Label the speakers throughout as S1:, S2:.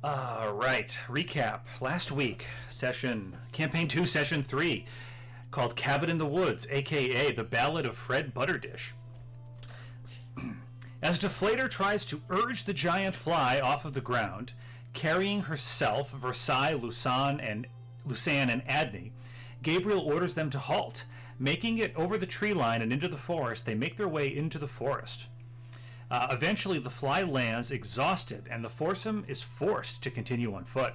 S1: All right, recap. Last week, campaign 2, session 3, called Cabin in the Woods, aka The Ballad of Fred Butterdish. As Deflator tries to urge the giant fly off of the ground, carrying herself, Versailles, Lucerne, and Adney, Gabriel orders them to halt. Making it over the tree line and into the forest, they make their way into the forest. Eventually, the fly lands exhausted, and the foursome is forced to continue on foot.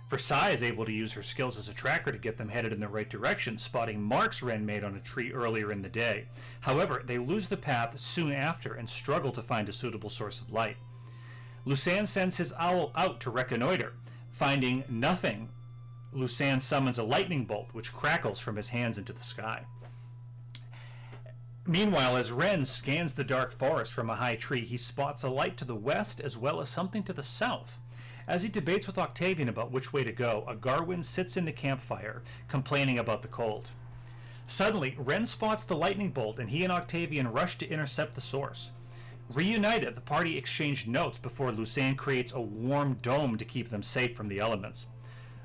S1: Versailles is able to use her skills as a tracker to get them headed in the right direction, spotting marks Ren made on a tree earlier in the day. However, they lose the path soon after and struggle to find a suitable source of light. Lucerne sends his owl out to reconnoiter. Finding nothing, Lucerne summons a lightning bolt, which crackles from his hands into the sky. Meanwhile, as Ren scans the dark forest from a high tree, he spots a light to the west as well as something to the south. As he debates with Octavian about which way to go, a Garwin sits in the campfire, complaining about the cold. Suddenly, Ren spots the lightning bolt, and he and Octavian rush to intercept the source. Reunited, the party exchange notes before Lucerne creates a warm dome to keep them safe from the elements.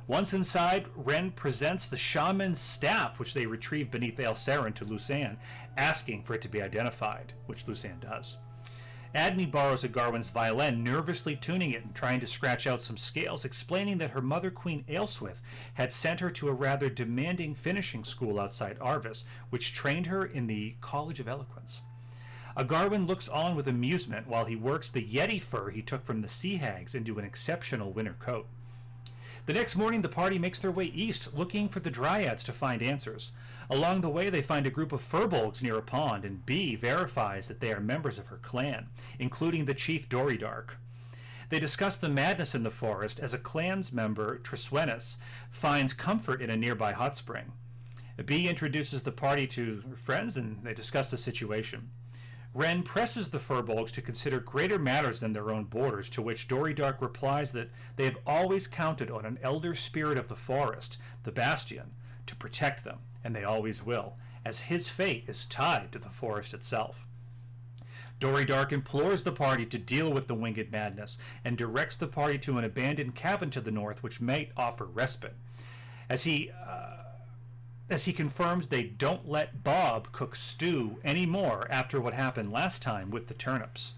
S1: Once inside, Ren presents the shaman's staff, which they retrieve beneath Aelsarin, to Lucerne, asking for it to be identified, which Lucerne does. Adney borrows a Garwin's violin, nervously tuning it and trying to scratch out some scales, explaining that her mother, Queen Aelswith, had sent her to a rather demanding finishing school outside Arvis, which trained her in the College of Eloquence. A Garwin looks on with amusement while he works the Yeti fur he took from the sea hags into an exceptional winter coat. The next morning, the party makes their way east, looking for the Dryads to find answers. Along the way, they find a group of furbolgs near a pond, and Bee verifies that they are members of her clan, including the chief Doridark. They discuss the madness in the forest as a clan's member, Triswenus, finds comfort in a nearby hot spring. Bee introduces the party to her friends, and they discuss the situation. Ren presses the furbolgs to consider greater matters than their own borders, to which Doridark replies that they have always counted on an elder spirit of the forest, the Bastion, to protect them, and they always will, as his fate is tied to the forest itself. Doridark implores the party to deal with the winged madness, and directs the party to an abandoned cabin to the north which might offer respite. As he confirms they don't let Bob cook stew anymore after what happened last time with the turnips.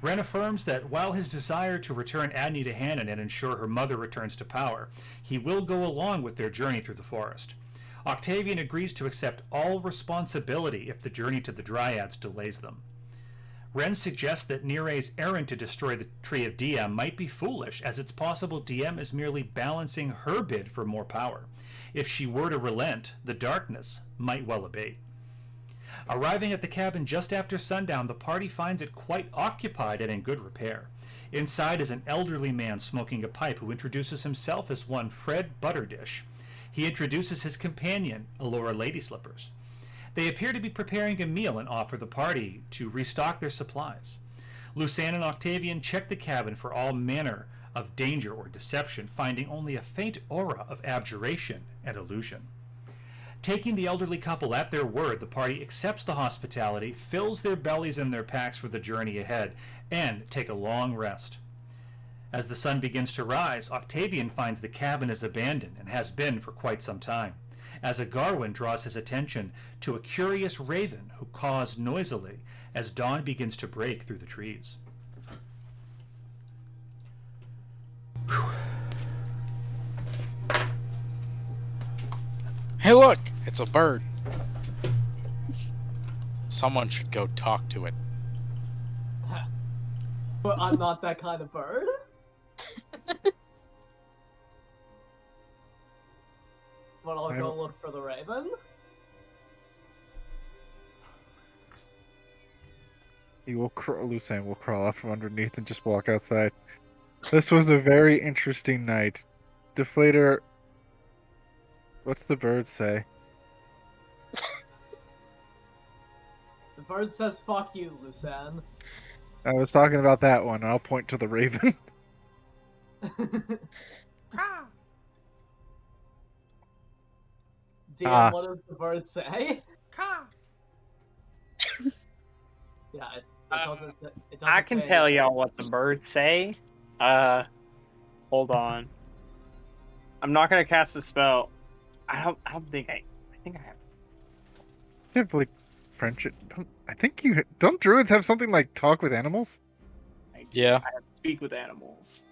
S1: Ren affirms that while his desire to return Adney to Hannon and ensure her mother returns to power, he will go along with their journey through the forest. Octavian agrees to accept all responsibility if the journey to the Dryads delays them. Ren suggests that Nire's errand to destroy the Tree of Diem might be foolish, as it's possible Diem is merely balancing her bid for more power. If she were to relent, the darkness might well abate. Arriving at the cabin just after sundown, the party finds it quite occupied and in good repair. Inside is an elderly man smoking a pipe who introduces himself as one Fred Butterdish. He introduces his companion, Alora Ladyslippers. They appear to be preparing a meal and offer the party to restock their supplies. Lucerne and Octavian check the cabin for all manner of danger or deception, finding only a faint aura of abjuration and illusion. Taking the elderly couple at their word, the party accepts the hospitality, fills their bellies and their packs for the journey ahead, and take a long rest. As the sun begins to rise, Octavian finds the cabin is abandoned and has been for quite some time, as a Garwin draws his attention to a curious raven who caws noisily as dawn begins to break through the trees.
S2: Hey look, it's a bird. Someone should go talk to it.
S3: But I'm not that kind of bird. But I'll go look for the raven.
S4: Lucerne will crawl out from underneath and just walk outside. This was a very interesting night. Deflator, what's the bird say?
S3: The bird says fuck you, Lucerne.
S4: I was talking about that one. I'll point to the raven.
S3: Damn, what does the bird say? Yeah, it doesn't
S5: I can tell y'all what the birds say. Hold on. I'm not gonna cast a spell. I don't think I think I have.
S4: You have like friendship. I think you don't. Druids have something like talk with animals.
S2: Yeah.
S5: I have speak with animals.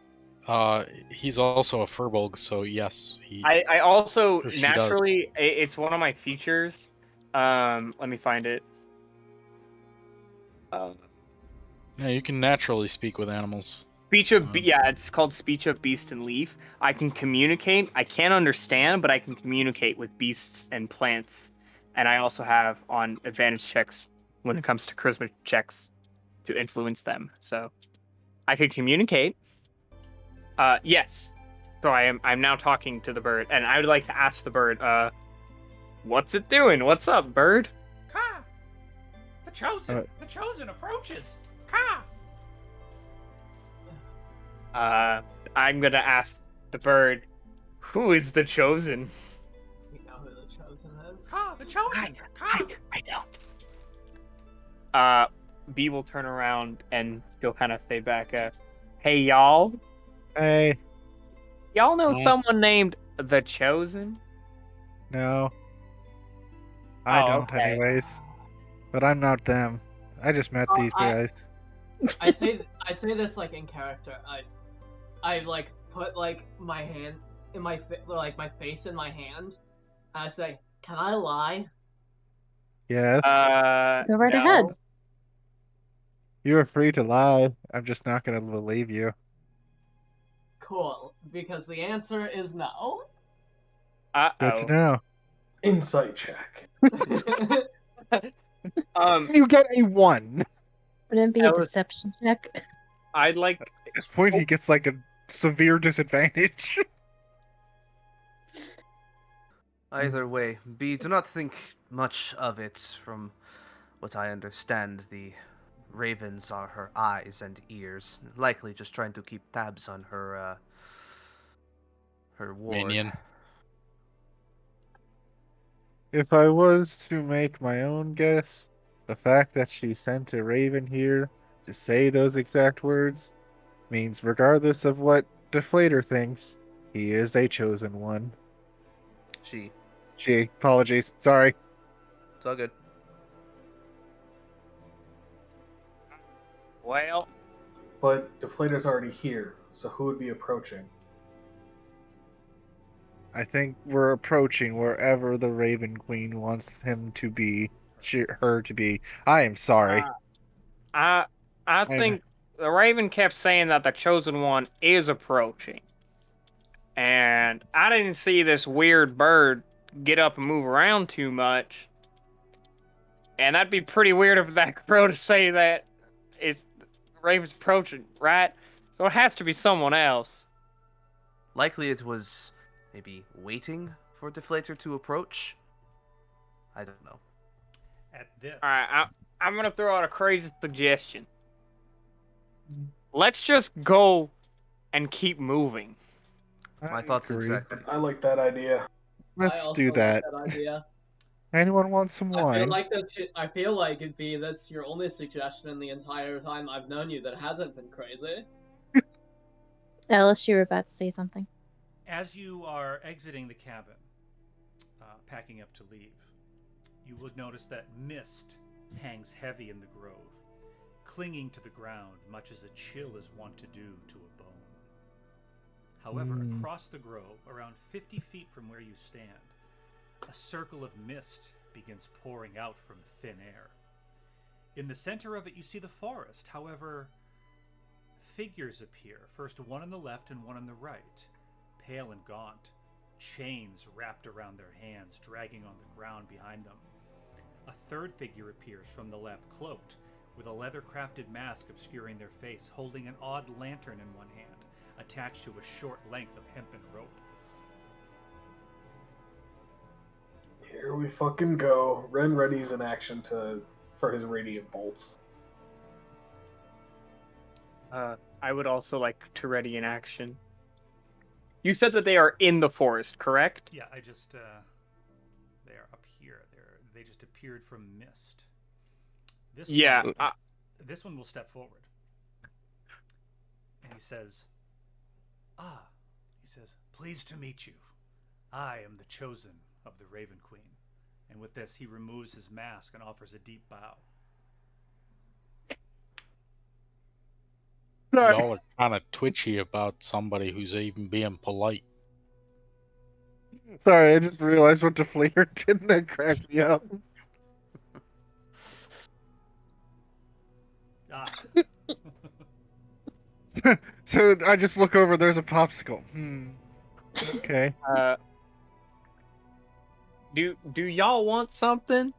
S2: He's also a furbolg, so yes, he.
S5: I also
S2: Or she
S5: naturally it's one of my features. Let me find it.
S2: Yeah, you can naturally speak with animals.
S5: Speech of yeah, it's called speech of beast and leaf. I can communicate. I can't understand, but I can communicate with beasts and plants. And I also have on advantage checks when it comes to charisma checks to influence them. So I can communicate. Yes. So I'm now talking to the bird, and I would like to ask the bird, what's it doing? What's up, bird?
S1: Ka! The chosen approaches! Ka!
S5: I'm gonna ask the bird, who is the chosen?
S3: We know who the chosen is.
S1: Ka! The chosen! Ka!
S5: I don't. B will turn around and she'll kind of say back, hey y'all,
S4: Hey,
S5: y'all know
S4: Hi.
S5: someone named the Chosen?
S4: no, I
S5: Oh,
S4: don't.
S5: okay.
S4: Anyways, but I'm not them. I just met these guys.
S3: I say this like in character. I like put like my hand in my my face in my hand. I say, "Can I lie?"
S4: Yes,
S6: Go right
S5: no.
S6: ahead.
S4: you are free to lie. I'm just not gonna believe you.
S3: Cool, because the answer is no.
S4: Good to know.
S7: Insight check.
S4: You get a 1.
S6: Wouldn't it be a
S5: Alice-
S6: deception check?
S5: I'd like.
S4: At this point, he gets like a severe disadvantage.
S8: Either way, B, do not think much of it. From what I understand, the ravens are her eyes and ears, likely just trying to keep tabs on her ward.
S2: Minion.
S4: If I was to make my own guess, the fact that she sent a raven here to say those exact words means regardless of what Deflator thinks, he is a chosen one. She, apologies, sorry.
S8: It's all good.
S5: Well,
S7: But Deflator's already here, so who would be approaching?
S4: I think we're approaching wherever the Raven Queen wants him to be, her to be. I am sorry.
S5: I think the Raven kept saying that the Chosen One is approaching. And I didn't see this weird bird get up and move around too much. And that'd be pretty weird of that crow to say that it's Raven's approaching, right? So it has to be someone else.
S8: Likely it was maybe waiting for Deflator to approach. I don't know.
S1: At this.
S5: Alright, I'm gonna throw out a crazy suggestion. Let's just go and keep moving.
S8: My thoughts
S4: agree.
S8: exactly.
S7: I like that idea.
S3: I
S4: Let's
S3: also
S4: do
S3: like
S4: that.
S3: idea.
S4: Anyone want some
S3: I
S4: wine?
S3: feel like I feel like it'd be that's your only suggestion in the entire time I've known you that hasn't been crazy.
S6: Alice, you were about to say something.
S1: As you are exiting the cabin, packing up to leave, you would notice that mist hangs heavy in the grove, clinging to the ground much as a chill is wont to do to a bone. However, across the grove, around 50 feet from where you stand, a circle of mist begins pouring out from thin air. In the center of it, you see the forest. However, figures appear, first one on the left and one on the right, pale and gaunt, chains wrapped around their hands, dragging on the ground behind them. A third figure appears from the left, cloaked, with a leather-crafted mask obscuring their face, holding an odd lantern in one hand, attached to a short length of hempen rope.
S7: Here we fucking go. Ren readies in action for his radiant bolts.
S5: I would also like to ready in action. You said that they are in the forest, correct?
S1: Yeah, I just, they are up here. They just appeared from mist. This this one will step forward. And he says, Ah, he says, pleased to meet you. I am the chosen of the Raven Queen. And with this, he removes his mask and offers a deep bow.
S4: Sorry.
S2: Y'all are kind of twitchy about somebody who's even being polite.
S4: Sorry, I just realized what Deflator did and that cracked me up.
S1: Ah.
S4: So I just look over, there's a popsicle. Okay.
S5: Do y'all want something?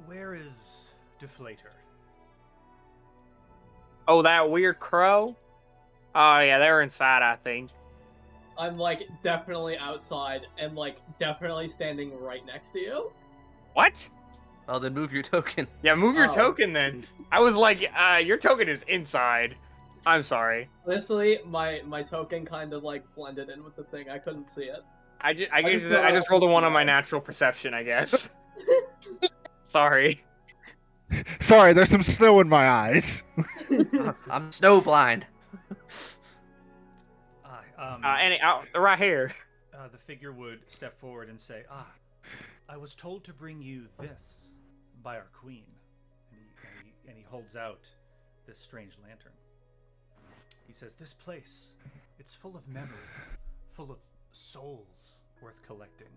S1: Where is Deflator?
S5: Oh, that weird crow? Oh yeah, they're inside, I think.
S3: I'm like definitely outside and like definitely standing right next to you.
S5: What?
S8: Well, then move your token.
S5: Yeah, move your
S3: Oh.
S5: token then. I was like, your token is inside. I'm sorry.
S3: Honestly, my token kind of like blended in with the thing. I couldn't see it.
S5: I
S3: just
S5: just rolled a 1 on my natural perception, I guess. Sorry.
S4: Sorry, there's some snow in my eyes.
S8: I'm snowblind.
S5: They're right here.
S1: The figure would step forward and say, I was told to bring you this by our queen. And he holds out this strange lantern. He says, this place, it's full of memory, full of souls worth collecting.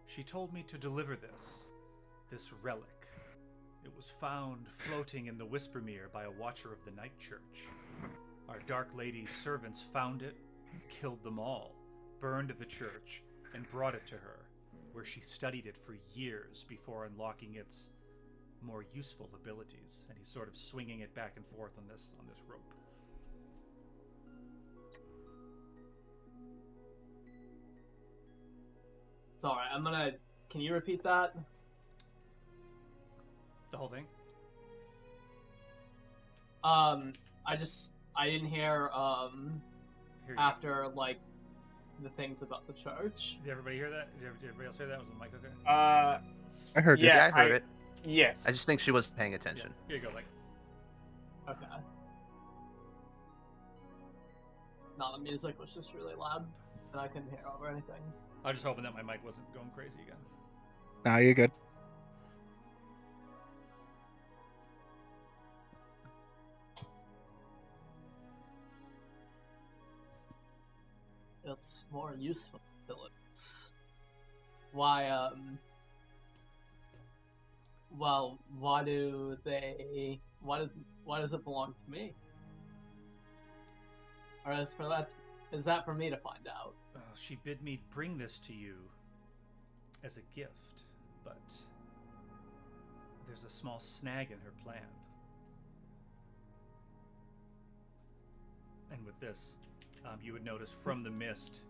S1: She told me to deliver this relic. It was found floating in the Whispermere by a watcher of the Night Church. Our Dark Lady's servants found it, killed them all, burned the church, and brought it to her, where she studied it for years before unlocking its more useful abilities. And he's sort of swinging it back and forth on this rope.
S3: Sorry, can you repeat that?
S1: The whole thing?
S3: I didn't hear,
S1: Here you
S3: after, like, the things about the church.
S1: Did everybody hear that? Did everybody else hear that? Was the mic okay?
S4: I heard you.
S8: Yeah, I heard it.
S5: Yes.
S8: I just think she wasn't paying attention.
S1: Yeah. Here you go, like.
S3: Okay. No, the music was just really loud, and I couldn't hear over anything.
S1: I was just hoping that my mic wasn't going crazy again.
S4: Nah, you're good.
S3: It's more useful abilities. Why, well, why does it belong to me? Or is that for me to find out?
S1: She bid me bring this to you as a gift, but there's a small snag in her plan. And with this, you would notice from the mist,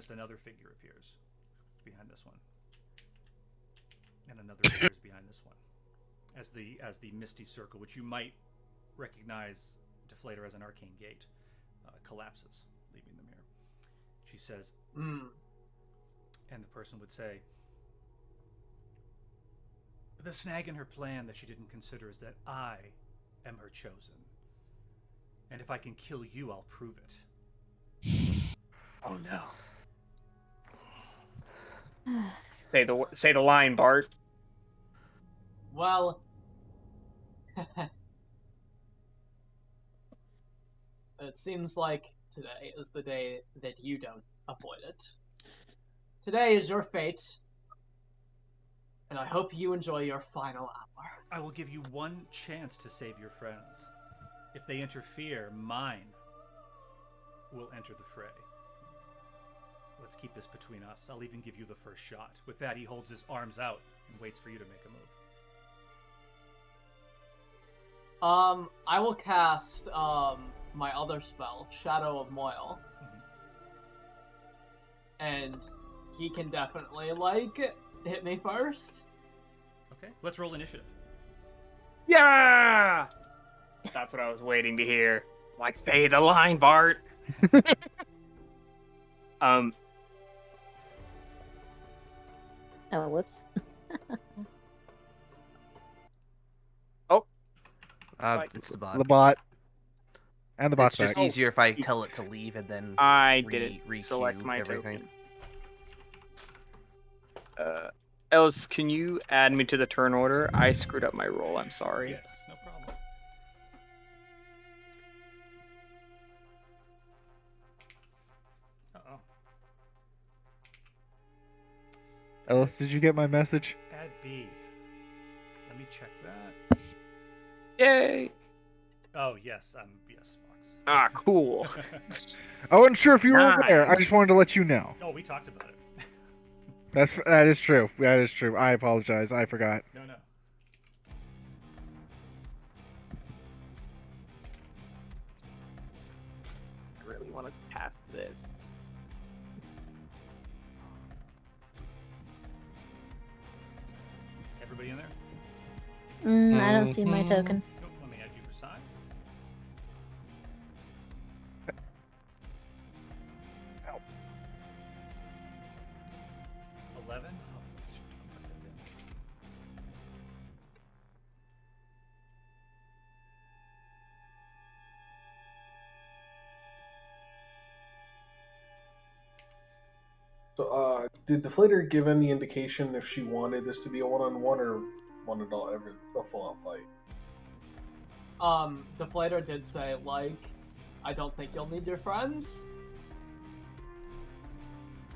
S1: another figure appears behind this one, and another appears behind this one, as the misty circle, which you might recognize Deflator as an arcane gate, collapses, leaving the mirror. She says, and the person would say, the snag in her plan that she didn't consider is that I am her chosen. And if I can kill you, I'll prove it.
S5: Oh no. Say the line, Bart.
S3: Well, it seems like today is the day that you don't avoid it. Today is your fate, and I hope you enjoy your final hour.
S1: I will give you one chance to save your friends. If they interfere, mine will enter the fray. Let's keep this between us. I'll even give you the first shot. With that, he holds his arms out and waits for you to make a move.
S3: I will cast, my other spell, Shadow of Moil. And he can definitely, like, hit me first.
S1: Okay, let's roll initiative.
S5: Yeah! That's what I was waiting to hear. Like, say the line, Bart.
S6: Oh, whoops.
S8: It's the
S4: The
S8: bot.
S4: bot. And the bot's
S8: It's just
S4: back.
S8: easier if I tell it to leave and then
S5: I didn't select
S8: re-queue
S5: my
S8: everything.
S5: token. Ellis, can you add me to the turn order? I screwed up my roll. I'm sorry.
S1: Yes, no problem. Uh-oh.
S4: Ellis, did you get my message?
S1: Add B. Let me check that.
S5: Yay!
S1: Oh, yes, yes, Fox.
S5: Ah, cool.
S4: I wasn't sure if you were over there. I
S5: Nice.
S4: just wanted to let you know.
S1: Oh, we talked about it.
S4: That is true. That is true. I apologize. I forgot.
S1: No.
S5: I really want to pass this.
S1: Everybody in there?
S6: I don't see my token.
S1: Nope, let me add you for side.
S4: Help.
S1: 11. Oh, shoot, don't put that in.
S7: So, did Deflator give any indication if she wanted this to be a one-on-one or wanted a full-out fight?
S3: Deflator did say, like, I don't think you'll need your friends.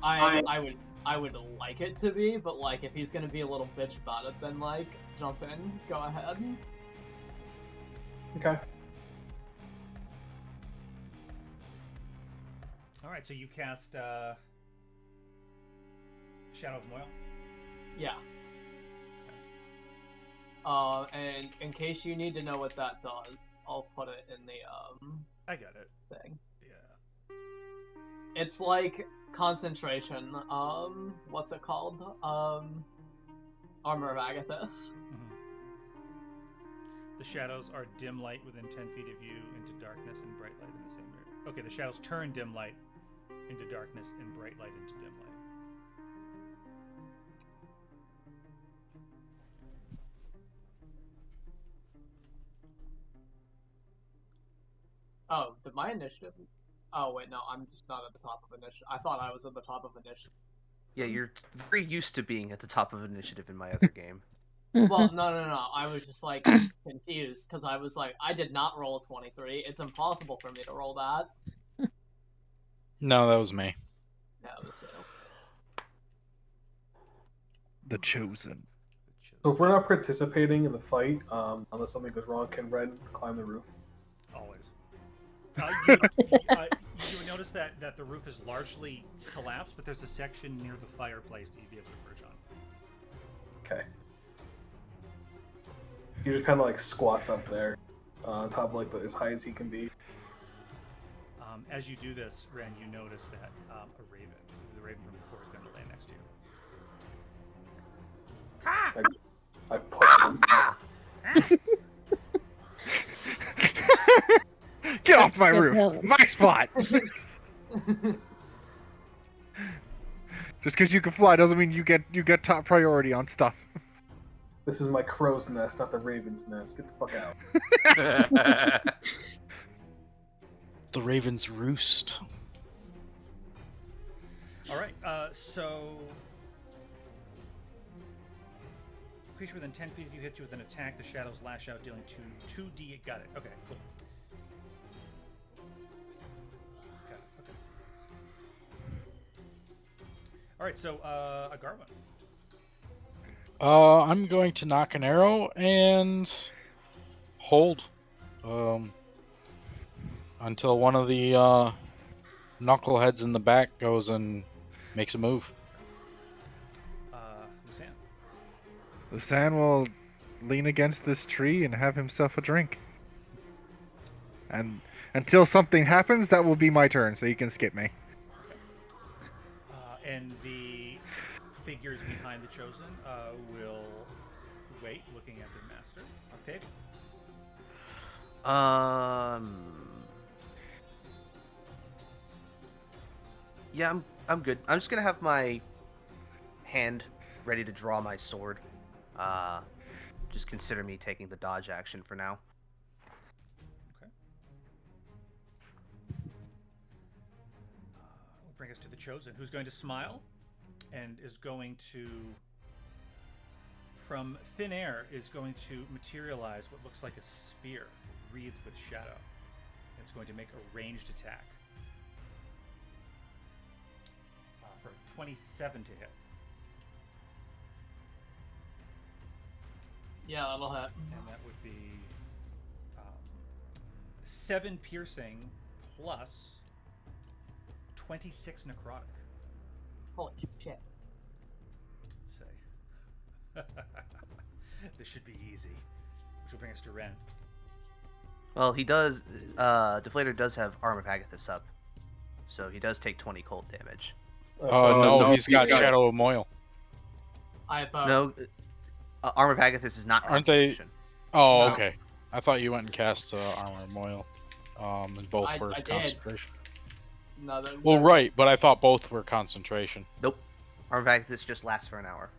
S3: I would like it to be, but like if he's gonna be a little bitch about it, then like jump in, go ahead.
S7: Okay.
S1: Alright, so you cast Shadow of Moil?
S3: Yeah. And in case you need to know what that does, I'll put it in the
S1: I got it.
S3: thing.
S1: Yeah.
S3: It's like concentration. What's it called? Armor of Agathis.
S1: Mm-hmm. The shadows are dim light within 10 feet of you into darkness and bright light in the same area. Okay, the shadows turn dim light into darkness and bright light into dim light.
S3: Oh, did my initiative? Oh wait, no, I'm just not at the top of initiative. I thought I was at the top of initiative.
S8: Yeah, you're very used to being at the top of initiative in my other game.
S3: Well, no. I was just like confused because I was like, I did not roll a 23. It's impossible for me to roll that.
S2: No, that was me.
S3: No, the two.
S4: The Chosen.
S7: So if we're not participating in the fight, unless something goes wrong, can Red climb the roof?
S1: Always. You would notice that the roof is largely collapsed, but there's a section near the fireplace that you'd be able to perch on.
S7: Okay. He just kind of like squats up there, on top of like as high as he can be.
S1: As you do this, Ren, you notice that a raven, the raven from before, is going to land next to you.
S7: I push him.
S4: Get off my
S6: Good
S4: roof!
S6: help.
S4: My spot! Just because you can fly doesn't mean you get top priority on stuff.
S7: This is my crow's nest, not the raven's nest. Get the fuck out.
S2: The raven's roost.
S1: Alright, so... Creature within 10 feet of you hits you with an attack. The shadows lash out, dealing 2d. Got it. Okay, cool. Got it. Okay. Alright, so, Agarwin.
S2: I'm going to knock an arrow and hold until one of the knuckleheads in the back goes and makes a move.
S1: Lucan.
S4: Lucan will lean against this tree and have himself a drink. And until something happens, that will be my turn, so you can skip me.
S1: And the figures behind the Chosen will wait, looking at their master. Octavian.
S8: Yeah, I'm good. I'm just gonna have my hand ready to draw my sword. Just consider me taking the dodge action for now.
S1: bring us to the Chosen, who's going to smile and is going to, from thin air, is going to materialize what looks like a spear wreathed with shadow. It's going to make a ranged attack for 27 to hit.
S3: Yeah, that'll hit.
S1: And that would be 7 piercing plus 26 necrotic.
S3: Holy shit.
S1: Let's say. This should be easy. Which will bring us to Ren.
S8: Well, he does. Deflator does have Arm of Agathis up, so he does take 20 cold damage.
S2: Oh no, he's got Shadow of Moil.
S3: I thought.
S8: No, Arm of Agathis is not
S2: Aren't they?
S8: concentration.
S2: Oh,
S3: No.
S2: okay. I thought you went and cast Armor of Moil. And both were
S3: I did.
S2: concentration.
S3: No,
S2: Well, right, but I thought both were concentration.
S8: Nope. Arm of Agathis just lasts for an hour.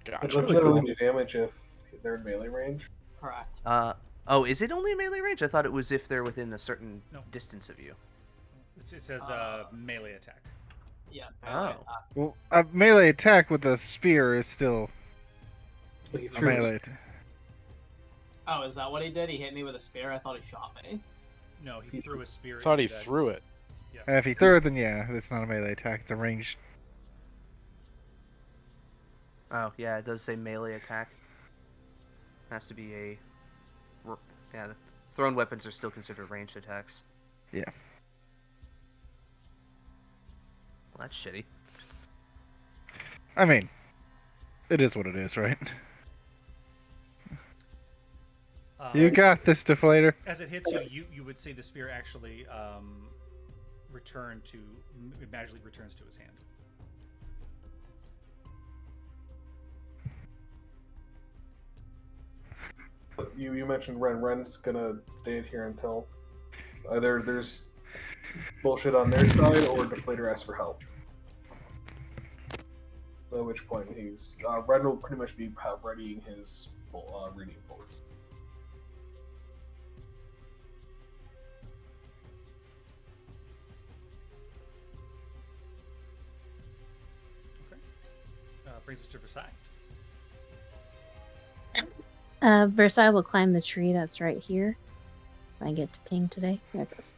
S2: Gotcha.
S7: But doesn't that only do damage if they're in melee range?
S3: Correct.
S8: Oh, is it only melee range? I thought it was if they're within a certain
S1: No.
S8: distance of you.
S1: It says melee attack.
S3: Yeah.
S8: Oh.
S4: Well, a melee attack with a spear is still
S7: But he
S4: a
S7: threw his-
S4: melee attack.
S3: Oh, is that what he did? He hit me with a spear? I thought he shot me.
S1: No, he threw a spear.
S2: I thought he
S1: into that-
S2: threw it.
S4: And if he threw it, then yeah, it's not a melee attack. It's a ranged.
S8: Oh, yeah, it does say melee attack. Has to be a... Yeah, thrown weapons are still considered ranged attacks.
S4: Yeah.
S8: Well, that's shitty.
S4: I mean, it is what it is, right? You got this, Deflator.
S1: As it hits you, you would see the spear actually magically returns to his hand.
S7: You mentioned Ren. Ren's gonna stay here until either there's bullshit on their side or Deflator asks for help. At which point he's Ren will pretty much be readying his radiant bullets.
S1: Brings us to Versailles.
S6: Versailles will climb the tree that's right here. If I get to ping today. There it goes.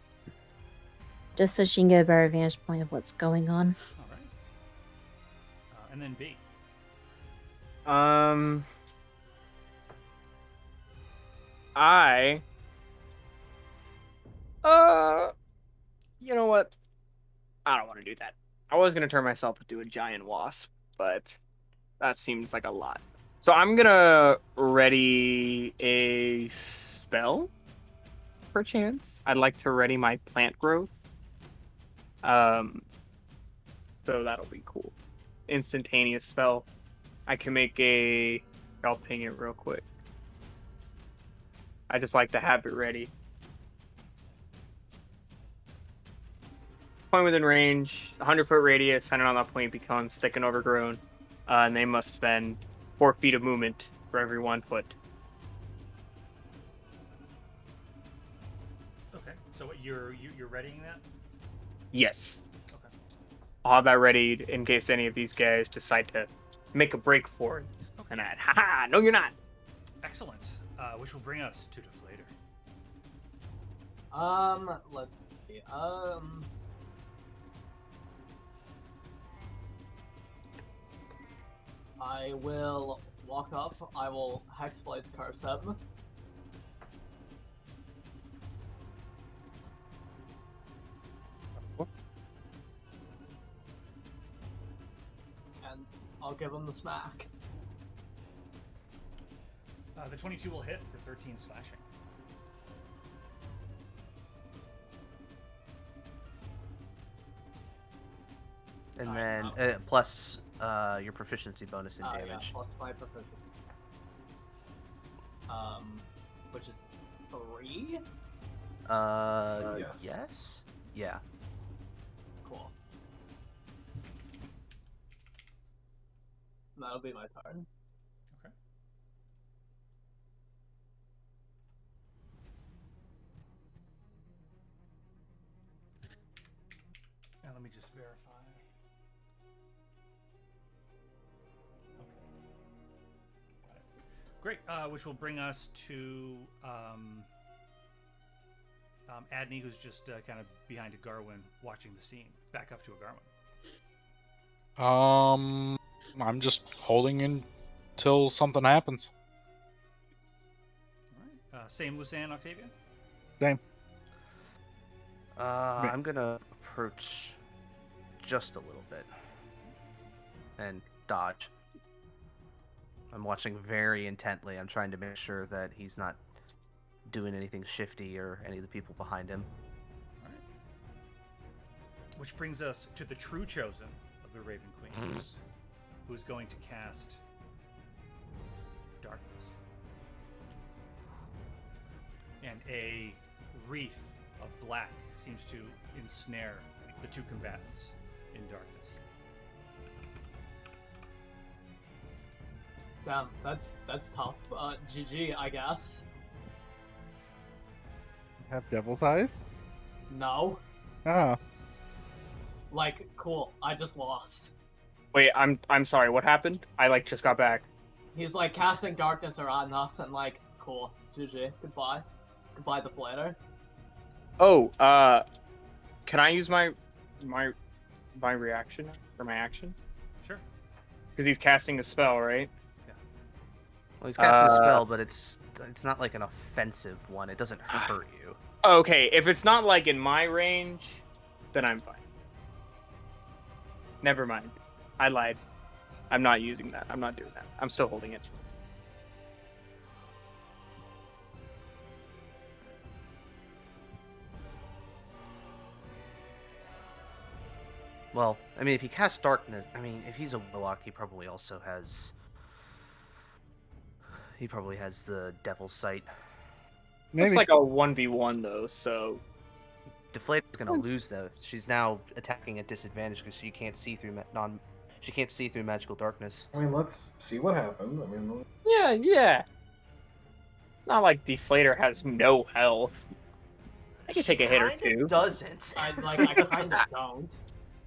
S6: Just so she can get a better vantage point of what's going on.
S1: All right. And then B.
S5: You know what? I don't want to do that. I was gonna turn myself into a giant wasp, but that seems like a lot. So I'm gonna ready a spell, perchance. I'd like to ready my plant growth. So that'll be cool. Instantaneous spell. I can make a... I'll ping it real quick. I just like to have it ready. Point within range, 100-foot radius, centered on that point becomes thick and overgrown. And they must spend 4 feet of movement for every 1 foot.
S1: Okay. So what, you're readying that?
S5: Yes.
S1: Okay.
S5: I'll have that ready in case any of these guys decide to make a break for it.
S1: Okay.
S5: And I'd, haha, no you're not.
S1: Excellent. Which will bring us to Deflator.
S3: Let's see. I will walk up. I will Hexblade's Carceb. And I'll give him the smack.
S1: The 22 will hit for 13 slashing.
S8: And
S3: Alright,
S8: then plus your proficiency bonus in
S3: Yeah,
S8: damage.
S3: plus 5 proficiency. Which is 3?
S7: Yes.
S8: Yes? Yeah.
S3: Cool. That'll be my turn.
S1: Okay. And Let me just verify. Okay. Got it. Great. Which will bring us to Adney, who's just kind of behind a Garwin, watching the scene. Back up to a Garwin.
S2: I'm just holding in till something happens.
S1: All right. Same Lucan, Octavian?
S4: Same.
S8: I'm gonna approach just a little bit and dodge. I'm watching very intently. I'm trying to make sure that he's not doing anything shifty or any of the people behind him.
S1: All right. Which brings us to the true chosen of the Raven Queen, who's going to cast darkness. And a wreath of black seems to ensnare the two combatants in darkness.
S3: Damn, that's tough. GG, I guess.
S4: Have devil's eyes?
S3: No.
S4: Oh.
S3: Like, cool. I just lost.
S5: Wait, I'm sorry. What happened? I just got back.
S3: He's like casting darkness around us and like, cool. GG. Goodbye. Goodbye, the flatter.
S5: Oh, can I use my reaction or my action?
S1: Sure.
S5: Because he's casting a spell, right?
S8: Well, he's casting a spell, but it's not like an offensive one. It doesn't hurt you.
S5: Okay, if it's not like in my range, then I'm fine. Never mind. I lied. I'm not using that. I'm not doing that. I'm still holding it.
S8: Well, I mean, if he casts darkness, I mean, if he's a warlock, he probably also has. He probably has the devil's sight.
S4: Maybe.
S5: Looks like a 1v1 though, so
S8: Deflator's gonna lose though. She's now attacking at disadvantage because she can't see through She can't see through magical darkness.
S7: I mean, let's see what happens. I mean,
S5: yeah. It's not like Deflator has no health. I can take a hit or two.
S8: Doesn't.
S3: I kind of don't.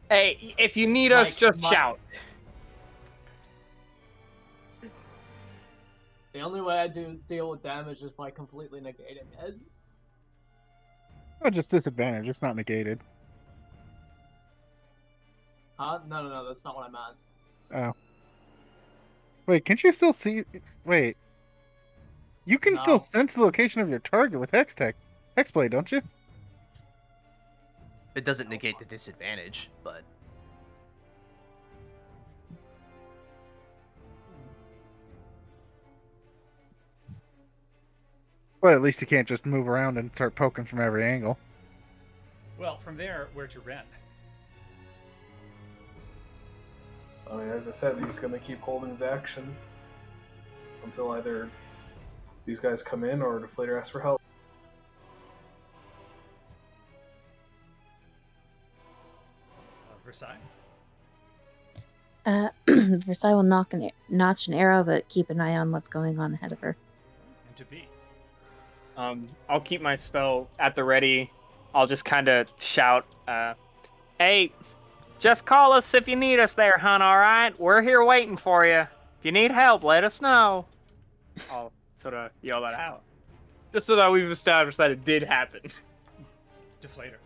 S5: Hey, if you need us, just shout.
S3: The only way I do deal with damage is by completely negating it.
S4: Oh, just disadvantage. It's not negated.
S3: Huh? No, that's not what I meant.
S4: Oh. Wait, can't you still see? Wait. You can still
S3: No.
S4: sense the location of your target with Hexblade, don't you?
S8: It doesn't negate the disadvantage, but
S4: But at least you can't just move around and start poking from every angle.
S1: Well, from there, where to Ren?
S7: I mean, as I said, he's going to keep holding his action until either these guys come in or Deflator asks for help.
S1: Versailles?
S6: Versailles will notch an arrow, but keep an eye on what's going on ahead of her.
S1: And to B.
S5: I'll keep my spell at the ready. I'll just kind of shout, hey, just call us if you need us there, hon, alright? We're here waiting for you. If you need help, let us know. I'll sort of yell that out. Just so that we've established that it did happen.
S1: Deflator.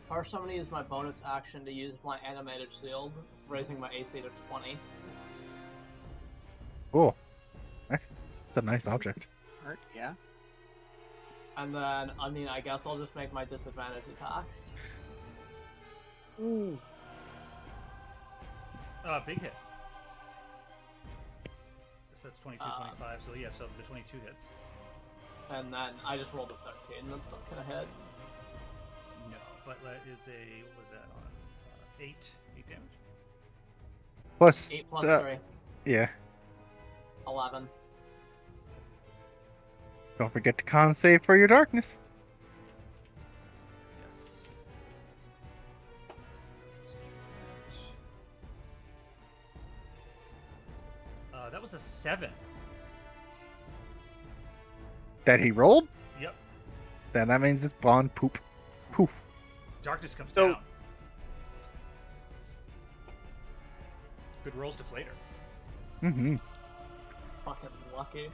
S3: First I'm gonna use my bonus action to use my animated shield, raising my AC to 20.
S4: Cool. That's a nice object.
S5: Yeah.
S3: And then, I guess I'll just make my disadvantage attacks.
S5: Ooh.
S1: Big hit. So that's 22, 25. So yeah, so the 22 hits.
S3: And then I just rolled a 13. That's not gonna hit.
S1: No, but that is a, what was that on? 8 damage?
S4: Plus,
S3: 8 plus 3.
S4: Yeah.
S3: 11.
S4: Don't forget to con save for your darkness.
S1: Yes. Let's do that. That was a 7.
S4: That he rolled?
S1: Yep.
S4: Then that means it's bond poop. Poof.
S1: Darkness comes
S5: So-
S1: down. Good rolls, Deflator.
S4: Mm-hmm.
S3: Fucking lucky.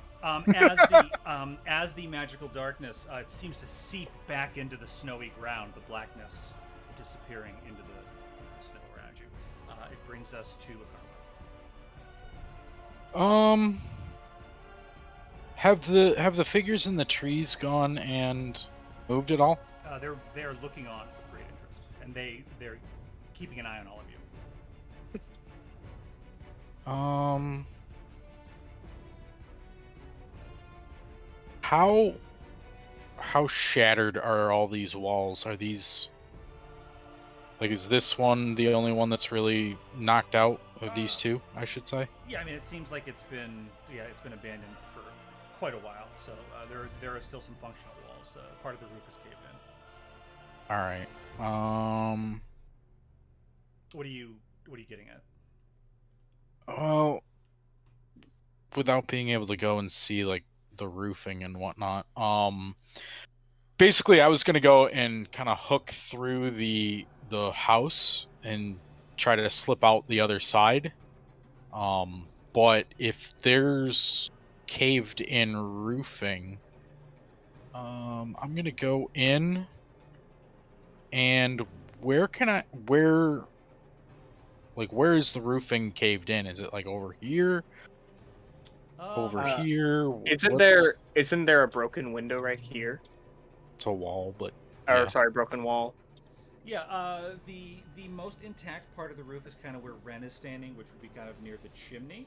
S1: As the magical darkness, it seems to seep back into the snowy ground, the blackness disappearing into the snow around you. It brings us to Akarma.
S2: Have the figures in the trees gone and moved at all?
S1: They're looking on with great interest, and they're keeping an eye on all of you.
S2: How shattered are all these walls? Are these like, is this one the only one that's really knocked out of these two, I should say?
S1: Yeah, I mean, it seems like it's been abandoned for quite a while. So there are still some functional walls. Part of the roof is caved in.
S2: All right.
S1: What are you getting at?
S2: Well, without being able to go and see like the roofing and whatnot, basically I was gonna go and kind of hook through the house and try to slip out the other side. But if there's caved in roofing, I'm gonna go in. And where is the roofing caved in? Is it like over here? Over here?
S5: Isn't there a broken window right here?
S2: It's a wall, but
S5: Or
S2: yeah.
S5: sorry, broken wall.
S1: Yeah, the most intact part of the roof is kind of where Ren is standing, which would be kind of near the chimney.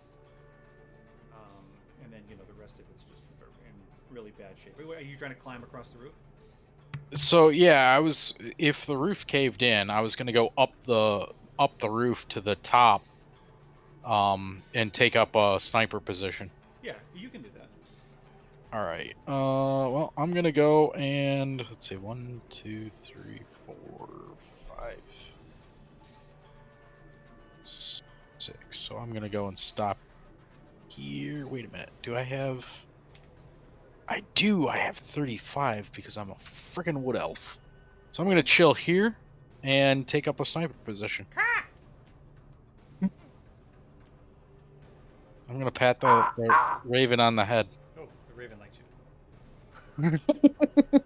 S1: And then the rest of it's just in really bad shape. Wait, are you trying to climb across the roof?
S2: So yeah, if the roof caved in, I was gonna go up the roof to the top, and take up a sniper position.
S1: Yeah, you can do that.
S2: All right. Well, I'm gonna go and let's see, 1, 2, 3, 4, 5, 6. So I'm gonna go and stop here. Wait a minute. Do I have? I do. I have 35 because I'm a freaking wood elf. So I'm gonna chill here and take up a sniper position. I'm gonna pat the raven on the head.
S1: Oh, the raven likes you.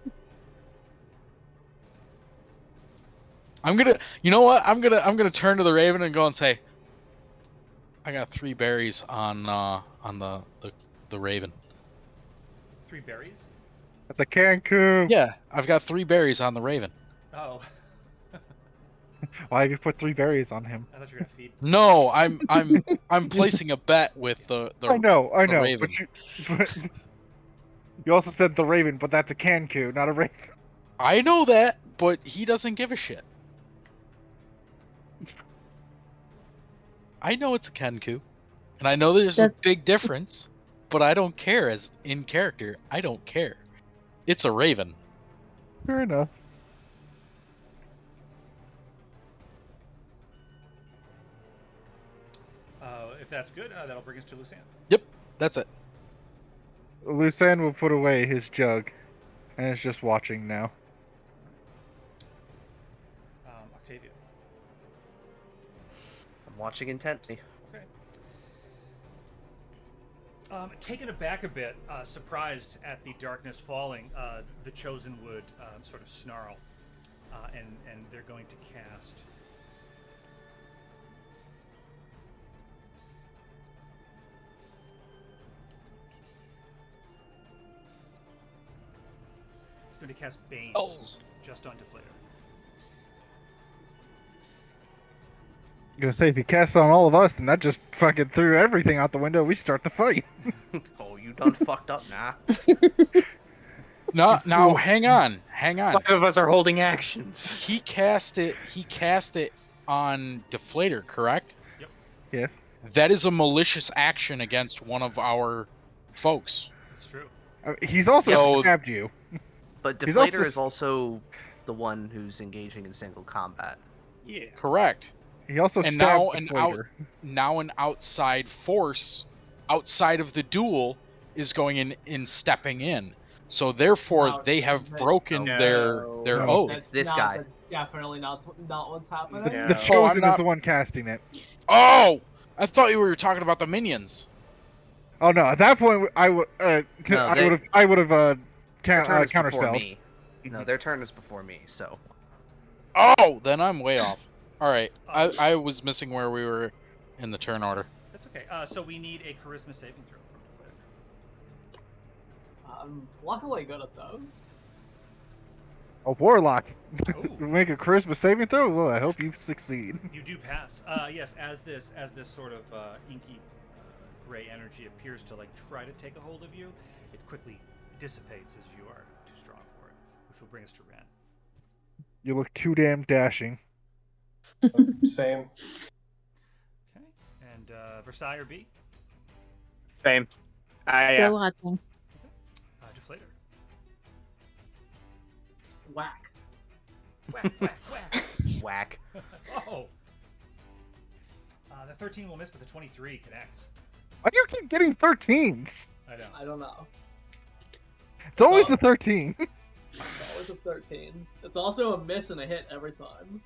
S2: I'm gonna, you know what? I'm gonna turn to the raven and go and say, I got 3 berries on the raven.
S1: 3 berries?
S4: At the Cancun.
S2: Yeah, I've got 3 berries on the raven.
S1: Oh.
S4: Why did you put 3 berries on him?
S1: I thought you were gonna feed.
S2: No, I'm placing a bet with the
S4: I know,
S2: raven.
S4: but you also said the raven, but that's a Cancun, not a raven.
S2: I know that, but he doesn't give a shit. I know it's a Kenku, and I know there's a big difference, but I don't care. As in character, I don't care. It's a raven.
S4: Fair enough.
S1: If that's good, that'll bring us to Lucan.
S2: Yep, that's it.
S4: Lucan will put away his jug, and is just watching now.
S1: Octavia.
S8: I'm watching intently.
S1: Okay. Taken aback a bit, surprised at the darkness falling, the Chosen would sort of snarl, and they're going to cast. He's going to cast Bane just on Deflator.
S4: I'm gonna say, if he casts on all of us, then that just fucking threw everything out the window. We start the fight.
S8: Oh, you done fucked up now.
S2: Now, hang on.
S5: 5 of us are holding actions.
S2: He cast it on Deflator, correct?
S1: Yep.
S4: Yes.
S2: That is a malicious action against one of our folks.
S1: That's true.
S4: He's also
S2: So-
S4: stabbed you.
S8: But
S4: He's
S8: Deflator
S4: also-
S8: is also the one who's engaging in single combat.
S5: Yeah.
S2: Correct.
S4: He also
S2: And
S4: stabbed
S2: now an outside force outside of the duel is going in and stepping in. So therefore,
S3: No,
S2: they have
S3: no,
S2: broken their
S4: no.
S2: oath.
S3: That's
S8: This guy.
S3: That's definitely not what's happening.
S4: The
S5: No.
S4: chosen
S2: not-
S4: is the one casting it.
S2: Oh, I thought you were talking about the minions.
S4: Oh no! At that point, I would.
S8: No,
S4: I would have.
S8: Their turn is before
S4: Counterspelled.
S8: me. No, their turn is before me. So
S2: Oh, then I'm way off. All right, I was missing where we were in the turn order.
S1: That's okay. So we need a charisma saving throw from Deflator.
S3: Luckily good at those.
S4: A warlock.
S1: Ooh.
S4: Make a charisma saving throw. Well, I hope you succeed.
S1: You do pass. Yes, as this sort of inky gray energy appears to like try to take a hold of you, it quickly dissipates as you are too strong for it, which will bring us to Ren.
S4: You look too damn dashing.
S7: Same.
S1: Okay, and Versailles or B?
S5: Same.
S6: Still watching.
S1: Deflator.
S3: Whack.
S1: Whack, whack, whack.
S8: whack.
S1: Oh. The 13 will miss, but the 23 connects.
S4: Why do you keep getting 13s?
S1: I know.
S3: I don't know.
S4: It's always the 13.
S3: It's always a 13. It's also a miss and a hit every time.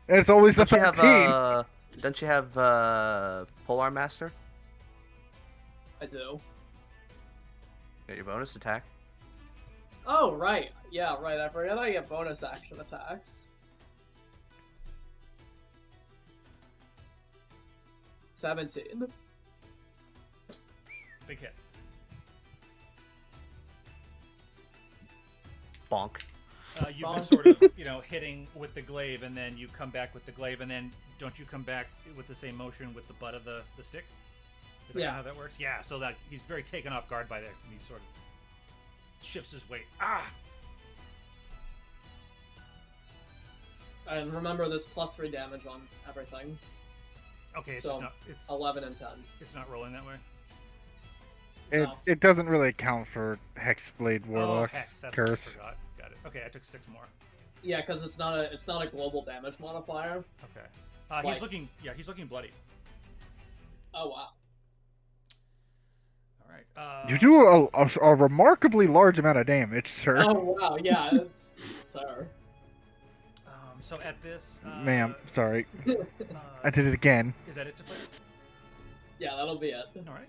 S4: And it's always the
S8: Don't you
S4: 13.
S8: have don't you have Polar Master?
S3: I do.
S8: Get your bonus attack.
S3: Oh, right. Yeah, right. I forgot I get bonus action attacks. 17.
S1: Big hit.
S8: Bonk.
S1: You've been sort of, hitting with the glaive, and then you come back with the glaive, and then don't you come back with the same motion with the butt of the stick? Is that
S3: Yeah.
S1: how that works? Yeah, so that he's very taken off guard by this, and he sort of shifts his weight. Ah!
S3: And remember, that's +3 damage on everything.
S1: Okay, it's
S3: So,
S1: just not. It's
S3: 11 and 10.
S1: it's not rolling that way.
S3: No.
S4: It doesn't really account for Hexblade Warlock's
S1: oh, hex, that's
S4: curse.
S1: What I forgot. Got it. Okay, I took 6 more.
S3: Yeah, because it's not a global damage modifier.
S1: Okay.
S3: Like-
S1: He's looking. Yeah, he's looking bloody.
S3: Oh wow.
S1: All right.
S4: You do a remarkably large amount of damage, sir.
S3: Oh wow. Yeah, it's sir.
S1: So at this.
S4: Ma'am, sorry.
S1: uh,
S4: I did it again.
S1: Is that it to play?
S3: Yeah, that'll be it.
S1: All right.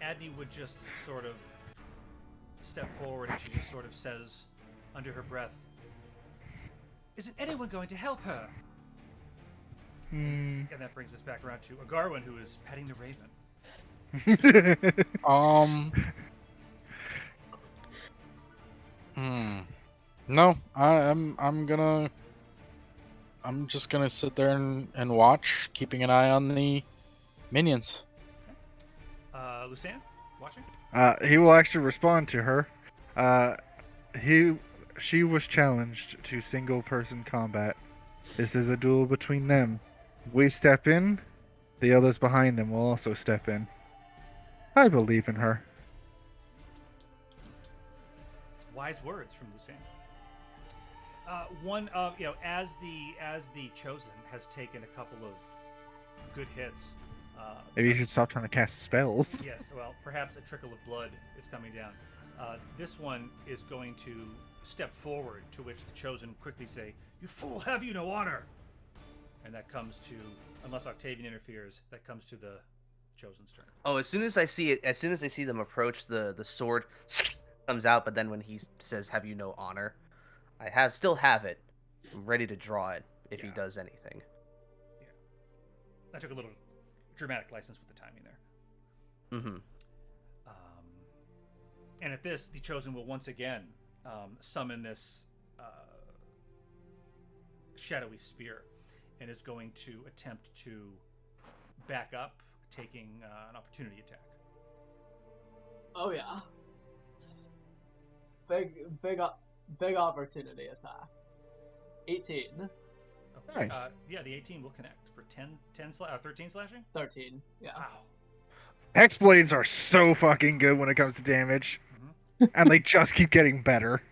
S1: Adney would just sort of step forward, and she just sort of says, under her breath, "Isn't anyone going to help her?" And that brings us back around to Agarwin, who is petting the raven.
S2: No, I'm just gonna sit there and watch, keeping an eye on the minions.
S1: Lucian, watching?
S4: He will actually respond to her. She was challenged to single-person combat. This is a duel between them. We step in, the others behind them will also step in. I believe in her.
S1: Wise words from Lucian. As the chosen has taken a couple of good hits.
S4: Maybe you should stop trying to cast spells.
S1: Yes, well, perhaps a trickle of blood is coming down. This one is going to step forward, to which the chosen quickly say, "You fool, have you no honor?" And that comes to, unless Octavian interferes, that comes to the chosen's turn.
S8: Oh, as soon as I see them approach, the sword comes out. But then when he says, "Have you no honor?" I still have it. I'm ready to draw it if he does anything.
S1: Yeah, I took a little dramatic license with the timing there.
S8: Mm-hmm.
S1: And at this, the chosen will once again summon this shadowy spear, and is going to attempt to back up, taking an opportunity attack.
S3: Oh yeah. Big opportunity attack. 18.
S1: Okay.
S4: Nice.
S1: The 18 will connect for 13 slashing.
S3: 13. Yeah.
S1: Wow.
S4: Hexblades are so fucking good when it comes to damage. And they just keep getting better.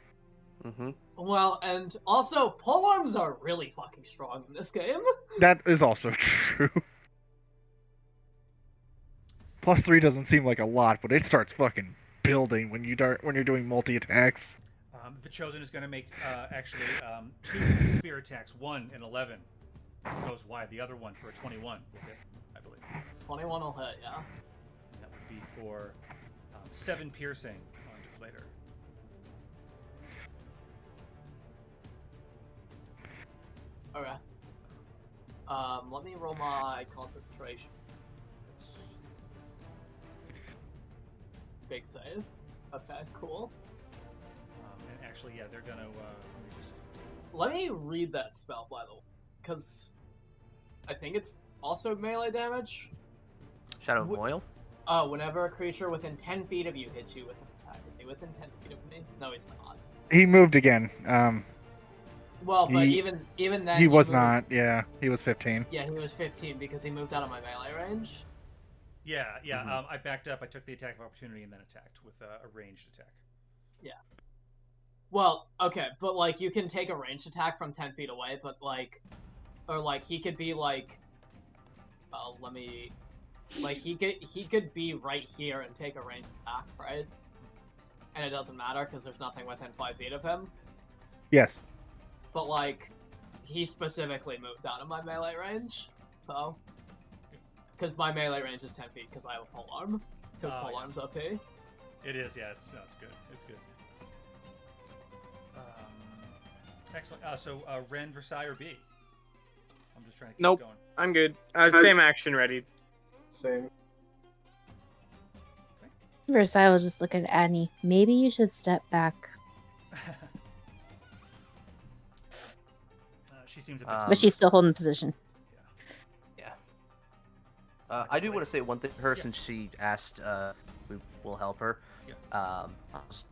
S8: Mm-hmm.
S3: Well, and also polearms are really fucking strong in this game.
S4: That is also true. +3 doesn't seem like a lot, but it starts fucking building when you're doing multi attacks.
S1: The Chosen is going to make two spear attacks. One an 11 goes wide. The other one for a 21 will hit, I believe.
S3: 21 will hit, yeah.
S1: That would be for 7 piercing on Deflator.
S3: Okay. Let me roll my concentration. Big save. Okay, cool.
S1: And actually, yeah, they're gonna.
S3: Let me read that spell, by the way, because I think it's also melee damage.
S8: Shadow of Moil?
S3: Whenever a creature within 10 feet of you hits you with an attack. Is he within 10 feet of me? No, he's not.
S4: He moved again.
S3: Well, but even then,
S4: he was
S3: moved.
S4: not. Yeah, he was 15.
S3: Yeah, he was 15 because he moved out of my melee range.
S1: Yeah. I backed up. I took the attack of opportunity and then attacked with a ranged attack.
S3: Yeah. Well, okay, but like you can take a ranged attack from 10 feet away, but like, or like he could be like, he could be right here and take a ranged attack, right? And it doesn't matter because there's nothing within 5 feet of him.
S4: Yes.
S3: But like, he specifically moved out of my melee range, so. Because my melee range is 10 feet because I have a polearm. Because polearm's OP.
S1: It is, yeah. It's good. It's good. Excellent. So, Ren, Versailles, or B? I'm just trying to keep
S5: Nope.
S1: going.
S5: I'm good. Same action ready.
S7: Same.
S6: Versailles will just look at Annie. Maybe you should step back.
S1: She seems a bit.
S6: But she's still holding position.
S8: I do want to say one thing to her since she asked we will help her.
S1: Yeah.
S8: I'll just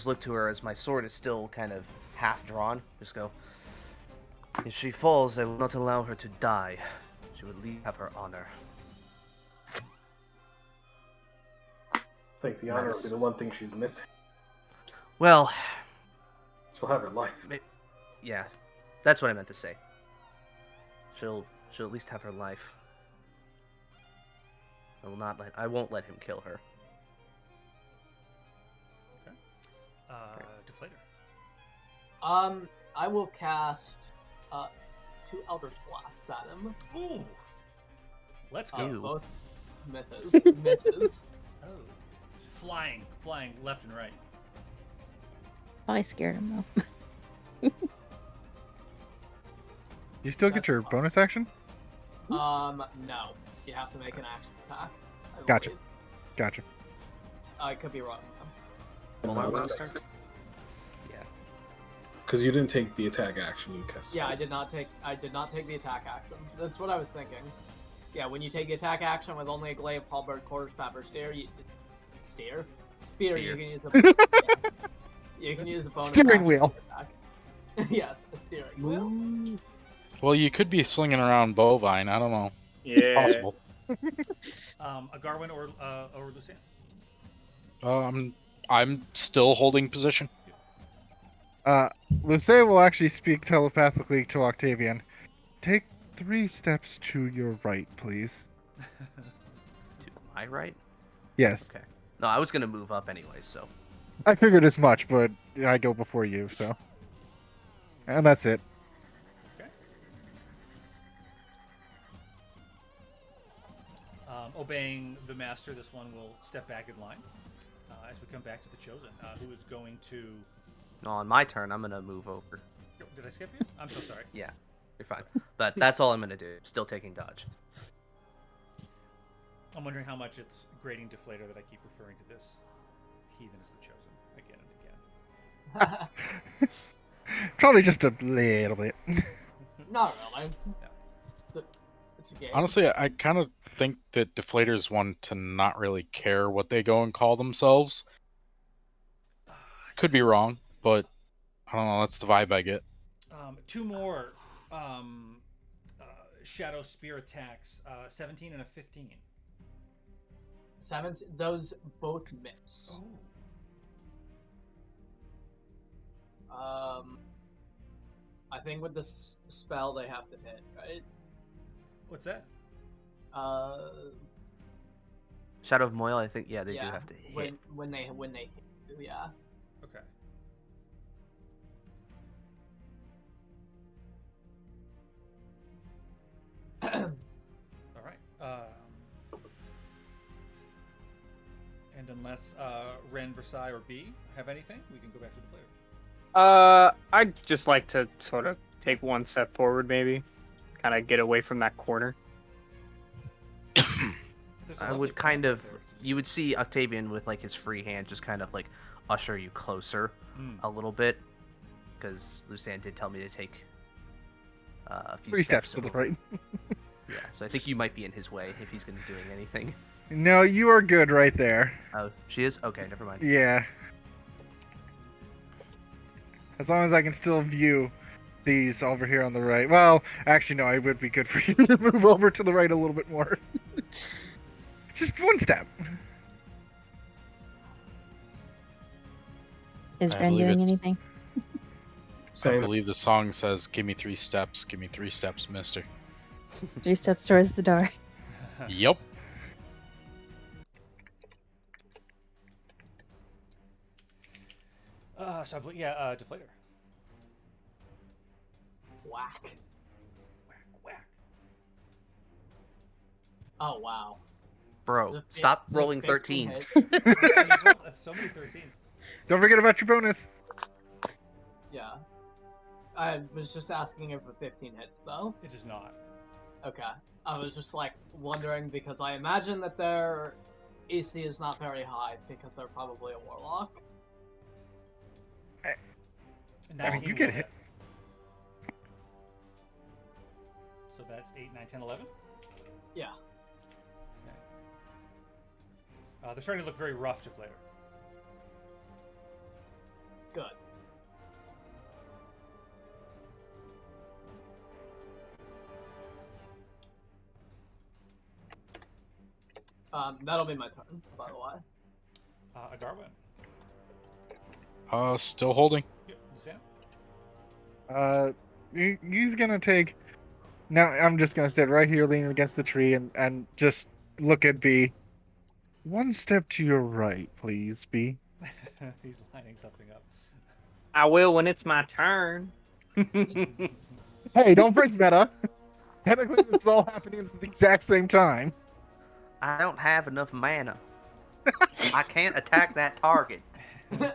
S8: look to her as my sword is still kind of half drawn. Just go. If she falls, I will not allow her to die. She would have her honor.
S7: I think the honor will be the one thing she's missing.
S8: Well,
S7: She'll have her life.
S8: yeah, that's what I meant to say. She'll at least have her life. I won't let him kill her.
S1: Okay. Deflator.
S3: I will cast 2 Eldritch Blasts at him.
S1: Ooh! Let's go.
S8: Ew.
S3: Both misses.
S1: Oh. Flying left and right.
S6: Probably scared him though.
S4: You still get
S3: That's
S4: your
S3: fine.
S4: bonus action?
S3: No. You have to make an action attack. I
S4: Gotcha.
S3: believe.
S4: Gotcha.
S3: I could be wrong.
S7: No,
S8: Well,
S7: that's
S8: that's
S7: correct.
S8: Yeah.
S7: Because you didn't take the attack action, you cast.
S3: Yeah, I did not take the attack action. That's what I was thinking. Yeah, when you take the attack action with only a glaive, halberd, quarter staff, or spear, you can use a you can use a bonus
S4: Steering
S3: action
S4: wheel.
S3: attack. Yes, a steering wheel.
S2: Well, you could be swinging around bovine. I don't know.
S5: Yeah.
S2: Possible.
S1: A Garwin or Lucian?
S2: I'm still holding position.
S4: Luce will actually speak telepathically to Octavian. Take 3 steps to your right, please.
S8: To my right?
S4: Yes.
S8: Okay. No, I was gonna move up anyway, so.
S4: I figured as much, but I go before you, so. And that's it.
S1: Obeying the master, this one will step back in line as we come back to the Chosen, who is going to...
S8: No, on my turn, I'm gonna move over.
S1: Oh, did I skip you? I'm so sorry.
S8: Yeah, you're fine. But that's all I'm gonna do. Still taking dodge.
S1: I'm wondering how much it's grading Deflator that I keep referring to this heathen as the Chosen again and again.
S4: Probably just a little bit.
S3: Not really. It's a game.
S2: Honestly, I kind of think that Deflator's one to not really care what they go and call themselves. Could be wrong, but I don't know. That's the vibe I get.
S1: 2 more Shadow Spear attacks, 17 and a 15.
S3: 7. Those both miss. I think with this spell they have to hit, right?
S1: What's that?
S8: Shadow of Moyle, I think, yeah, they do
S3: Yeah,
S8: have to hit.
S3: when they yeah.
S1: Okay. All right. And unless Ren, Versailles, or B have anything, we can go back to the player.
S5: I'd just like to sort of take one step forward, maybe, kind of get away from that corner.
S1: There's a
S8: I
S1: lovely
S8: would kind
S1: plant
S8: of,
S1: there.
S8: you would see Octavian with like his free hand just kind of like usher you closer
S1: Hmm.
S8: a little bit, because Lucian did tell me to take a few
S4: 3 steps to the
S8: over.
S4: right.
S8: Yeah, so I think you might be in his way if he's going to be doing anything.
S4: No, you are good right there.
S8: Oh, she is? Okay, never mind.
S4: Yeah. As long as I can still view these over here on the right. Well, actually, no, it would be good for you to move over to the right a little bit more. Just one step.
S6: Is
S2: I
S6: Ren
S2: believe
S6: doing
S2: it's-
S6: anything?
S2: I
S7: Same.
S2: believe the song says, "Give me 3 steps, give me 3 steps, Mister."
S6: 3 steps towards the door.
S2: Yep.
S1: So I believe, deflator.
S3: Whack.
S1: Whack, whack.
S3: Oh wow.
S8: Bro,
S3: The
S8: stop
S3: the
S8: rolling
S3: 15
S8: 13s.
S3: hit.
S1: That's so many 13s.
S4: Don't forget about your bonus.
S3: Yeah. I was just asking if the 15 hits though.
S1: It does not.
S3: Okay. I was just like wondering because I imagine that their AC is not very high because they're probably a warlock.
S4: I mean, you
S1: 19
S4: get
S1: will
S4: hit.
S1: So that's 8, 9, 10, 11.
S3: Yeah.
S1: They're starting to look very rough, Deflator.
S3: Good. That'll be my turn, by the way.
S1: Agarwin.
S2: Still holding.
S1: Yep, Lucian.
S4: He's gonna take. Now I'm just gonna sit right here, leaning against the tree, and just look at B. One step to your right, please, B.
S1: He's lining something up.
S5: I will when it's my turn.
S4: Hey, don't break meta. Technically, this is all happening at the exact same time.
S8: I don't have enough mana. I can't attack that target.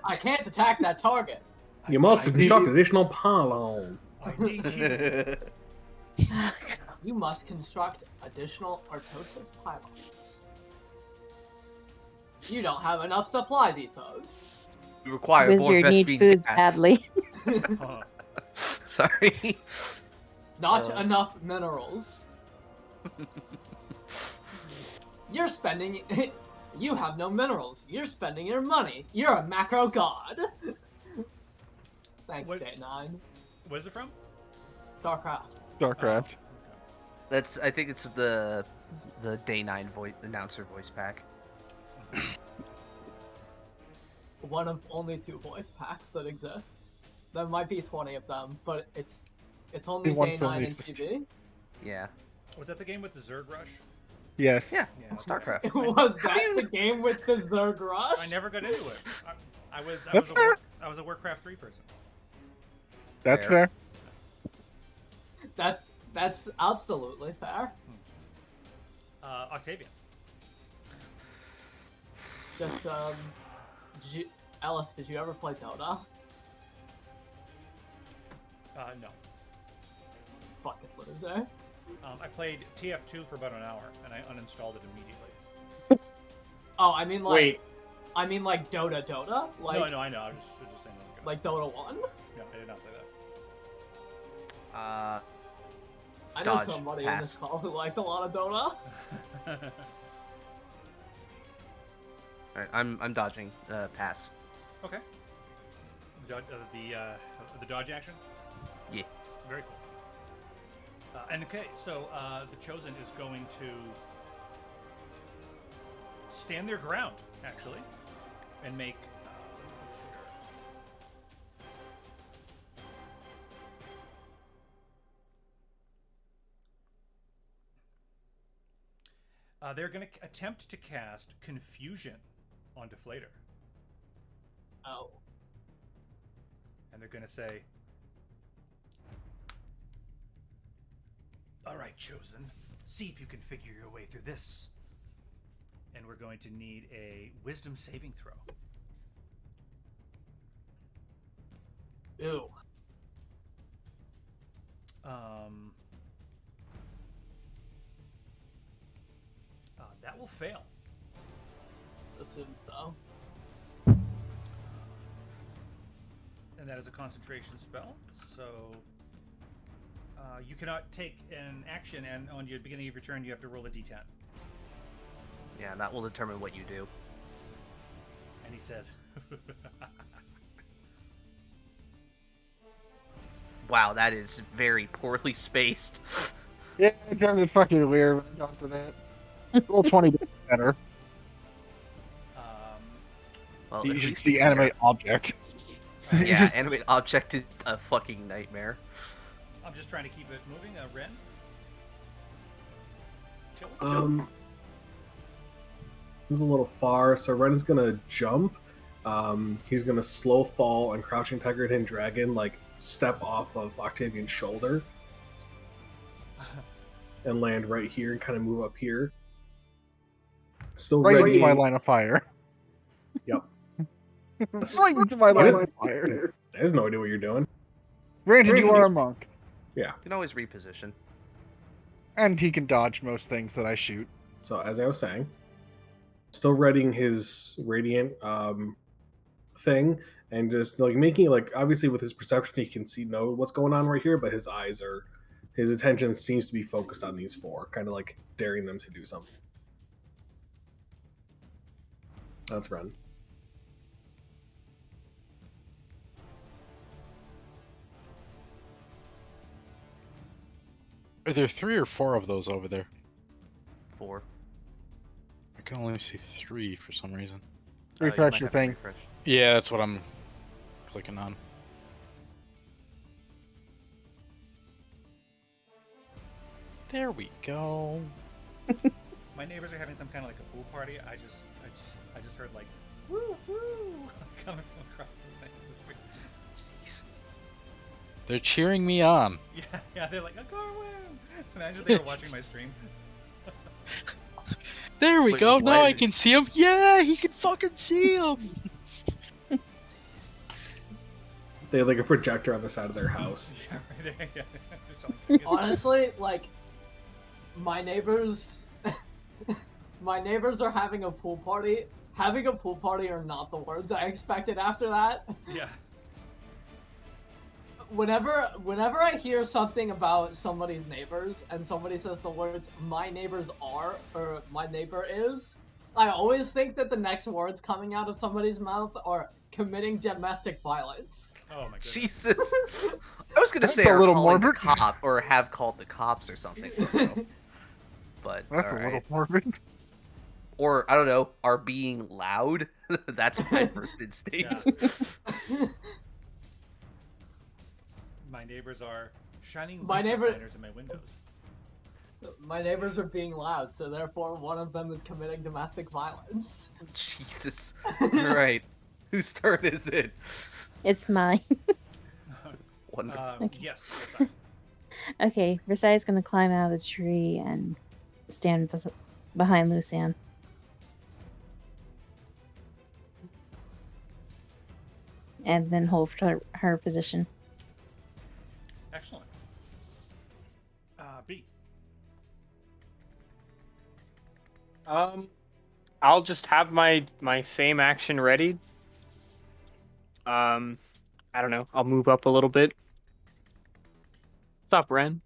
S3: I can't attack that target.
S7: You must
S1: I
S7: construct
S4: need-
S7: additional pylon.
S1: I need you.
S3: You must construct additional Artosis pylons. You don't have enough supply depots.
S8: You require more
S6: Wizard need
S8: Vespine
S6: foods
S8: gas.
S6: badly.
S8: Sorry.
S3: Not enough minerals. You're spending. You have no minerals. You're spending your money. You're a macro god. Thanks,
S1: What-
S3: Day 9.
S1: Where's it from?
S3: StarCraft.
S4: Starcraft.
S8: That's. I think it's the Day 9 voice announcer voice pack.
S3: One of only 2 voice packs that exist. There might be 20 of them, but it's only
S4: One
S3: Day
S4: still
S3: 9 in
S4: exists.
S3: TV.
S8: Yeah.
S1: Was that the game with the Zerg Rush?
S4: Yes.
S8: Yeah.
S1: Yeah, okay.
S8: StarCraft.
S3: Was that the game with the Zerg Rush?
S1: I never got into it. I was
S4: That's fair.
S1: I was a Warcraft 3 person.
S4: That's
S8: Fair.
S4: fair.
S3: That's absolutely fair.
S1: Octavian.
S3: Just Ellis, did you ever play Dota?
S1: No.
S3: Fucking loser.
S1: I played TF2 for about an hour, and I uninstalled it immediately.
S3: Oh, I mean like.
S5: Wait.
S3: I mean like Dota. Like
S1: No, I know. I was just saying that.
S3: like Dota 1.
S1: No, I did not play
S3: I know
S8: Dodge,
S3: somebody in
S8: pass.
S3: this call who liked a lot of Dota.
S1: that.
S8: Alright, I'm dodging. Pass.
S1: Okay. The dodge action?
S8: Yeah.
S1: Very cool. And okay, so the Chosen is going to stand their ground, actually, and make. Let me look here. They're going to attempt to cast Confusion on Deflator.
S3: Oh.
S1: And they're going to say, all right, Chosen, see if you can figure your way through this. And we're going to need a Wisdom saving throw.
S3: Ew.
S1: That will fail.
S3: Listen, though.
S1: And that is a concentration spell, so you cannot take an action, and on your beginning of your turn, you have to roll a d10.
S8: Yeah, that will determine what you do.
S1: And he says,
S8: Wow, that is very poorly spaced.
S4: Yeah, it does it fucking weird when it comes to that. Roll 20 better.
S8: Well,
S4: You
S8: at
S4: should
S8: least
S4: see
S8: it's
S4: animate object. You
S8: Yeah,
S4: just-
S8: animate object is a fucking nightmare.
S1: I'm just trying to keep it moving. Ren? Chill.
S7: It's a little far, so Ren is gonna jump. He's gonna slow fall and Crouching Tiger, Hidden Dragon, like step off of Octavian's shoulder and land right here and kind of move up here. Still
S4: right
S7: ready.
S4: into my line of fire.
S7: Yep.
S4: Right into my line of fire.
S7: I have no idea what you're doing.
S4: Granted, you are a monk,
S8: You can always reposition.
S4: and he can dodge most things that I shoot.
S7: So as I was saying, still readying his radiant thing and just like making like obviously with his perception he can know what's going on right here, but his attention seems to be focused on these four, kind of like daring them to do something. That's Ren.
S2: Are there 3 or 4 of those over there?
S8: 4.
S2: I can only see 3 for some reason.
S8: You
S4: Refresh
S8: might
S4: your
S8: have to
S4: thing.
S8: refresh.
S2: Yeah, that's what I'm clicking on. There we go.
S1: My neighbors are having some kind of like a pool party. I just heard like woo woo coming from across the thing.
S2: Jeez. They're cheering me on.
S1: Yeah, they're like a Garwin. Imagine they were watching my stream.
S2: There we
S8: Wait,
S2: go.
S8: why
S2: Now I
S8: did-
S2: can see him. Yeah, he can fucking see him.
S7: They have like a projector on the side of their house.
S1: Yeah, right there. Yeah. They're selling tickets.
S3: Honestly, like, my neighbors are having a pool party. Having a pool party are not the words I expected after that.
S1: Yeah.
S3: Whenever I hear something about somebody's neighbors and somebody says the words "my neighbors are" or "my neighbor is," I always think that the next words coming out of somebody's mouth are committing domestic violence.
S1: Oh my goodness.
S8: Jesus. I was gonna
S4: That's
S8: say
S4: a
S8: are
S4: little
S8: calling the
S4: morbid.
S8: cop or have called the cops or something. But
S4: That's a
S8: alright.
S4: little morbid.
S8: Or I don't know, are being loud. That's my first instinct.
S1: Yeah. My neighbors are shining
S3: My
S1: laser
S3: neighbor-
S1: pointers in my windows.
S3: My neighbors are being loud, so therefore one of them is committing domestic violence.
S8: Jesus. Alright. Whose turn is it?
S6: It's mine.
S8: Wonderful.
S6: Okay.
S1: Yes. Yes,
S6: Okay, Versailles is gonna climb out of the tree and stand behind Lucian. And then hold her position.
S1: excellent. B.
S5: I'll just have my same action ready. I don't know. I'll move up a little bit. What's up, Ren?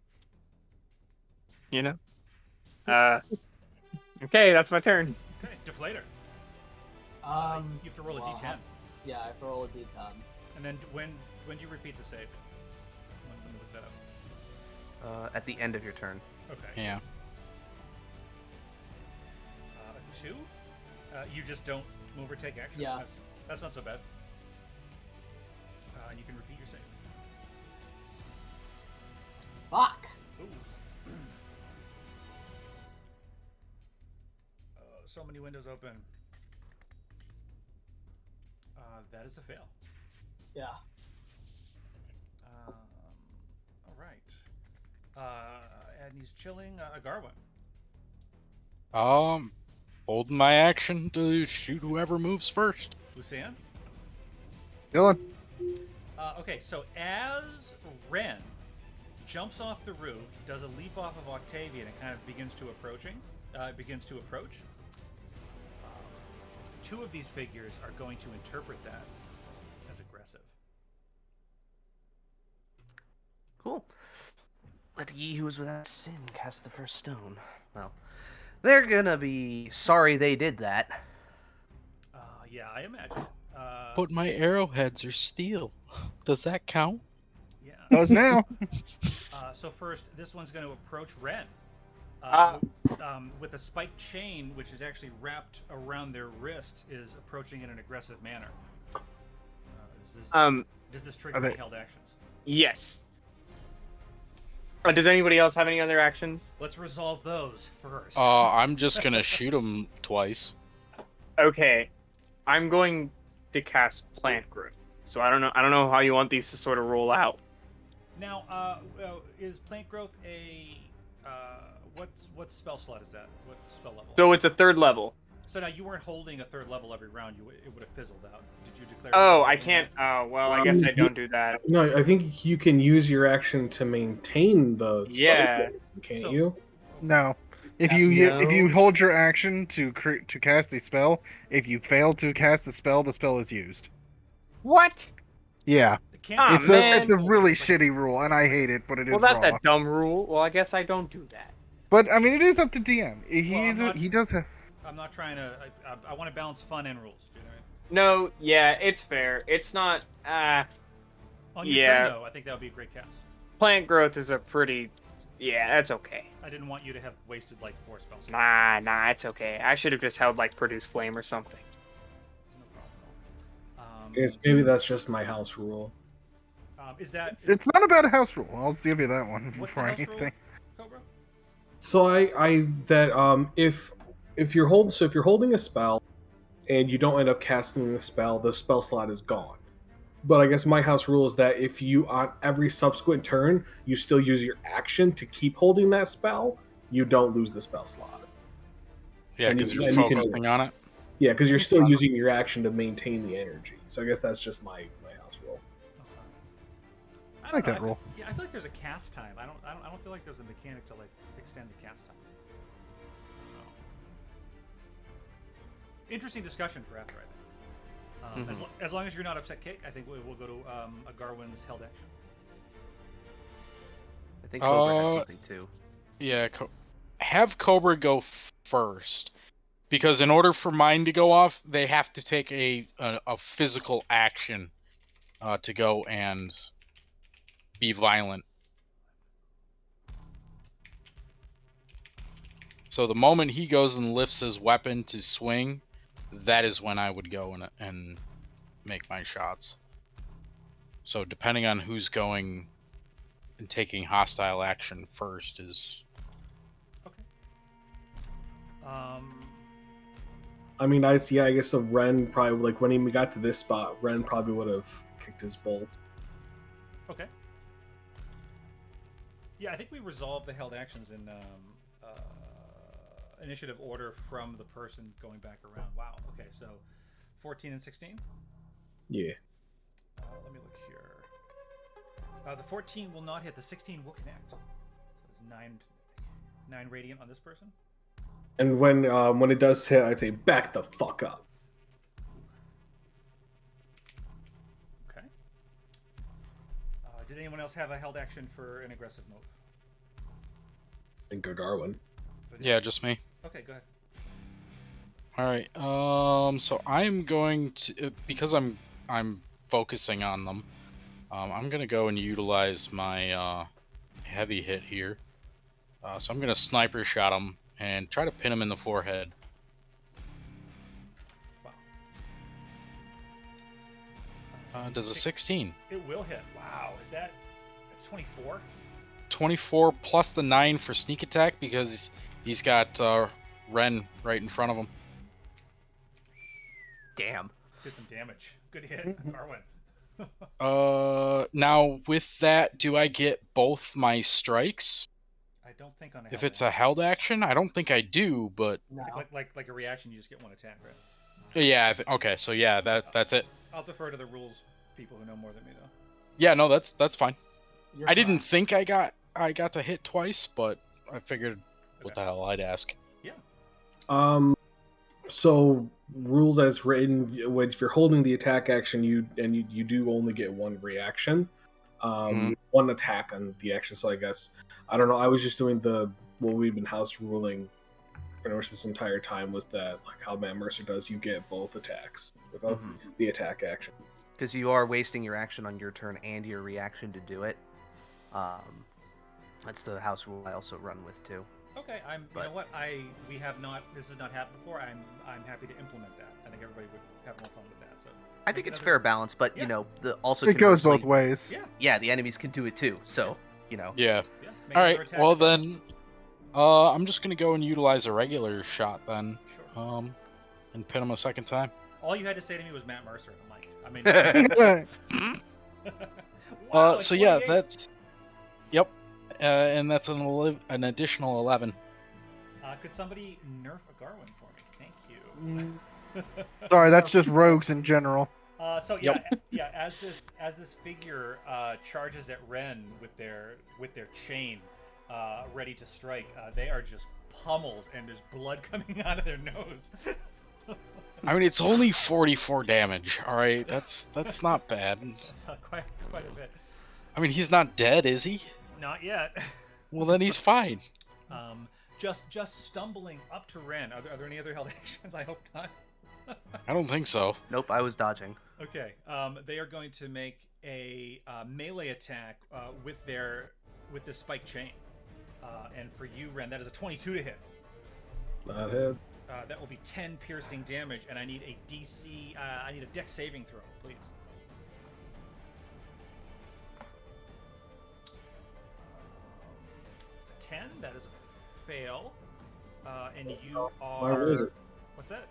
S5: You know? Okay, that's my turn.
S1: Okay, Deflator. You have to roll a
S3: well,
S1: d10.
S3: Yeah, I have to roll a d10.
S1: And then when do you repeat the save? Let me look that up.
S8: At the end of your turn.
S1: Okay.
S2: Yeah.
S1: 2? You just don't move or take action?
S3: Yeah.
S1: That's not so bad. And you can repeat your save.
S3: Fuck!
S1: Ooh. so many windows open. That is a fail.
S3: Yeah.
S1: All right. And he's chilling. Garwin.
S2: Holding my action to shoot whoever moves first.
S1: Lucian.
S4: Dylan.
S1: Okay, so as Ren jumps off the roof, does a leap off of Octavian, and kind of begins to approach. Two of these figures are going to interpret that as aggressive.
S8: Cool. Let ye who is without sin cast the first stone. Well, they're gonna be sorry they did that.
S1: Yeah, I imagine.
S2: But my arrowheads are steel. Does that count?
S1: Yeah.
S4: Does now.
S1: So first, this one's going to approach Ren. With a spiked chain, which is actually wrapped around their wrist, is approaching in an aggressive manner. Does this trigger any held actions?
S5: Yes. Does anybody else have any other actions?
S1: Let's resolve those first.
S2: I'm just gonna shoot him twice.
S5: Okay, I'm going to cast Plant Growth. So I don't know how you want these to sort of roll out.
S1: Now, is Plant Growth a what spell slot is that? What spell level?
S5: So it's a 3rd level.
S1: So now you weren't holding a 3rd level every round. It would have fizzled out. Did you declare?
S5: Oh, I can't. Oh, well, I guess I don't do that.
S7: No, I think you can use your action to maintain the spell.
S5: Yeah.
S7: Can't you?
S4: No. If you hold your action to cast a spell, if you fail to cast the spell is used.
S5: What?
S4: Yeah.
S1: Can't
S4: It's a really shitty rule, and I hate it, but it is
S5: Well, that's
S4: raw.
S5: a dumb rule. Well, I guess I don't do that.
S4: But I mean, it is up to DM. He does have.
S1: I'm not trying to. I want to balance fun and rules. Do you know what
S5: No, yeah, it's fair. It's not.
S1: I mean? On your turn, though, I think that would be a great cast.
S5: Plant Growth is a pretty. Yeah, that's okay.
S1: I didn't want you to have wasted like 4 spells.
S5: Nah, it's okay. I should have just held like Produce Flame or something.
S1: No problem.
S7: Maybe that's just my house rule.
S1: Is that?
S4: It's not about a house rule. I'll give you that one
S1: What's
S4: before
S1: the house
S4: anything.
S1: rule, Cobra?
S7: So if you're holding a spell and you don't end up casting the spell slot is gone. But I guess my house rule is that if you on every subsequent turn you still use your action to keep holding that spell, you don't lose the spell slot.
S2: Yeah,
S7: And
S2: because
S7: you-
S2: you're
S7: and you can-
S2: focusing on it.
S7: Yeah, because you're still using your action to maintain the energy. So I guess that's just my house rule.
S1: I
S4: like
S1: don't
S4: that
S1: know,
S4: rule.
S1: Yeah, I feel like there's a cast time. I don't feel like there's a mechanic to like extend the cast time. I don't know. Interesting discussion for after, I think. As long as you're not upset, Cake, I think we'll go to a Garwin's held action.
S8: I think Cobra has something too.
S2: Yeah, have Cobra go first, because in order for mine to go off, they have to take a physical action to go and be violent. So the moment he goes and lifts his weapon to swing, that is when I would go and make my shots. So depending on who's going and taking hostile action first is...
S1: Okay.
S7: I mean, I guess so. Ren probably when he got to this spot, Ren probably would have kicked his bolt.
S1: Okay. Yeah, I think we resolved the held actions in initiative order from the person going back around. Wow. Okay, so 14 and 16.
S7: Yeah.
S1: Let me look here. The 14 will not hit. The 16 will connect. So it's 9 radiant on this person.
S7: And when it does hit, I'd say back the fuck up.
S1: Okay. Did anyone else have a held action for an aggressive move?
S7: I think Garwin.
S2: Yeah, just me.
S1: Okay, go ahead.
S2: Alright, so I'm going to, because I'm focusing on them, I'm gonna go and utilize my heavy hit here. So I'm gonna sniper shot him and try to pin him in the forehead.
S1: Wow.
S2: Does a 16.
S1: It will hit. Wow, that's 24?
S2: 24 plus the 9 for sneak attack because he's got Ren right in front of him.
S8: Damn.
S1: Did some damage. Good hit,
S4: Mhm.
S1: Arwen.
S2: Now with that, do I get both my strikes?
S1: I don't think on a
S2: If
S1: held
S2: it's a
S1: action.
S2: held action, I don't think I do, but
S3: No.
S1: Like a reaction, you just get one attack, right?
S2: yeah. Okay, so yeah, that's it.
S1: I'll defer to the rules people who know more than me, though.
S2: Yeah, no, that's fine.
S3: You're
S2: I didn't
S3: correct.
S2: think I got to hit twice, but I figured what
S1: Okay.
S2: the hell I'd ask.
S7: So rules as written, if you're holding the attack action, you do only get one reaction,
S2: Mhm.
S7: one attack on the action. So I guess I don't know. I was just doing what we've been house ruling pretty much this entire time was that like how Matt Mercer does. You get both attacks without
S8: Mhm.
S7: the attack action.
S8: Because you are wasting your action on your turn and your reaction to do it. That's the house rule I also run with too.
S1: Okay, you
S8: But-
S1: know what? We have not. This has not happened before. I'm happy to implement that. I think everybody would have more fun with that. So
S8: I think it's
S1: another-
S8: fair balance, but
S1: Yeah.
S8: you know, also
S4: It goes both
S8: conversely-
S4: ways.
S1: Yeah.
S8: Yeah, the enemies can do it too. So you know,
S2: Yeah.
S1: Yeah.
S2: All
S1: Make another
S2: right.
S1: attack
S2: Well
S1: with that.
S2: then, I'm just gonna go and utilize a regular shot then,
S1: Sure.
S2: and pin him a second time.
S1: All you had to say to me was Matt Mercer. I'm like, I mean. Wow,
S2: So yeah,
S1: 28.
S2: that's. Yep. And that's an additional 11.
S1: Could somebody nerf a Garwin for me? Thank you.
S4: Sorry, that's just rogues in general.
S1: So yeah, as this figure charges at Ren with their chain, ready to strike, they are just pummeled, and there's blood coming out of their nose.
S2: I mean, it's only 44 damage. All right, that's not bad.
S1: That's quite a bit.
S2: I mean, he's not dead, is he?
S1: Not yet.
S2: Well, then he's fine.
S1: Just stumbling up to Ren. Are there any other held actions? I hope not.
S2: I don't think so.
S8: nope, I was dodging.
S1: Okay. They are going to make a melee attack with the spike chain. And for you, Ren, that is a 22 to hit.
S7: That hit.
S1: That will be 10 piercing damage, and I need a DC. I need a Dex saving throw, please. 10. That is a fail. And you
S7: My rolls
S1: are.
S7: are.
S1: What's that?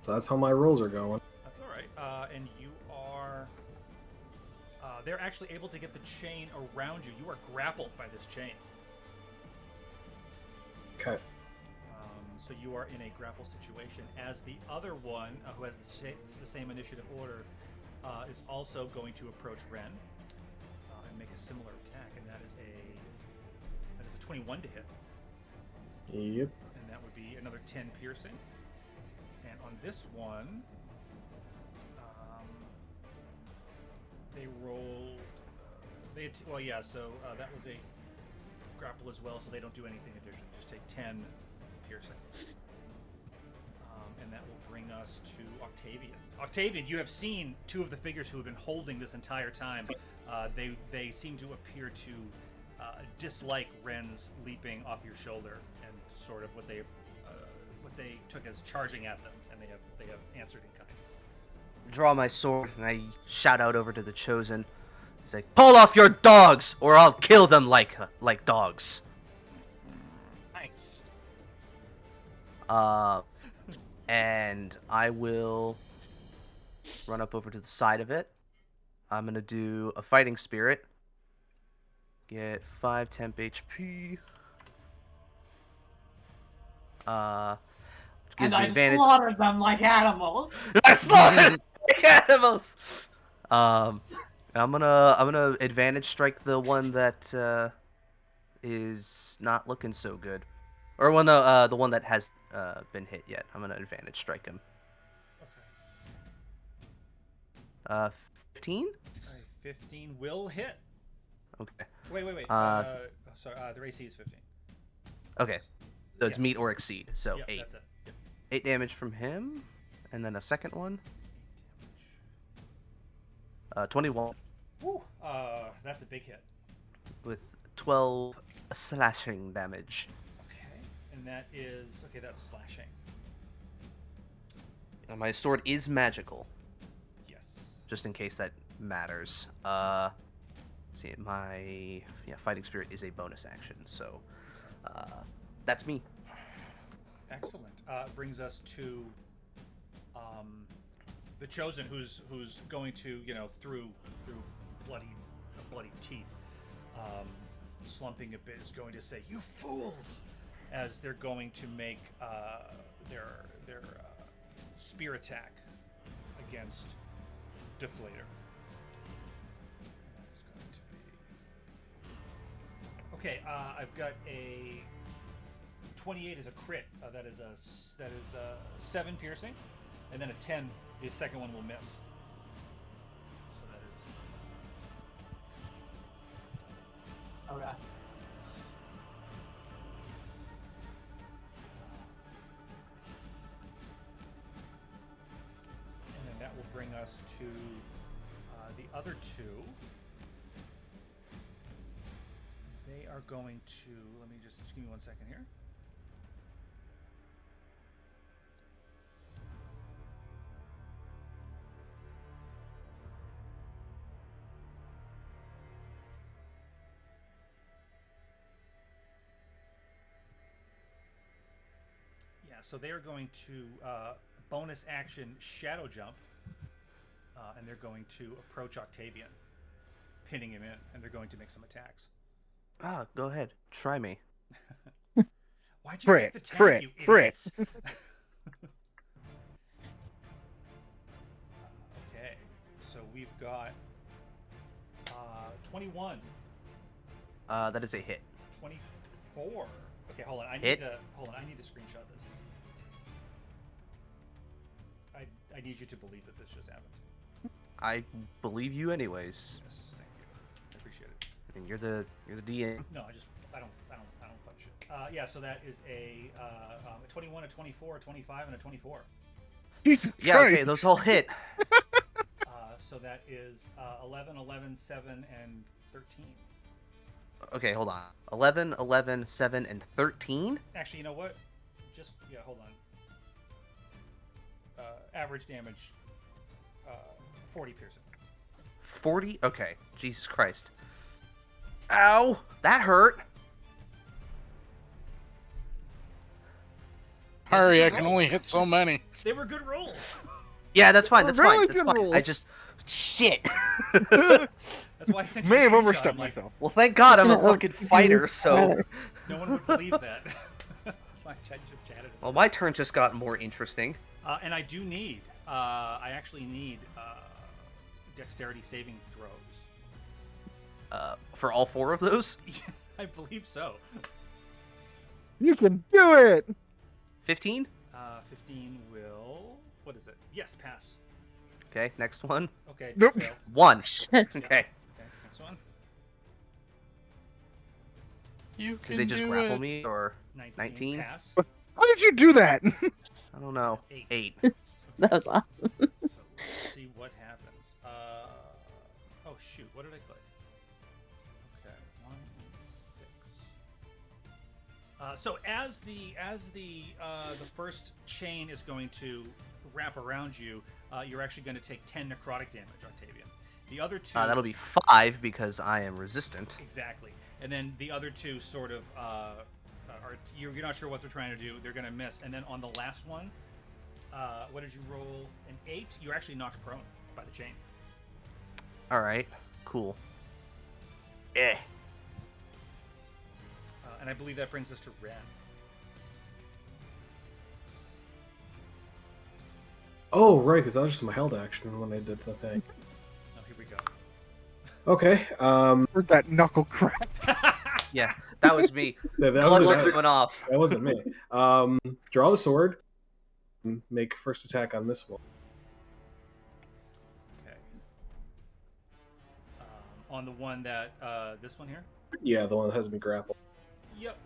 S7: So that's how my rolls are going.
S1: That's all right. And you are. They're actually able to get the chain around you. You are grappled by this chain.
S7: Okay.
S1: So you are in a grapple situation. As the other one, who has the same initiative order, is also going to approach Ren and make a similar attack, and that is a 21 to hit,
S7: Yep.
S1: and that would be another 10 piercing. And on this one, they rolled. So that was a grapple as well, so they don't do anything additional. Just take 10 piercing. And that will bring us to Octavian. Octavian, you have seen two of the figures who have been holding this entire time. They seem to appear to dislike Ren's leaping off your shoulder, and sort of what they took as charging at them, and they have answered in kind.
S8: Draw my sword and I shout out over to the Chosen. Say, "Pull off your dogs, or I'll kill them like dogs."
S1: Nice.
S8: And I will run up over to the side of it. I'm gonna do a fighting spirit. Get 5 temp HP. Which gives
S3: And
S8: me
S3: I
S8: advantage.
S3: slaughtered them like animals.
S8: I slaughtered them like animals. And I'm gonna advantage strike the one that is not looking so good, or the one that has been hit yet. I'm gonna advantage strike him.
S1: Okay.
S8: 15.
S1: All right, 15 will hit.
S8: Okay.
S1: Wait. Sorry, their AC is 15.
S8: Okay. So it's
S1: Yes.
S8: meet or exceed. So
S1: Yep,
S8: 8.
S1: That's it. Yep.
S8: 8 damage from him, and then a second one. 21
S1: Woo! That's a big hit.
S8: with 12 slashing damage.
S1: Okay, and that's slashing.
S8: And my sword is magical,
S1: Yes.
S8: just in case that matters. See, my fighting spirit is a bonus action, so that's me.
S1: Excellent. Brings us to the chosen, who's going to, through bloody teeth, slumping a bit, is going to say, "You fools!" as they're going to make their spear attack against Deflator. That's going to be okay. I've got a 28 is a crit. That is a 7 piercing, and then a 10. The second one will miss. So that is
S3: Okay.
S1: and then that will bring us to the other two. They are going to. Let me just give me 1 second here. Yeah, so they are going to bonus action shadow jump, and they're going to approach Octavian, pinning him in, and they're going to make some attacks.
S8: Ah, go ahead. Try me.
S1: Why'd you
S4: Frick,
S1: pick the tank,
S4: frick,
S1: you
S4: frick.
S1: idiots? Okay, so we've got 21,
S8: That is a hit.
S1: 24. Okay, hold on. I
S8: Hit.
S1: need to screenshot this. I need you to believe that this just happened.
S8: I believe you anyways.
S1: Yes, thank you. I appreciate it.
S8: I mean, you're the DM.
S1: No, I don't fun shit. Yeah, so that is a 21, a 24, a 25, and a 24.
S4: Jesus
S8: Yeah,
S4: Christ.
S8: okay, those all hit.
S1: So that is 11, 11, 7, and 13.
S8: Okay, hold on. 11, 11, 7, and 13?
S1: Actually, you know what? Hold on. Average damage, 40 piercing.
S8: 40? Okay. Jesus Christ. Ow! That hurt!
S2: Hurry, I can only hit so many.
S1: They were good rolls.
S8: Yeah, that's fine,
S4: They're
S8: that's fine,
S4: really
S8: that's
S4: good
S8: fine. I
S4: rolls.
S8: just... Shit!
S1: That's why I sent you
S4: May
S1: a
S4: have
S1: screenshot.
S4: overstepped
S1: I'm like,
S4: myself.
S8: Well, thank God I'm a
S6: Gonna
S8: fucking fighter, so...
S1: no one would believe that. That's why I just chatted.
S8: Well, my turn just got more interesting.
S1: And I do need. I actually need dexterity saving throws.
S8: For all 4 of those?
S1: I believe so.
S4: You can do it.
S8: 15?
S1: 15 will. What is it? Yes, pass.
S8: Okay, next one.
S1: Okay.
S4: Nope.
S1: Fail.
S8: 1.
S6: Shit.
S8: Okay.
S1: Okay, next one.
S2: You can
S8: Did they just
S2: do
S8: grapple
S2: it.
S8: me, or... 19?
S1: Pass.
S4: How did you do that?
S8: I don't know. 8.
S6: That was awesome.
S1: So let's see what happens. Oh shoot! What did I click? Okay, 1 and 6. So as the first chain is going to wrap around you, you're actually going to take 10 necrotic damage, Octavian. The other two.
S8: That'll be 5 because I am resistant.
S1: Exactly, and then the other two sort of you're not sure what they're trying to do. They're going to miss, and then on the last one, what did you roll? An 8. You're actually knocked prone by the chain.
S8: Alright, cool. Eh.
S1: And I believe that brings us to Ren.
S7: Oh, right, because that was just my held action when I did the thing.
S1: Oh, here we go.
S7: Okay.
S4: Heard that knuckle crack.
S8: Yeah, that was me.
S7: That
S8: Blood
S7: was
S8: works went off.
S7: That wasn't me. Draw the sword. Make first attack on this one.
S1: Okay. On the one that this one here.
S7: Yeah, the one that has me grappled.
S1: Yep.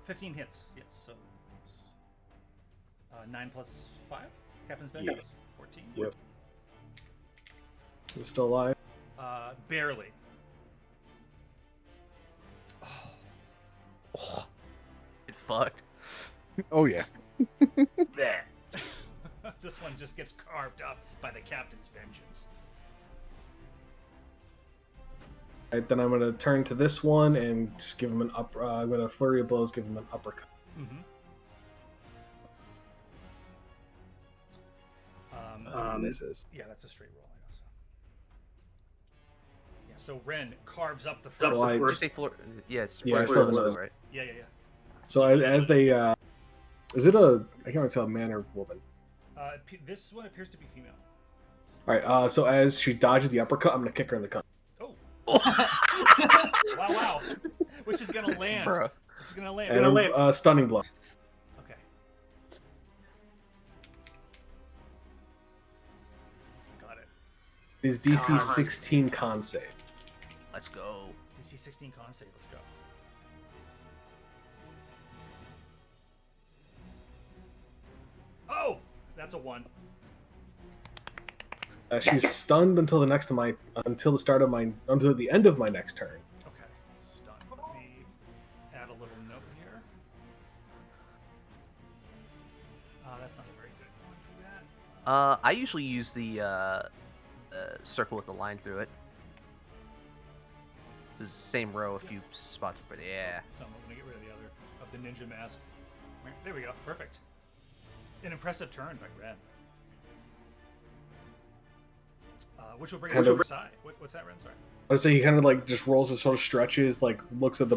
S1: 15 hits. Yes. So 9 plus 5. Captain's Vengeance.
S7: Yep.
S1: 14.
S7: Yep. He's still alive.
S1: Barely.
S8: Oh, it fucked.
S4: Oh yeah.
S1: Bleh. This one just gets carved up by the Captain's Vengeance.
S7: Right, then I'm going to turn to this one and just give him an I'm going to flurry of blows, give him an uppercut.
S1: Mm-hmm.
S7: Misses.
S1: Yeah, that's a straight roll. I guess. Yeah. So Ren carves up the
S7: Well,
S1: first.
S7: I-
S8: Just say four. Yeah, it's
S7: Yeah, I
S8: four
S7: still have
S8: rows,
S7: another-
S8: right?
S1: Yeah.
S7: So as they, is it a? I can't really tell, man or woman.
S1: This one appears to be female.
S7: All right. So as she dodges the uppercut, I'm gonna kick her in the cunt.
S1: Oh. Wow. Which is gonna land.
S8: Bruh.
S1: Which is gonna land.
S7: And a stunning blow.
S1: Okay. Got it.
S7: Is DC 16 con save.
S8: Let's go.
S1: DC 16 con save. Let's go. Oh, that's a 1.
S7: She's stunned until the end of my next turn.
S1: Okay. Stunned. Let me add a little note here. That's not a very good one for that.
S8: I usually use the circle with the line through it. The same row, a few spots for yeah.
S1: So I'm gonna get rid of the other of the ninja mask. There we go. Perfect. An impressive turn by Ren. Which will bring us to Versailles. What's that, Ren? Sorry.
S7: I would say he kind of like just rolls and sort of stretches, like looks at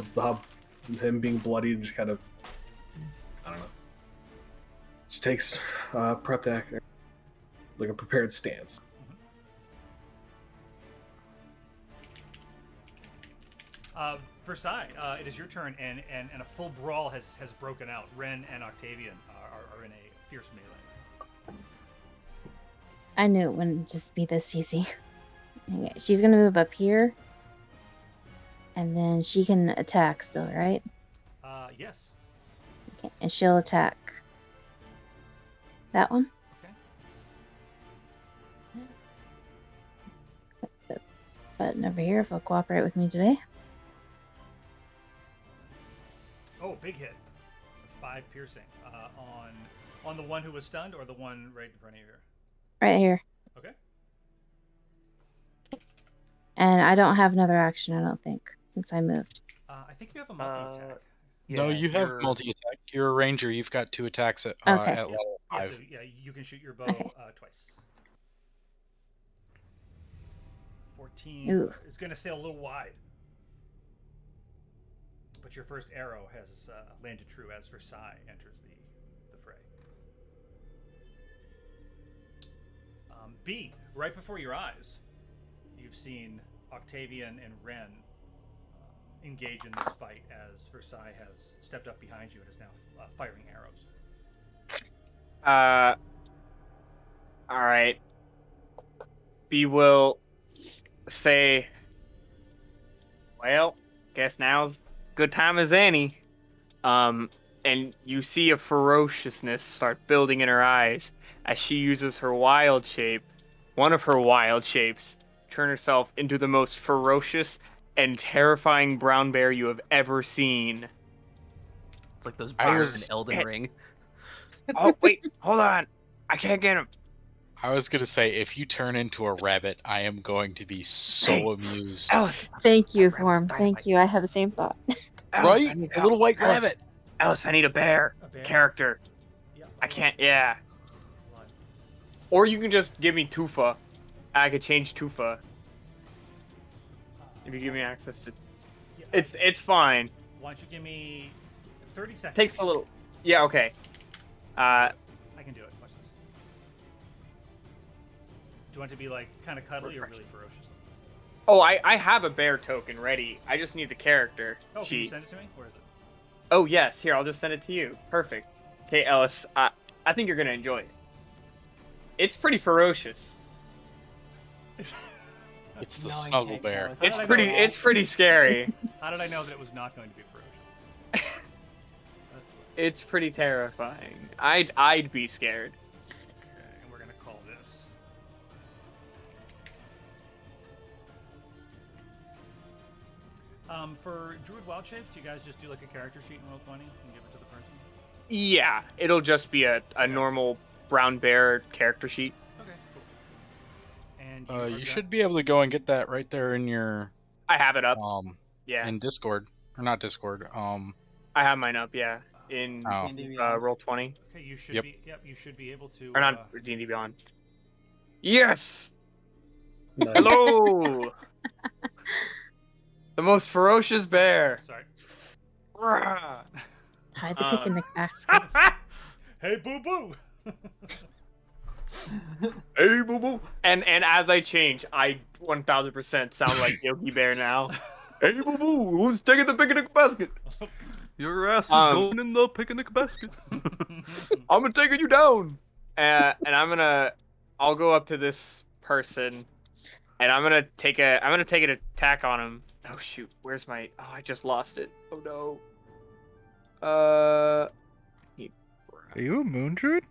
S7: him being bloodied, and just kind of, I don't know. Just takes prep deck, like a prepared stance.
S1: Versailles, it is your turn, and a full brawl has broken out. Ren and Octavian are in a fierce melee.
S6: I knew it wouldn't just be this easy. Okay, she's gonna move up here. And then she can attack still, right?
S1: Yes.
S6: Okay, and she'll attack that one.
S1: Okay.
S6: Put the button over here if he'll cooperate with me today.
S1: Oh, big hit. 5 piercing. On the one who was stunned, or the one right in front of you here?
S6: Right here.
S1: Okay.
S6: And I don't have another action, I don't think, since I moved.
S1: I think you have a multi-attack.
S2: No, you have multi-attack. You're a ranger. You've got 2 attacks at
S6: Okay.
S2: level 5.
S1: So, yeah, you can shoot your bow
S6: Okay.
S1: twice. 14
S6: Ooh.
S1: is going to sail a little wide. But your first arrow has landed true as Versailles enters the fray. B, right before your eyes, you've seen Octavian and Ren engage in this fight as Versailles has stepped up behind you and is now firing arrows.
S5: All right. B will say, well, guess now's good time as any. And you see a ferociousness start building in her eyes as she uses her wild shape, one of her wild shapes, turn herself into the most ferocious and terrifying brown bear you have ever seen.
S8: It's like those bears in Elden
S5: Hey.
S8: Ring.
S5: Oh, wait, hold on. I can't get him.
S2: I was gonna say, if you turn into a rabbit, I am going to be so
S5: Hey.
S2: amused.
S5: Alice,
S6: Thank you,
S5: That rabbit's
S6: Form.
S5: dynamite.
S6: Thank you. I had the same thought.
S5: Alice, I
S2: Right?
S5: need
S2: A little white
S5: Alice.
S2: rabbit.
S5: Alice, I need a bear
S1: A bear?
S5: character.
S1: Yeah.
S5: I can't, yeah.
S1: Hold on.
S5: Or you can just give me Tufa. I could change Tufa. If you give me access to...
S1: Yeah,
S5: It's fine.
S1: why don't you give me 30 seconds?
S5: Takes a little... Yeah, okay.
S1: I can do it. Watch this. Do you want it to be like kind of cuddly or really ferocious?
S5: Oh, I have a bear token ready. I just need the character
S1: Oh, can you
S5: sheet.
S1: send it to me? Where is it?
S5: Oh, yes. Here, I'll just send it to you. Perfect. Okay, Ellis. I think you're going to enjoy it. It's pretty ferocious.
S2: It's the
S3: Knowing
S2: snuggle
S3: Hank
S2: bear.
S3: Ellis.
S5: It's
S1: I know?
S5: it's pretty scary.
S1: How did I know that it was not going to be ferocious? That's
S5: It's pretty terrifying. I'd be scared.
S1: okay, and we're gonna call this. For Druid Wild Shapes, do you guys just do like a character sheet in Roll20 and give it to the person?
S5: Yeah, it'll just be a normal brown bear character sheet.
S1: Okay, cool. And are
S2: You
S1: done?
S2: should be able to go and get that right there in your
S5: I have it up.
S2: in Discord, or not Discord.
S5: I have mine up. Yeah, in
S2: Oh.
S3: D&D Beyond.
S5: Roll 20
S1: Okay, you should
S2: Yep.
S1: be. Yep, you should be able to.
S5: or not D&D Beyond. Yes.
S7: Nice.
S5: Hello. The most ferocious bear.
S1: Sorry.
S5: Rah.
S6: Hide the
S5: Um,
S6: picnic baskets.
S1: Hey, boo boo.
S5: Hey, boo boo. And as I change, I 1000% sound like Yogi Bear now. Hey, boo boo. Who's taking the picnic basket?
S8: Your ass is
S5: Um,
S8: going in the picnic basket.
S5: I'm gonna take you down. And I'll go up to this person, and I'm gonna take an attack on him. Oh shoot, where's my? Oh, I just lost it. Oh no.
S4: Are you a moon druid?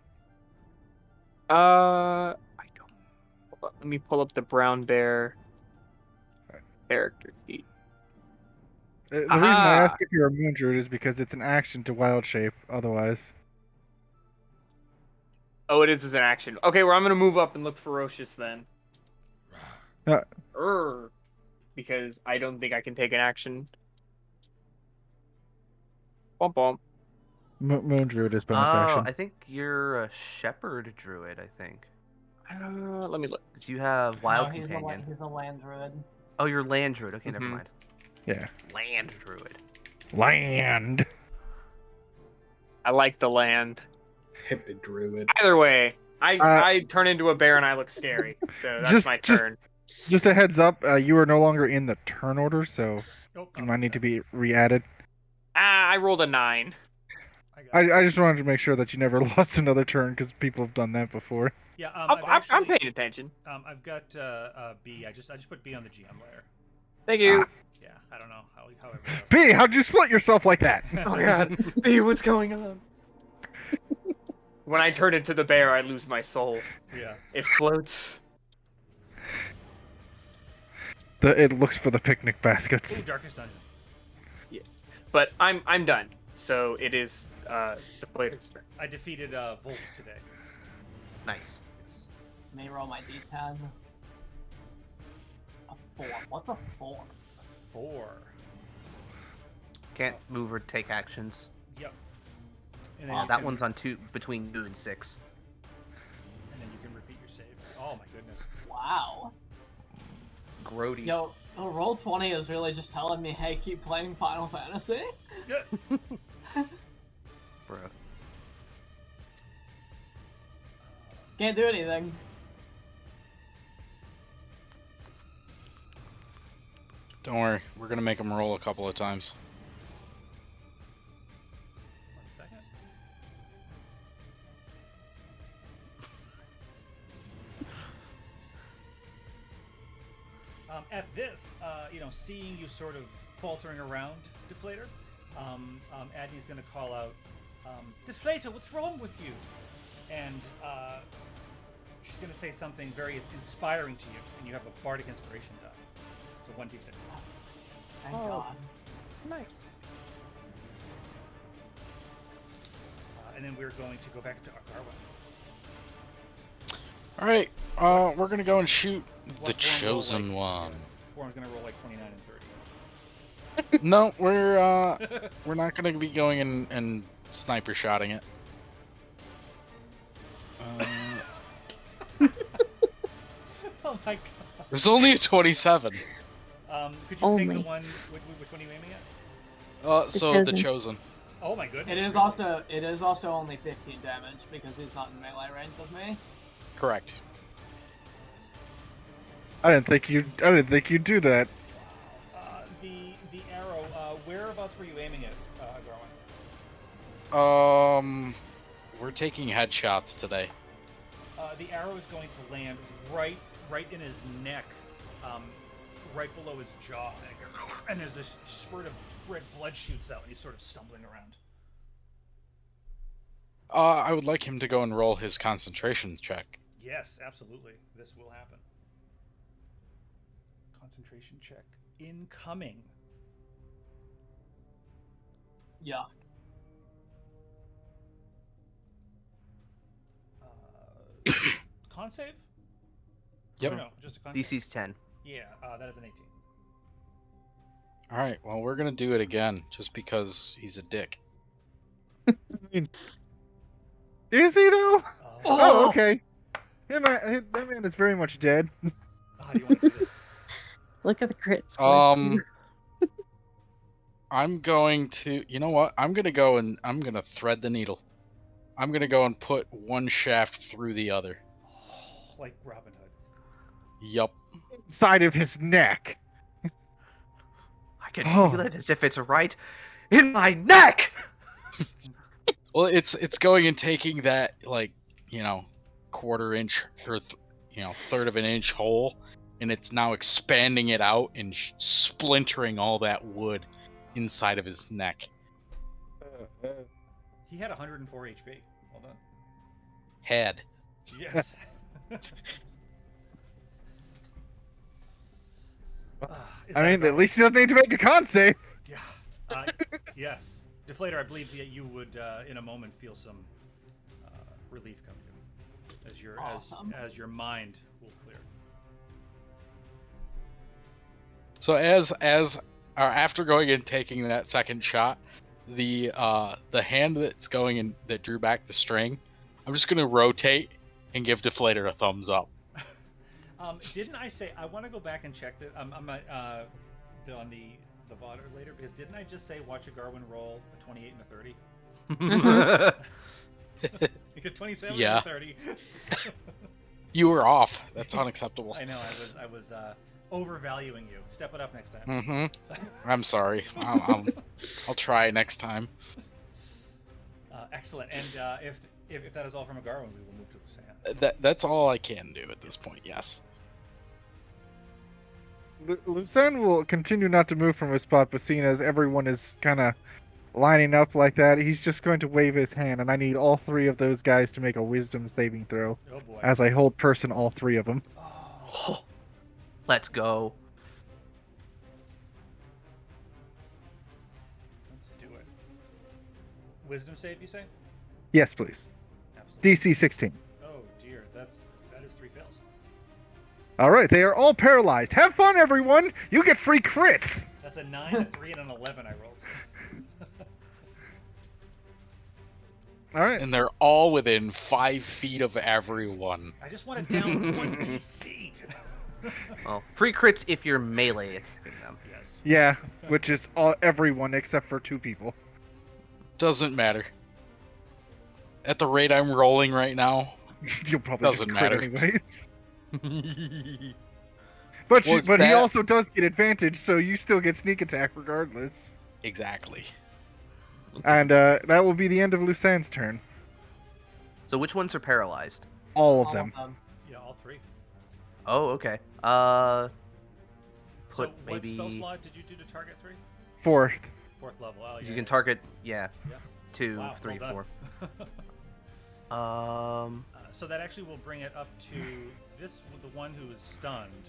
S5: I don't. Hold on, let me pull up the brown bear character sheet.
S4: The reason I
S5: Aha!
S4: ask if you're a moon druid is because it's an action to wild shape. Otherwise,
S5: Oh, it is an action. Okay, well I'm gonna move up and look ferocious then. Because I don't think I can take an action. Bump bump.
S4: moon druid is bonus
S8: Oh,
S4: action.
S8: I think you're a shepherd druid, I think.
S5: Let me look.
S8: 'Cause you have wild
S3: no, he's
S8: companion.
S3: he's a land druid.
S8: Oh, you're land druid. Okay, never
S5: Mhm.
S8: mind.
S4: Yeah.
S8: Land druid.
S4: Land.
S5: I like the land.
S7: Hippie druid.
S5: Either way, I turn into a bear and I look scary. So that's
S4: Just-
S5: my
S4: just-
S5: turn.
S4: Just a heads up, you are no longer in the turn order, so
S1: Oh,
S4: you might need to be re-added.
S5: I rolled a 9.
S4: I just wanted to make sure that you never lost another turn because people have done that before.
S1: Yeah,
S5: I'm paying attention.
S1: I've got B. I just put B on the GM layer.
S5: Thank you.
S1: Yeah, I don't know however.
S4: B, how'd you split yourself like that?
S5: Oh god. Hey, what's going on? When I turn into the bear, I lose my soul.
S1: Yeah.
S5: It floats.
S4: It looks for the picnic
S1: Ooh,
S4: baskets.
S1: Darkest Dungeon.
S5: Yes. But I'm done. So it is the player's turn.
S1: I defeated Wolf today.
S8: Nice.
S3: May roll my d10. A 4. What's a 4?
S1: 4.
S8: Can't move or take actions.
S1: Yep. And then you
S8: That
S1: can-
S8: one's on between 2 and 6.
S1: And then you can repeat your save. Oh my goodness.
S3: Wow.
S8: Grody.
S3: Yo, roll 20 is really just telling me, hey, keep playing Final Fantasy.
S8: Bro.
S3: Can't do anything.
S2: Don't worry, we're gonna make him roll a couple of times.
S1: 1 second. At this, seeing you sort of faltering around, Deflator, Adney's going to call out, Deflator, what's wrong with you? And she's going to say something very inspiring to you, and you have a bardic inspiration die. So 1d6.
S3: Thank God.
S5: Nice.
S1: And then we're going to go back to Akarwa.
S2: Alright, we're gonna go and shoot the
S1: What's one roll
S2: chosen
S1: like?
S2: one.
S1: Warren's going to roll like 29 and 30.
S2: No, we're not gonna be going and sniper shotting it.
S1: Oh my god.
S2: There's only a 27.
S1: Could you pick the
S6: Only.
S1: one? Which one are you aiming at?
S2: So the
S6: Chosen.
S2: chosen.
S1: Oh my goodness.
S3: It is also only 15 damage because he's not in melee range with me.
S2: Correct.
S4: I didn't think you'd do that.
S1: The arrow. Whereabouts were you aiming at, Garwin?
S2: We're taking headshots today.
S1: The arrow is going to land right in his neck, right below his jaw, and there's this spurt of red blood shoots out, and he's sort of stumbling around.
S2: I would like him to go and roll his concentration check.
S1: Yes, absolutely. This will happen. Concentration check incoming.
S3: Yeah.
S1: Con save?
S2: Yep.
S1: Or no, just a con save?
S8: DC's 10.
S1: Yeah, that is an 18.
S2: Alright, well, we're gonna do it again, just because he's a dick.
S4: Is he though?
S1: Oh,
S4: Oh, okay. That man is very much dead.
S1: How do you want to do this?
S6: Look at the crit scores.
S2: I'm going to. You know what? I'm gonna go and I'm gonna thread the needle. I'm gonna go and put one shaft through the other.
S1: Oh, like Robin Hood.
S2: Yup.
S4: Side of his neck.
S8: I can feel it as if it's right in my neck.
S2: Well, it's going and taking that quarter inch or third of an inch hole, and it's now expanding it out and splintering all that wood inside of his neck.
S1: He had 104 HP. Well done.
S2: Had.
S1: Yes.
S4: I mean, at least he doesn't need to make a con save.
S1: Yeah. Yes. Deflator, I believe that you would, in a moment, feel some relief come to you, as your as your mind will clear.
S2: So after going and taking that second shot, the hand that's going and that drew back the string, I'm just gonna rotate and give Deflator a thumbs up.
S1: Didn't I say I want to go back and check that? I'm on the VOD later, because didn't I just say watch a Garwin roll a 28 and a 30? You get 27 and a 30.
S2: You were off. That's unacceptable.
S1: I know. I was overvaluing you. Step it up next time.
S2: Mm-hmm. I'm sorry. I'll try next time.
S1: Excellent. And if that is all from a Garwin, we will move to Lusan.
S2: That's all I can do at this point. Yes.
S4: Lusan will continue not to move from his spot, but seeing as everyone is kind of lining up like that, he's just going to wave his hand, and I need all three of those guys to make a wisdom saving throw.
S1: Oh boy.
S4: As I hold person all three of them.
S8: Oh. Let's go.
S1: Let's do it. Wisdom save, you say?
S4: Yes, please.
S1: Absolutely.
S4: DC 16.
S1: Oh dear, that is 3 fails.
S4: All right, they are all paralyzed. Have fun, everyone! You get free crits!
S1: That's a 9, a 3, and an 11 I rolled.
S4: All right.
S2: And they're all within 5 feet of everyone.
S1: I just want to down one PC.
S8: Well, free crits if you're melee them.
S1: Yes.
S4: Yeah, which is everyone except for 2 people.
S2: Doesn't matter. At the rate I'm rolling right now,
S4: You'll probably
S2: doesn't
S4: just crit
S2: matter.
S4: anyways. But he also does get advantage, so you still get sneak attack regardless.
S2: Exactly.
S4: And that will be the end of Lusan's turn.
S8: So which ones are paralyzed?
S4: All of them.
S1: Yeah, all 3.
S8: Oh, okay.
S1: So
S8: Put
S1: what
S8: maybe
S1: spell slot did you do to target 3?
S4: 4th.
S1: 4th level. Oh, yeah,
S8: you can target 2,
S1: Wow,
S8: 3,
S1: well
S8: 4.
S1: So that actually will bring it up to this, the one who is stunned.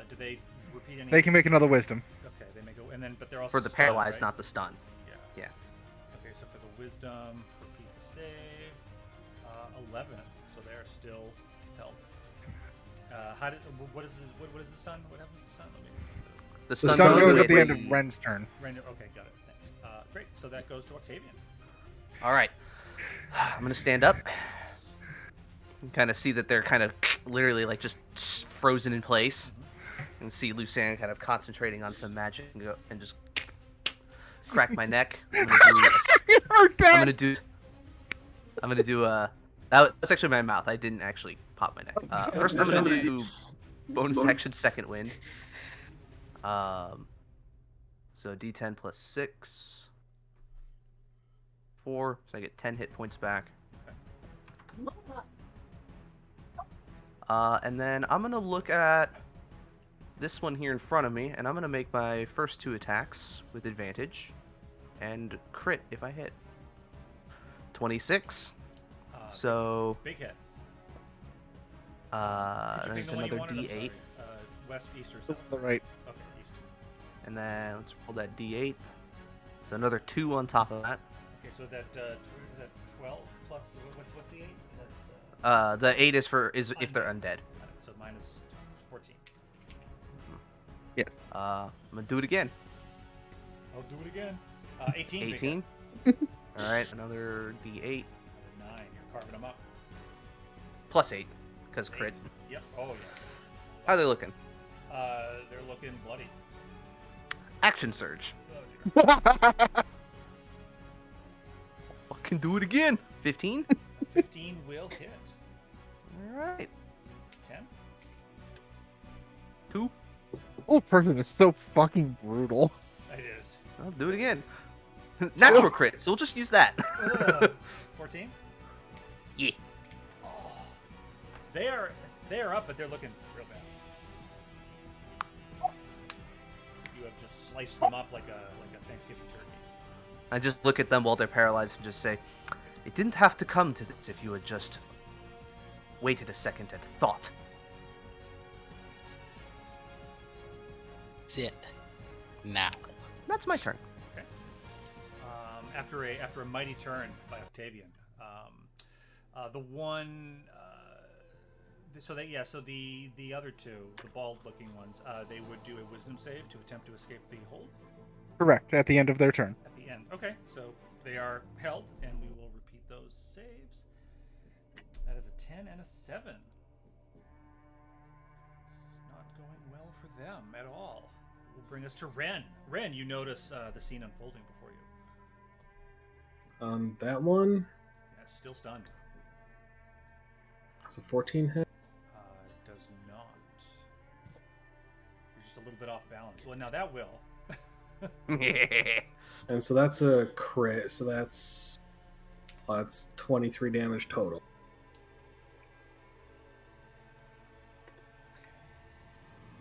S1: Do they repeat any?
S4: They can make another wisdom.
S1: Okay, they make a, and then but they're also
S8: For the
S1: stunned,
S8: paralyzed,
S1: right?
S8: not the stun.
S1: Yeah.
S8: Yeah.
S1: Okay, so for the wisdom, repeat the save. 11. So they're still held. What is the stun? What happens to the stun?
S8: The
S4: The stun goes at the end
S8: when-
S4: of Ren's turn.
S1: Okay, got it. Thanks. Great. So that goes to Octavian.
S8: All right. I'm gonna stand up. And kind of see that they're kind of literally like just frozen in place. And see Lusan kind of concentrating on some magic and just crack my neck. I'm gonna do that was actually my mouth. I didn't actually pop my neck. First I'm gonna do bonus action second wind. So D10 plus 6. 4, so I get 10 hit points back. And then I'm gonna look at this one here in front of me, and I'm gonna make my first 2 attacks with advantage, and crit if I hit. 26. So
S1: big hit.
S8: that's
S1: Pick the one you
S8: another
S1: wanted, I'm
S8: D8,
S1: sorry. West, east, or south?
S4: Right.
S1: Okay, east.
S8: and then let's roll that D8. So another 2 on top of that.
S1: Okay, so is that 12 plus? What's the 8? That's
S8: The 8 is if they're undead.
S1: So minus 14.
S4: Yes.
S8: I'm gonna do it again.
S1: I'll do it again. 18. big
S8: 18.
S1: hit.
S8: All right, another D8.
S1: 9. You're carving them up.
S8: +8, because crit.
S1: Yep. Oh yeah.
S8: How are they looking?
S1: They're looking bloody.
S8: Action surge.
S1: Oh, dear.
S8: Fucking do it again. 15.
S1: 15 will hit.
S8: All right.
S1: 10.
S8: 2.
S4: Oh, person is so fucking brutal.
S1: It is.
S8: I'll do it again. Natural crit, so we'll just use that.
S1: 14.
S8: Yeah.
S1: Oh, they are up, but they're looking real bad. You have just sliced them up like a Thanksgiving turkey.
S8: I just look at them while they're paralyzed and just say, "It didn't have to come to this if you had just waited a second and thought."
S2: Sit. Now.
S8: That's my turn.
S1: After a mighty turn by Octavian, the one. So the other two, the bald-looking ones, they would do a wisdom save to attempt to escape the hold.
S4: Correct. At the end of their turn.
S1: At the end. Okay, so they are held, and we will repeat those saves. That is a 10 and a 7. It's not going well for them at all. Will bring us to Ren. Ren, you notice the scene unfolding before you.
S7: On that one,
S1: Yeah, still stunned.
S7: it's a 14 hit.
S1: Does not. You're just a little bit off balance. Well, now that will.
S7: And so that's a crit, so that's 23 damage total.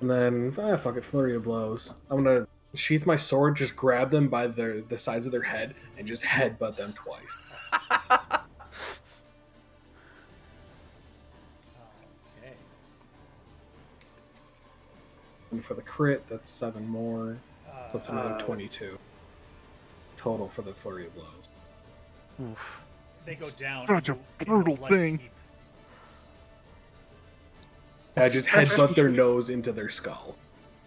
S7: And then, fuck it, flurry of blows. I'm gonna sheath my sword, just grab them by the sides of their head, and just headbutt them twice.
S1: Okay.
S7: And for the crit, that's 7 more. So it's another 22 total for the flurry of blows.
S8: Oof.
S1: They go down.
S4: Such a
S1: into
S4: brutal
S1: blood
S4: thing.
S1: heap.
S7: I just headbutt their nose into their skull.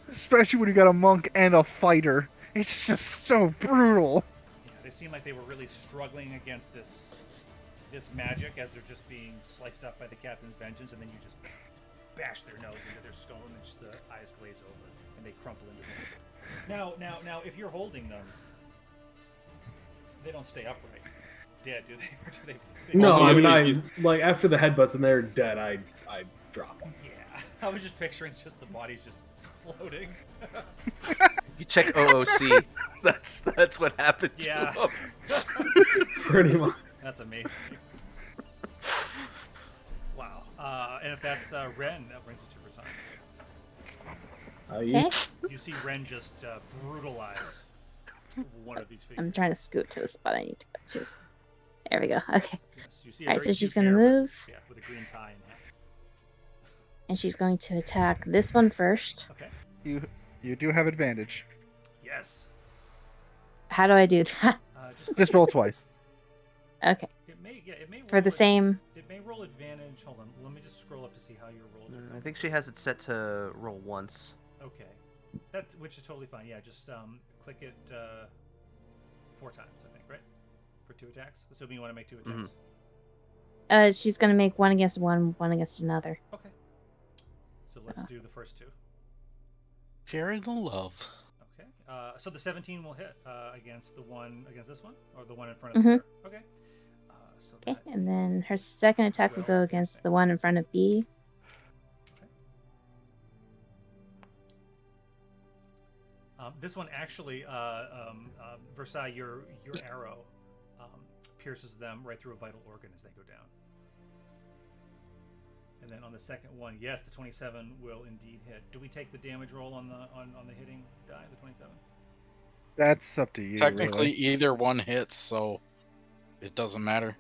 S4: Especially when you got a monk and a fighter. It's just so brutal.
S1: Yeah, they seem like they were really struggling against this magic as they're just being sliced up by the captain's vengeance, and then you just bash their nose into their skull, and then just the eyes glaze over, and they crumple into them. Now, if you're holding them, they don't stay upright. Dead, do they? Or do they
S7: No,
S2: Well,
S7: I mean,
S2: it's
S7: like after the headbutts and they're dead, I drop them.
S1: Yeah, I was just picturing just the bodies just floating.
S8: You check OOC. That's what happened
S1: Yeah.
S8: to them.
S7: Pretty much.
S1: That's amazing. Wow. And if that's Ren, that brings us to Rasan.
S6: Okay.
S1: You see Ren just brutalize one of these figures.
S6: I'm trying to scoot to the spot I need to go to. There we go. Okay.
S1: Yes, you see a
S6: Alright,
S1: very
S6: so she's
S1: cute
S6: gonna
S1: bear
S6: move.
S1: with a green tie and hat.
S6: And she's going to attack this one first.
S1: Okay.
S4: You do have advantage.
S1: Yes.
S6: How do I do that?
S4: Just roll twice.
S6: Okay.
S1: It may
S6: For the same.
S1: It may roll advantage. Hold on. Let me just scroll up to see how your rolls are
S8: I
S1: going.
S8: think she has it set to roll once.
S1: Okay. Which is totally fine. Yeah, just click it 4 times, I think, right? For 2 attacks. Assuming you want to make 2 attacks.
S6: She's gonna make one against one against another.
S1: Okay. So let's do the first 2.
S2: Fear and love.
S1: Okay. So the 17 will hit against this one, or the one in front of
S6: Mhm.
S1: her. Okay. So
S6: Okay,
S1: that,
S6: and then her second attack will go against the one in front of B.
S1: this one actually, Versailles, your arrow pierces them right through a vital organ as they go down. And then on the second one, yes, the 27 will indeed hit. Do we take the damage roll on the hitting die, the 27?
S4: That's up to you.
S2: Technically,
S4: really.
S2: either one hits, so it doesn't matter.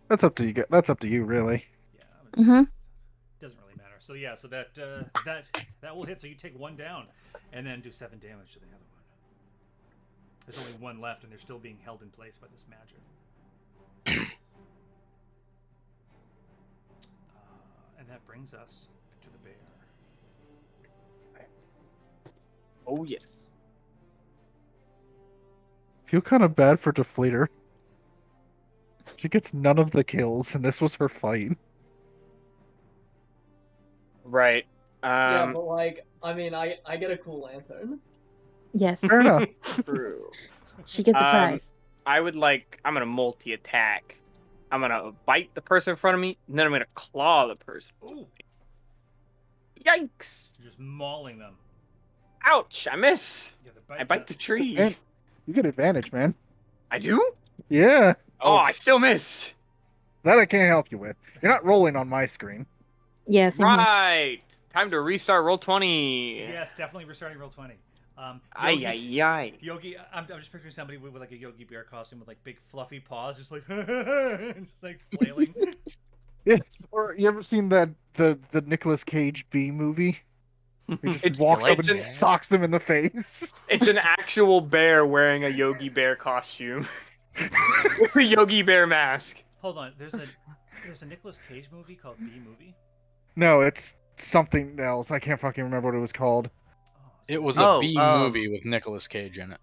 S4: That's up to you. That's up to you, really.
S1: Yeah.
S6: Mm-hmm.
S1: Doesn't really matter. So yeah, so that will hit. So you take 1 down, and then do 7 damage to the other one. There's only 1 left, and they're still being held in place by this magic. And that brings us to the bear.
S5: Oh yes.
S4: Feel kind of bad for Deflator. She gets none of the kills, and this was her fight.
S5: Right.
S3: Yeah, but like, I mean, I get a cool lantern.
S6: Yes.
S4: Fair enough.
S5: True.
S6: She gets a prize.
S5: I'm gonna multi-attack. I'm gonna bite the person in front of me, and then I'm gonna claw the person.
S1: Ooh,
S5: Yikes!
S1: you're just mauling them.
S5: Ouch! I miss.
S1: Yeah,
S5: I bite the tree.
S4: Man, you get advantage, man.
S5: I do?
S4: Yeah,
S5: Oh, I still missed.
S4: that I can't help you with. You're not rolling on my screen.
S6: Yes.
S5: Right. Time to restart roll 20.
S1: Yes, definitely restarting roll 20.
S5: Ay,
S1: Yogi,
S5: ay, ay.
S1: Yogi, I'm just picturing somebody with like a Yogi Bear costume with like big fluffy paws, just like just like flailing.
S4: Yeah. Or you ever seen that the Nicolas Cage B movie? He just walks up and
S5: it's an-
S4: socks them in the face.
S5: It's an actual bear wearing a Yogi Bear costume. With a Yogi Bear mask.
S1: Hold on, there's a Nicolas Cage movie called B Movie.
S4: No, it's something else. I can't fucking remember what it was called.
S2: It was
S8: Oh,
S2: a B movie with Nicolas Cage in it.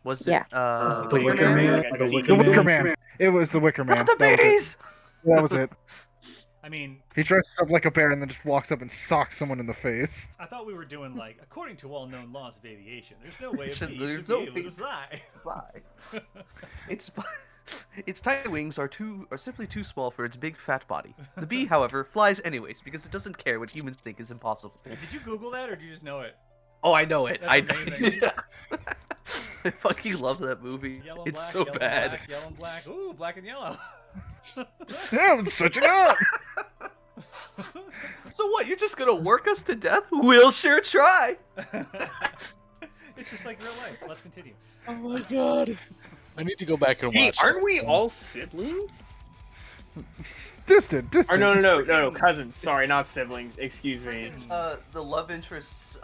S8: Was
S6: Yeah.
S8: it?
S7: The Wicker Man?
S5: Yeah,
S7: The
S5: the
S7: Wicker
S4: The Wicker
S7: Man?
S4: Man. It was the Wicker Man.
S8: Not the
S4: That was it.
S8: bees.
S4: That was it.
S1: I mean,
S4: He dresses up like a bear and then just walks up and socks someone in the face.
S1: I thought we were doing like, according to all known laws of aviation, there's no way a
S8: Should-
S1: bee
S8: there's
S1: should
S8: no
S1: be able
S8: way
S1: to
S8: to-
S1: fly.
S8: Fly. Its tiny wings are simply too small for its big fat body. The bee, however, flies anyways because it doesn't care what humans think is impossible.
S1: Did you Google that, or do you just know it?
S8: Oh, I know it.
S1: That's amazing.
S8: I fucking love that movie.
S1: Yellow and
S8: It's
S1: black,
S8: so
S1: yellow and
S8: bad.
S1: black, yellow and black. Ooh, black and yellow.
S4: Yeah, let's touch it up.
S8: So what? You're just gonna work us to death? We'll sure try.
S1: It's just like real life. Let's continue.
S5: Oh my god.
S2: I need to go back and
S5: Hey,
S2: watch.
S5: aren't
S2: that.
S5: we all siblings?
S4: Distant.
S5: Or no, cousins. Sorry, not siblings. Excuse me.
S8: The love interest's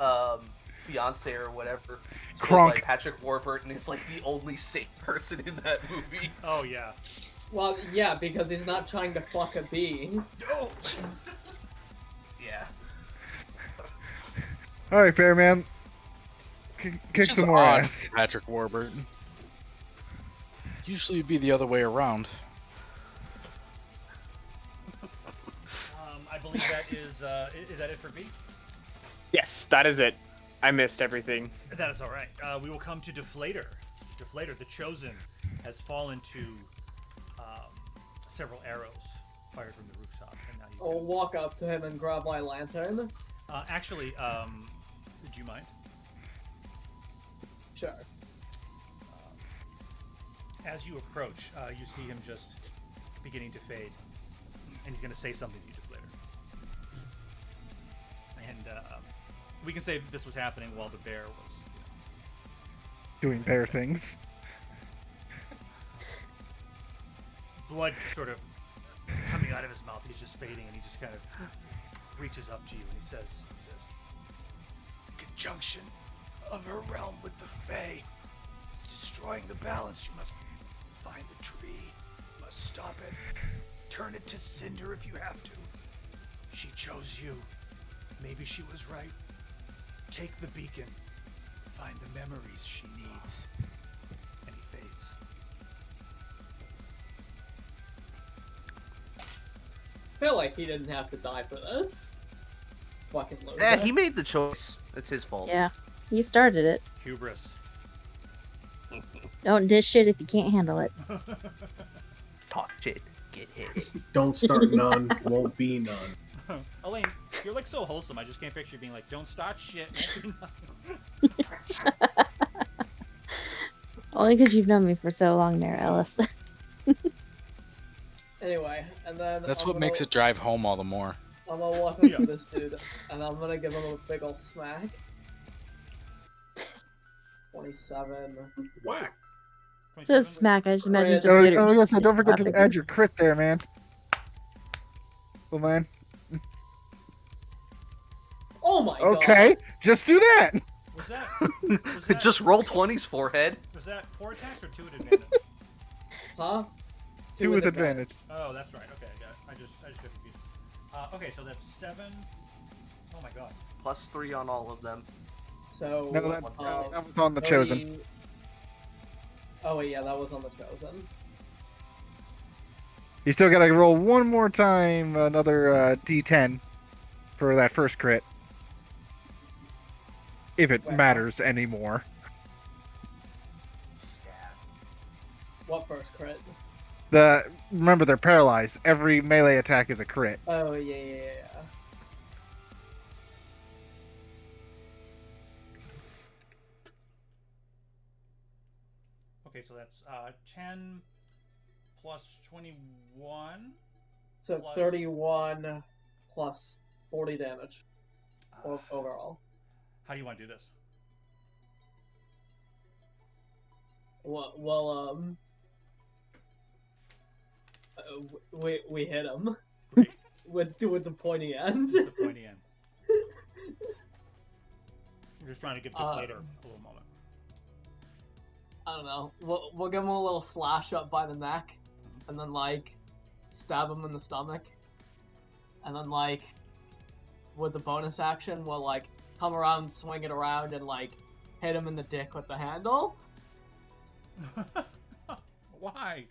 S8: fiance or whatever, played
S4: Kronk.
S8: by Patrick Warburton, is like the only safe person in that movie.
S1: Oh yeah.
S3: Well, yeah, because he's not trying to fuck a bee.
S1: Oh.
S8: Yeah.
S4: All right, Bear Man. Kick
S2: Which is
S4: some more
S2: odd
S4: ass.
S2: for Patrick Warburton. Usually it'd be the other way around.
S1: I believe that is that it for B?
S5: Yes, that is it. I missed everything.
S1: That is all right. We will come to Deflator. Deflator, the Chosen, has fallen to several arrows fired from the rooftop, and now you.
S3: I'll walk up to him and grab my lantern.
S1: Actually, would you mind?
S3: Sure.
S1: As you approach, you see him just beginning to fade, and he's going to say something to you, Deflator. And we can say this was happening while the bear was.
S4: Doing bear things.
S1: Blood sort of coming out of his mouth. He's just fading, and he just kind of reaches up to you, and he says, "Conjunction of her realm with the Fae is destroying the balance. You must find the tree. You must stop it. Turn it to cinder if you have to. She chose you. Maybe she was right. Take the beacon. Find the memories she needs." And he fades.
S3: I feel like he didn't have to die for this. Fucking loser.
S8: Eh, he made the choice. It's his fault.
S6: Yeah. He started it.
S1: Hubris.
S6: Don't dish shit if you can't handle it.
S8: Talk shit. Get hit.
S7: Don't start none, won't be none.
S1: Elaine, you're like so wholesome. I just can't picture you being like, "Don't start shit."
S6: Only because you've known me for so long there, Ellis.
S3: Anyway, and then
S2: That's what makes it drive home all the more.
S3: I'm gonna walk up to this dude, and I'm gonna give him a big ol' smack. 27.
S7: Whack.
S6: It says smack. I just imagine
S3: Oh,
S6: Deflator
S4: Oh,
S6: just
S4: yes, don't forget to
S6: slapping
S4: add
S6: him.
S4: your crit there, man. Oh, man.
S3: Oh my god.
S4: Okay, just do that.
S1: Was that
S8: Just roll 20's forehead.
S1: Was that 4 attacks or 2 at advantage?
S3: Huh?
S4: Two with advantage.
S1: Oh, that's right. Okay, I got it. I just got confused. Okay, so that's 7. Oh my god.
S8: +3 on all of them.
S3: So,
S4: No, that was on the Chosen.
S3: 30 Oh, wait, yeah, that was on the Chosen.
S4: You still gotta roll one more time, another D10 for that first crit. If it
S3: Wow.
S4: matters anymore.
S3: What first crit?
S4: Remember, they're paralyzed. Every melee attack is a crit.
S3: Oh, yeah.
S1: Okay, so that's 10 plus 21.
S3: So
S1: Plus-
S3: 31 plus 40 damage overall.
S1: How do you want to do this?
S3: Well, we hit him
S1: Great.
S3: with the pointy end.
S1: The pointy end. I'm just trying to give Deflator a little moment.
S3: I don't know. We'll give him a little slash up by the neck, and then like stab him in the stomach, and then like with the bonus action, we'll like come around, swing it around, and like hit him in the dick with the handle.
S1: Why?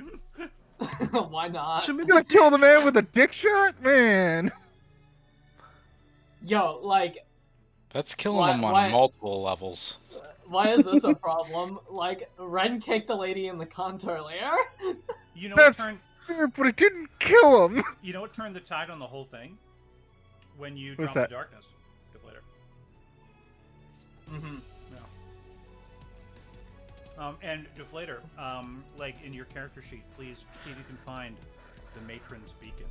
S3: Why not?
S4: You're gonna kill the man with a dick shot, man.
S3: Yo, like,
S2: That's killing
S3: Why-
S2: them on
S3: why-
S2: multiple levels.
S3: why is this a problem? Like, Ren kicked the lady in the cunt earlier.
S1: You know
S4: That's-
S1: what turned?
S4: Sure, but it didn't kill him.
S1: You know what turned the tide on the whole thing? When you
S4: What's
S1: dropped
S4: that?
S1: the darkness. Deflator.
S3: Mm-hmm.
S1: And Deflator, like in your character sheet, please see if you can find the Matron's Beacon.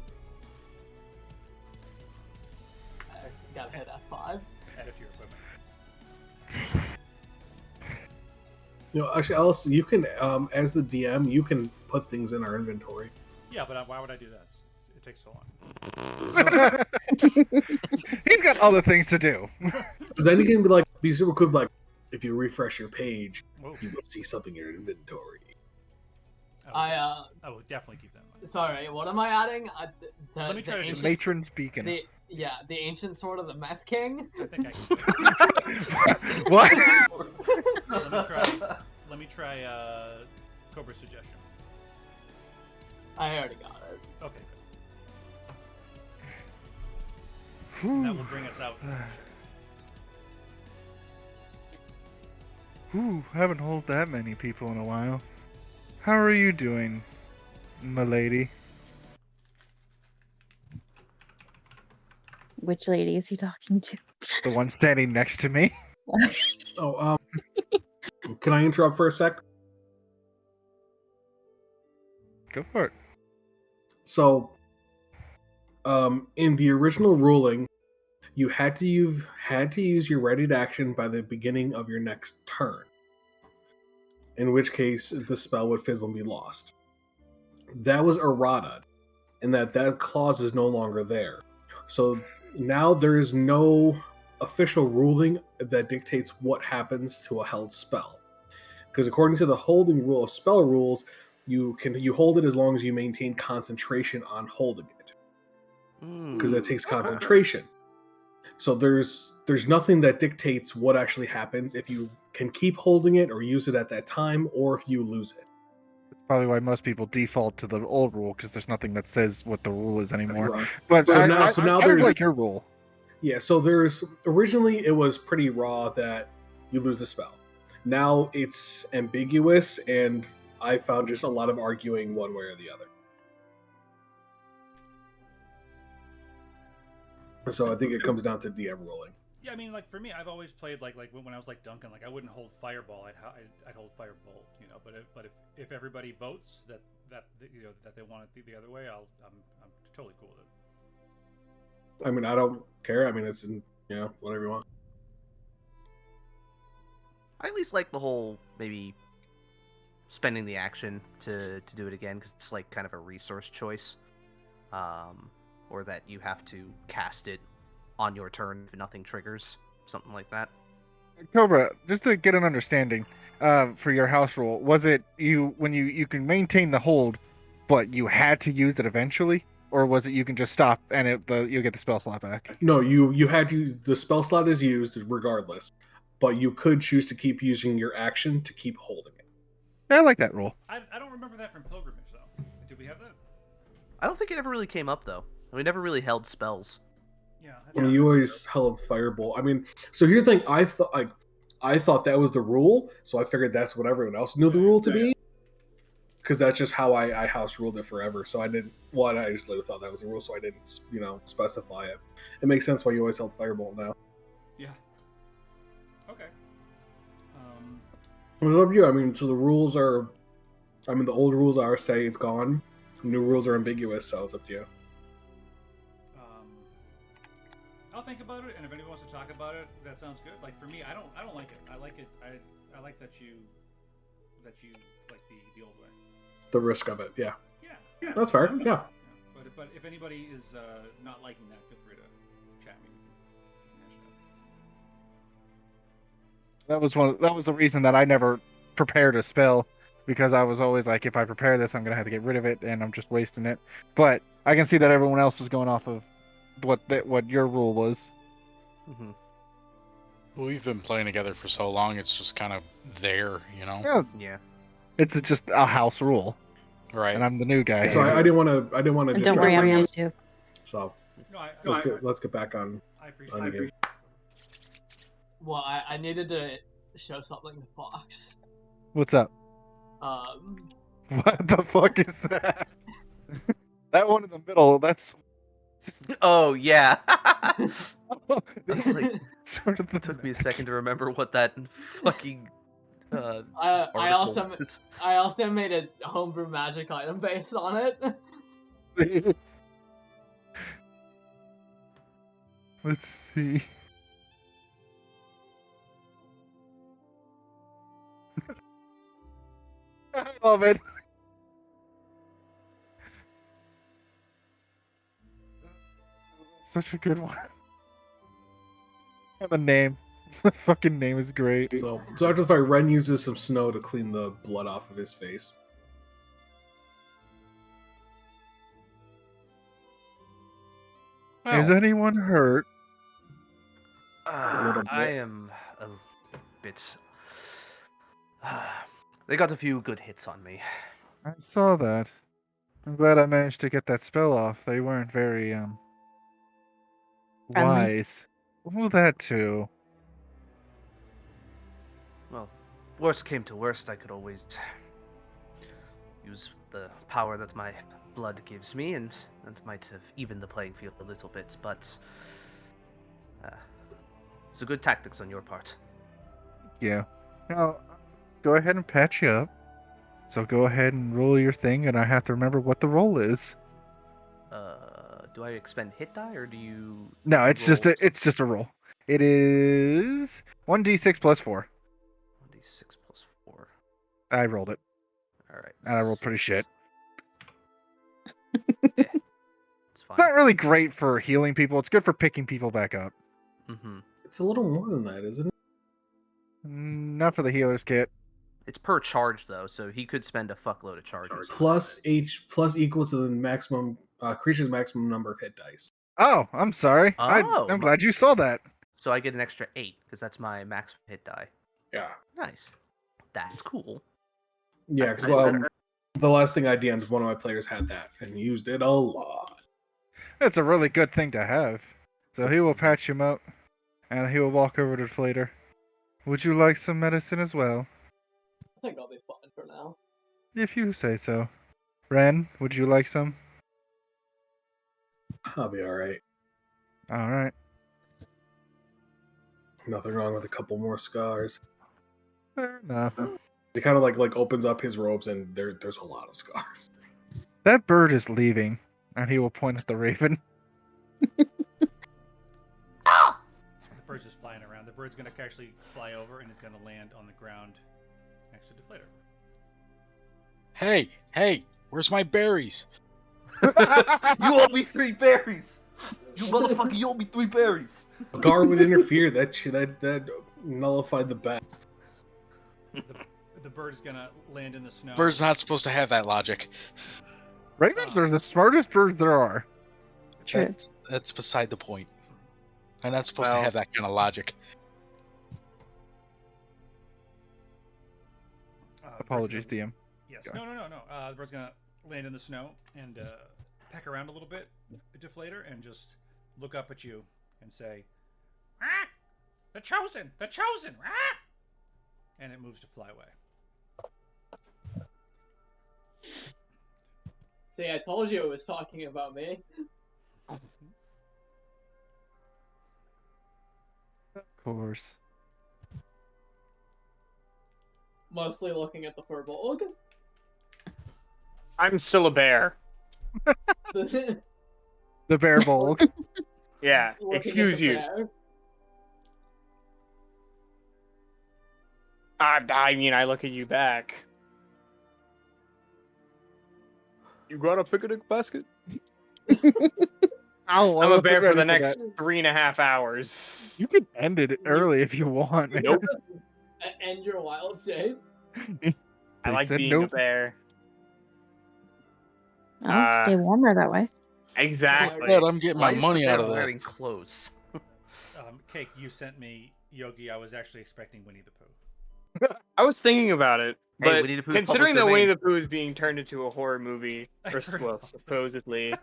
S3: Gotta hit F5.
S1: Add it to your equipment.
S7: You know, actually, Alice, you can, as the DM, you can put things in our inventory.
S1: Yeah, but why would I do that? It takes so long.
S4: He's got other things to do.
S7: Because then you can be super cool. Like, if you refresh your page,
S1: Whoa.
S7: you will see something in your inventory.
S1: I will definitely keep that in mind.
S3: Sorry, what am I adding?
S1: Let me try to do
S3: ancient,
S4: Matron's Beacon.
S3: the ancient sword of the Meth King.
S1: I think I can.
S4: What?
S1: Let me try Cobra's suggestion.
S3: I already got it.
S1: Okay, good. And that will bring us out.
S4: Ooh, haven't hold that many people in a while. How are you doing, m'lady?
S6: Which lady is he talking to?
S4: The one standing next to me.
S7: Oh, can I interrupt for a sec?
S4: Go for it.
S7: So, in the original ruling, you had to use your readied action by the beginning of your next turn. In which case, the spell would fizzle and be lost. That was errata, in that clause is no longer there. So now there is no official ruling that dictates what happens to a held spell. Because according to the holding rule of spell rules, you hold it as long as you maintain concentration on holding it. Because it takes concentration. So there's nothing that dictates what actually happens if you can keep holding it or use it at that time, or if you lose it.
S4: That's probably why most people default to the old rule, because there's nothing that says what the rule is anymore.
S7: Right.
S4: But
S7: So
S4: I,
S7: now-
S4: I,
S7: so now
S4: I would
S7: there's-
S4: like your rule.
S7: Yeah, so originally it was pretty raw that you lose the spell. Now it's ambiguous, and I found just a lot of arguing one way or the other. So I think it comes down to DM ruling.
S1: Yeah, I mean, like for me, I've always played like when I was like Duncan, like I wouldn't hold Fireball, I'd hold Firebolt, you know. But if everybody votes that you know that they want it the other way, I'm totally cool with it.
S7: I mean, I don't care. I mean, it's whatever you want.
S8: I at least like the whole maybe spending the action to do it again, because it's like kind of a resource choice, or that you have to cast it on your turn if nothing triggers, something like that.
S4: Cobra, just to get an understanding, for your house rule, was it when you can maintain the hold, but you had to use it eventually, or was it you can just stop and you get the spell slot back?
S7: No, you had to. The spell slot is used regardless, but you could choose to keep using your action to keep holding it.
S4: I like that rule.
S1: I don't remember that from Pilgrimage though. Did we have that?
S8: I don't think it ever really came up though. We never really held spells.
S1: Yeah.
S7: I mean, you always held Firebolt. I mean, so here's the thing. I thought that was the rule, so I figured that's what everyone else knew the rule to be. Because that's just how I house ruled it forever. So I didn't. Well, I just literally thought that was a rule, so I didn't, specify it. It makes sense why you always held Firebolt now.
S1: Yeah. Okay.
S7: It's up to you. I mean, so the rules are. I mean, the old rules are say it's gone. The new rules are ambiguous, so it's up to you.
S1: I'll think about it, and if anyone wants to talk about it, that sounds good. Like for me, I don't like it. I like it. I like that you like the old way.
S7: The risk of it, yeah.
S1: Yeah.
S7: That's fair. Yeah.
S1: But if anybody is not liking that, feel free to chat me. We can hash it out.
S4: That was the reason that I never prepared a spell, because I was always like, if I prepare this, I'm gonna have to get rid of it, and I'm just wasting it. But I can see that everyone else was going off of what your rule was.
S8: Mm-hmm.
S2: We've been playing together for so long; it's just kind of there, you know.
S4: Yeah,
S8: Yeah.
S4: it's just a house rule,
S2: Right.
S4: and I'm the new guy.
S7: So I didn't want to.
S6: And don't
S7: distract
S6: worry, I'm
S7: you.
S6: new too.
S7: So
S1: No,
S7: let's get back on.
S1: I appreciate
S7: on the
S1: it.
S7: game.
S3: Well, I needed to show something to Fox.
S4: What's up? What the fuck is that? That one in the middle. That's
S8: Oh yeah.
S4: this
S8: was like,
S4: sort of the
S8: Took me a second to remember what that fucking.
S3: I
S8: article
S3: also
S8: is.
S3: I also made a homebrew magic item based on it.
S4: Let's see. I love it. Such a good one. And the name. The fucking name is great.
S7: So after the fight, Ren uses some snow to clean the blood off of his face.
S4: Is anyone hurt?
S7: little bit.
S8: I am a bit. They got a few good hits on me.
S4: I saw that. I'm glad I managed to get that spell off. They weren't very,
S6: Friendly.
S4: wise. Well, that too.
S8: Well, worst came to worst, I could always use the power that my blood gives me, and that might have evened the playing field a little bit, but it's a good tactics on your part.
S4: Yeah. Now, go ahead and patch you up. So go ahead and roll your thing, and I have to remember what the roll is.
S8: Do I expend hit die, or do you?
S4: No, it's just a roll. It is 1d6 plus 4.
S8: 1d6 plus 4.
S4: I rolled it,
S8: All right.
S4: and I rolled pretty shit.
S8: It's fine.
S4: It's not really great for healing people. It's good for picking people back up.
S8: Mm-hmm.
S7: It's a little more than that, isn't it?
S4: Not for the healer's kit.
S8: It's per charge though, so he could spend a fuckload of charges.
S7: Plus equal to the maximum creature's maximum number of hit dice.
S4: Oh, I'm sorry.
S8: Oh.
S4: I'm glad you saw that.
S8: So I get an extra 8 because that's my max hit die.
S7: Yeah.
S8: Nice. That's cool.
S7: Yeah, because the last thing I DM'd, one of my players had that and used it a lot.
S4: It's a really good thing to have. So he will patch him up, and he will walk over to Flater. Would you like some medicine as well?
S3: I think I'll be fine for now.
S4: If you say so. Ren, would you like some?
S7: I'll be alright.
S4: Alright.
S7: Nothing wrong with a couple more scars.
S4: Fair enough.
S7: He kind of like opens up his robes and there's a lot of scars.
S4: That bird is leaving, and he will point at the raven.
S1: The bird's just flying around. The bird's going to actually fly over and is going to land on the ground next to Deflator.
S2: Hey, where's my berries?
S8: You owe me 3 berries! You motherfucker, you owe me 3 berries!
S7: Gar would interfere. That nullified the bet.
S1: The bird's going to land in the snow.
S2: Bird's not supposed to have that logic.
S4: Ravens are the smartest birds there are.
S6: True.
S2: That's beside the point. I'm not supposed to
S8: Well-
S2: have that kind of logic.
S4: Apologies, DM.
S1: Yes.
S4: Go
S1: No. The bird's going to land in the snow and peck around a little bit, Deflator, and just look up at you and say, "Ah, the chosen, ah!" And it moves to fly away.
S3: See, I told you it was talking about me.
S4: Of course.
S3: Mostly looking at the furbolg.
S5: I'm still a bear.
S4: The bear bulk.
S5: Yeah,
S3: Looking at
S5: excuse
S3: the
S5: you.
S3: bear.
S5: I mean, I look at you back. You got a picnic basket?
S4: Oh,
S5: I'm a bear for the next 3.5 hours.
S4: You can end it early if you want, man.
S5: Nope.
S3: End your wild shape.
S5: I
S4: They
S5: like
S4: said
S5: being
S4: nope.
S5: a bear.
S6: Oh, stay warmer that way.
S5: Exactly.
S2: Good, I'm getting
S8: Why
S2: my
S8: is the
S2: money
S8: bear
S2: out of this.
S8: wearing clothes?
S1: Cake, you sent me Yogi. I was actually expecting Winnie the Pooh.
S5: I was thinking about it,
S8: Hey,
S5: but
S8: Winnie the Pooh's
S5: considering
S8: public
S5: that Winnie
S8: domain.
S5: the Pooh is being turned into a horror movie,
S1: I
S5: or
S1: heard
S5: well,
S1: about this.
S5: supposedly,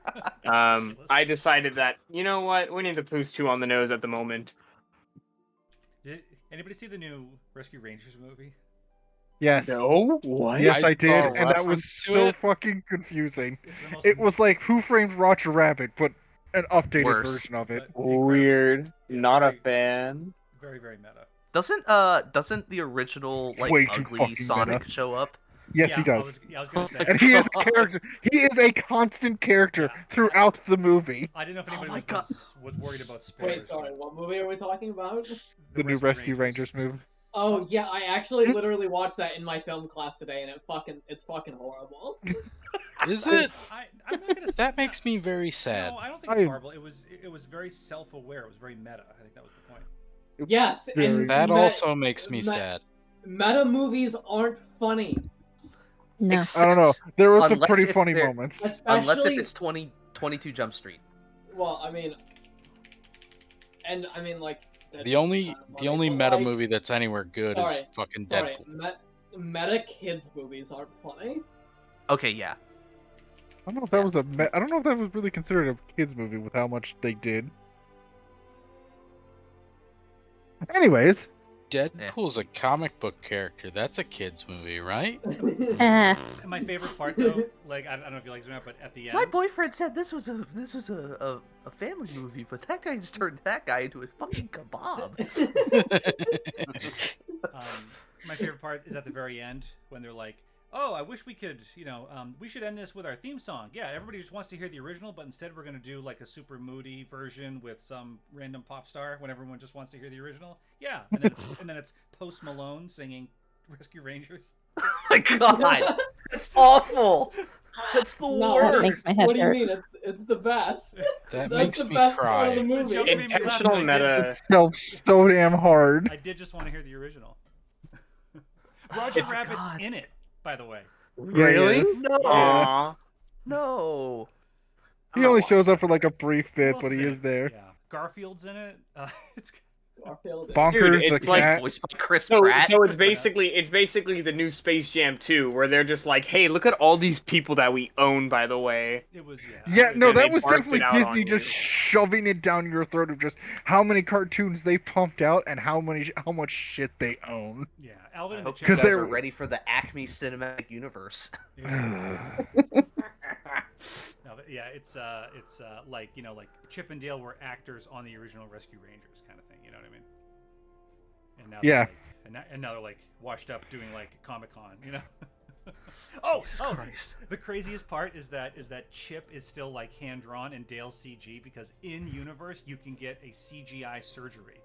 S1: Ridiculous.
S5: I decided that, you know what, Winnie the Pooh's too on the nose at the moment.
S1: Did anybody see the new Rescue Rangers movie?
S4: Yes.
S5: No? What?
S4: Yes,
S2: I
S4: I did,
S2: saw a
S4: and that was
S2: reference to
S4: so
S2: it.
S4: fucking confusing.
S1: It's the most
S4: It was like Who Framed Roger Rabbit, but an updated
S8: Worse.
S4: version of it.
S1: but incredibly-
S5: Weird.
S1: yeah,
S5: Not a
S1: very,
S5: fan.
S1: Very, very meta.
S8: Doesn't the original
S4: Way
S8: like
S4: too
S8: ugly
S4: fucking
S8: Sonic
S4: meta.
S8: show up?
S4: Yes,
S1: yeah,
S4: he does.
S1: I was gonna say.
S4: And he is a
S8: God.
S4: character. He is a constant character
S1: Yeah.
S4: throughout the movie.
S1: I didn't know if anybody
S8: my God.
S1: was worried about spoilers.
S3: Wait, sorry, what movie are we talking about?
S4: The new Rescue Rangers movie.
S3: Oh yeah, I actually literally watched that in my film class today, and it's fucking horrible.
S2: Is it?
S1: I'm not gonna say
S2: That makes me very sad.
S1: No, I don't think it's horrible. It was very self-aware. It was very meta. I think that was the point.
S3: Yes, and
S2: That also makes me sad.
S3: Meta movies aren't funny,
S6: No.
S4: I don't know. There were some
S8: Unless
S4: pretty
S8: if
S4: funny
S8: they're-
S4: moments.
S3: especially.
S8: Unless if it's 22 Jump Street.
S3: Well, I mean, and I mean like.
S2: The only
S3: funny, but,
S2: meta
S3: like,
S2: movie that's anywhere good is
S3: sorry,
S2: fucking
S3: Sorry,
S2: Deadpool.
S3: meta kids movies aren't funny.
S8: Okay, yeah.
S4: I don't know if that was I don't know if that was really considered a kids movie with how much they did. Anyways,
S2: Deadpool's a comic book character. That's a kids movie, right?
S6: Eh.
S1: And my favorite part, though, like I don't know if you like this or not, but at the end,
S8: My boyfriend said this was a family movie, but that guy just turned that guy into a fucking kebab.
S1: my favorite part is at the very end when they're like, "Oh, I wish we could, we should end this with our theme song." Yeah, everybody just wants to hear the original, but instead we're gonna do like a super moody version with some random pop star when everyone just wants to hear the original. Yeah, and then it's Post Malone singing Rescue Rangers.
S8: Oh my god, that's awful. That's the
S3: No,
S6: That
S8: worst.
S6: makes my head
S3: what do you
S6: hurt.
S3: mean? It's the best.
S2: That
S3: That's
S2: makes
S3: the
S2: me
S3: best part of the
S2: cry.
S3: movie.
S1: Joke made me laugh,
S5: Intentional
S1: but I did-
S5: meta.
S4: itself so damn hard.
S1: I did just want to hear the original. Roger
S8: Oh,
S1: Rabbit's
S8: God.
S1: in it, by the way.
S5: Really?
S4: Yes.
S8: No.
S5: Aww.
S8: No.
S4: He only shows up for like a brief
S1: Who
S4: bit,
S1: else
S4: but he
S1: in
S4: is
S1: it?
S4: there.
S1: Yeah, Garfield's in it. It's
S3: Garfield.
S4: Bonkers
S5: Dude,
S4: the
S5: it's like
S4: cat.
S8: Voiced by Chris
S5: So
S8: Pratt.
S5: it's basically the new Space Jam 2, where they're just like, hey, look at all these people that we own, by the way.
S1: It was
S4: Yeah, no,
S5: And they
S4: that was
S5: barked
S4: definitely
S5: it out on
S4: Disney
S5: you.
S4: just shoving it down your throat of just how many cartoons they pumped out and how much shit they own.
S1: Yeah, Alvin
S8: I
S1: and the
S8: hope you
S4: Because
S8: guys
S4: they're-
S8: are ready for the Acme Cinematic Universe.
S1: No, but yeah, it's like like Chip and Dale were actors on the original Rescue Rangers kind of thing. You know what I mean? And now
S4: Yeah.
S1: and now they're like washed up doing like Comic-Con. Oh,
S8: Jesus
S1: oh!
S8: Christ.
S1: The craziest part is that Chip is still like hand drawn and Dale's CG because in universe you can get a CGI surgery.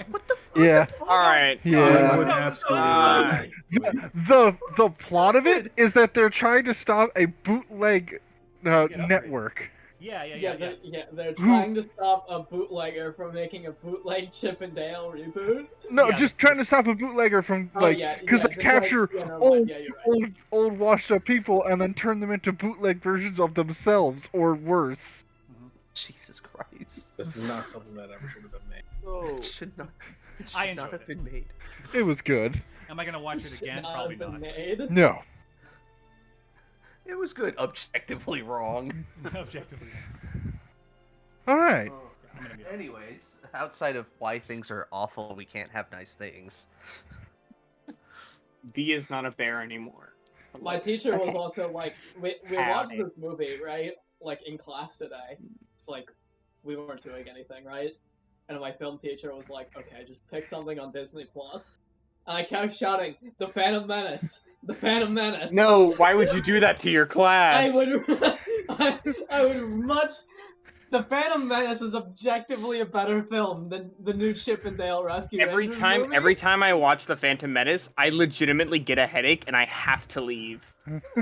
S8: What the
S4: Yeah.
S5: All right.
S4: Yeah.
S7: I would absolutely.
S4: The plot of it is that they're trying to stop a bootleg
S1: upgrade.
S4: network.
S1: Yeah.
S3: They're trying to stop a bootlegger from making a bootleg Chip and Dale reboot.
S4: No,
S1: Yeah.
S4: just trying to stop a bootlegger from
S3: Oh,
S4: like
S3: yeah,
S4: because
S3: yeah,
S4: they
S3: just like-
S4: capture
S3: yeah, never mind,
S4: old,
S3: yeah, you're right.
S4: old washed up people and then turn them into bootleg versions of themselves or worse.
S8: Jesus Christ.
S7: This is not something that ever should have been made.
S5: Oh.
S8: It should not. It should
S1: I
S8: not
S1: enjoyed
S8: have
S1: it.
S8: been made.
S4: It was good.
S1: Am I gonna watch it
S3: Should
S1: again?
S3: not
S1: Probably
S3: have been
S1: not.
S3: made.
S4: No.
S8: It was good. Objectively wrong.
S1: Objectively.
S4: All right.
S1: I'm gonna mute.
S8: Anyways, outside of why things are awful, we can't have nice things.
S5: B is not a bear anymore.
S3: My teacher was
S6: Okay.
S3: also like, we watched this movie, right? Like in class today. It's like we weren't doing anything, right? And my film teacher was like, "Okay, just pick something on Disney Plus." And I kept shouting, "The Phantom Menace! The Phantom Menace!"
S5: No, why would you do that to your class?
S3: I would much. The Phantom Menace is objectively a better film than the new Chip and Dale Rescue Rangers movie.
S5: Every time I watch The Phantom Menace, I legitimately get a headache and I have to leave.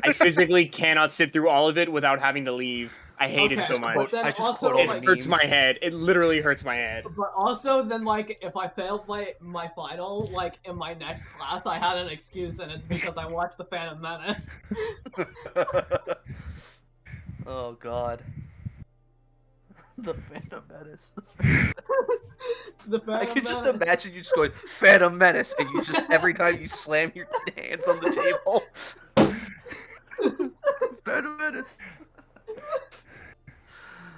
S5: I physically cannot sit through all of it without having to leave. I hate it
S3: Okay,
S5: so much.
S3: but then
S8: I just
S3: also,
S8: quote all
S5: It
S8: the
S5: hurts my
S8: memes.
S5: head. It literally hurts my head.
S3: But also, then, like, if I failed my final, like, in my next class, I had an excuse, and it's because I watched The Phantom Menace.
S8: Oh god. The Phantom Menace.
S3: The
S8: I
S3: Phantom
S8: can just
S3: Menace.
S8: imagine you just going Phantom Menace, and you just every time you slam your hands on the table. Phantom Menace.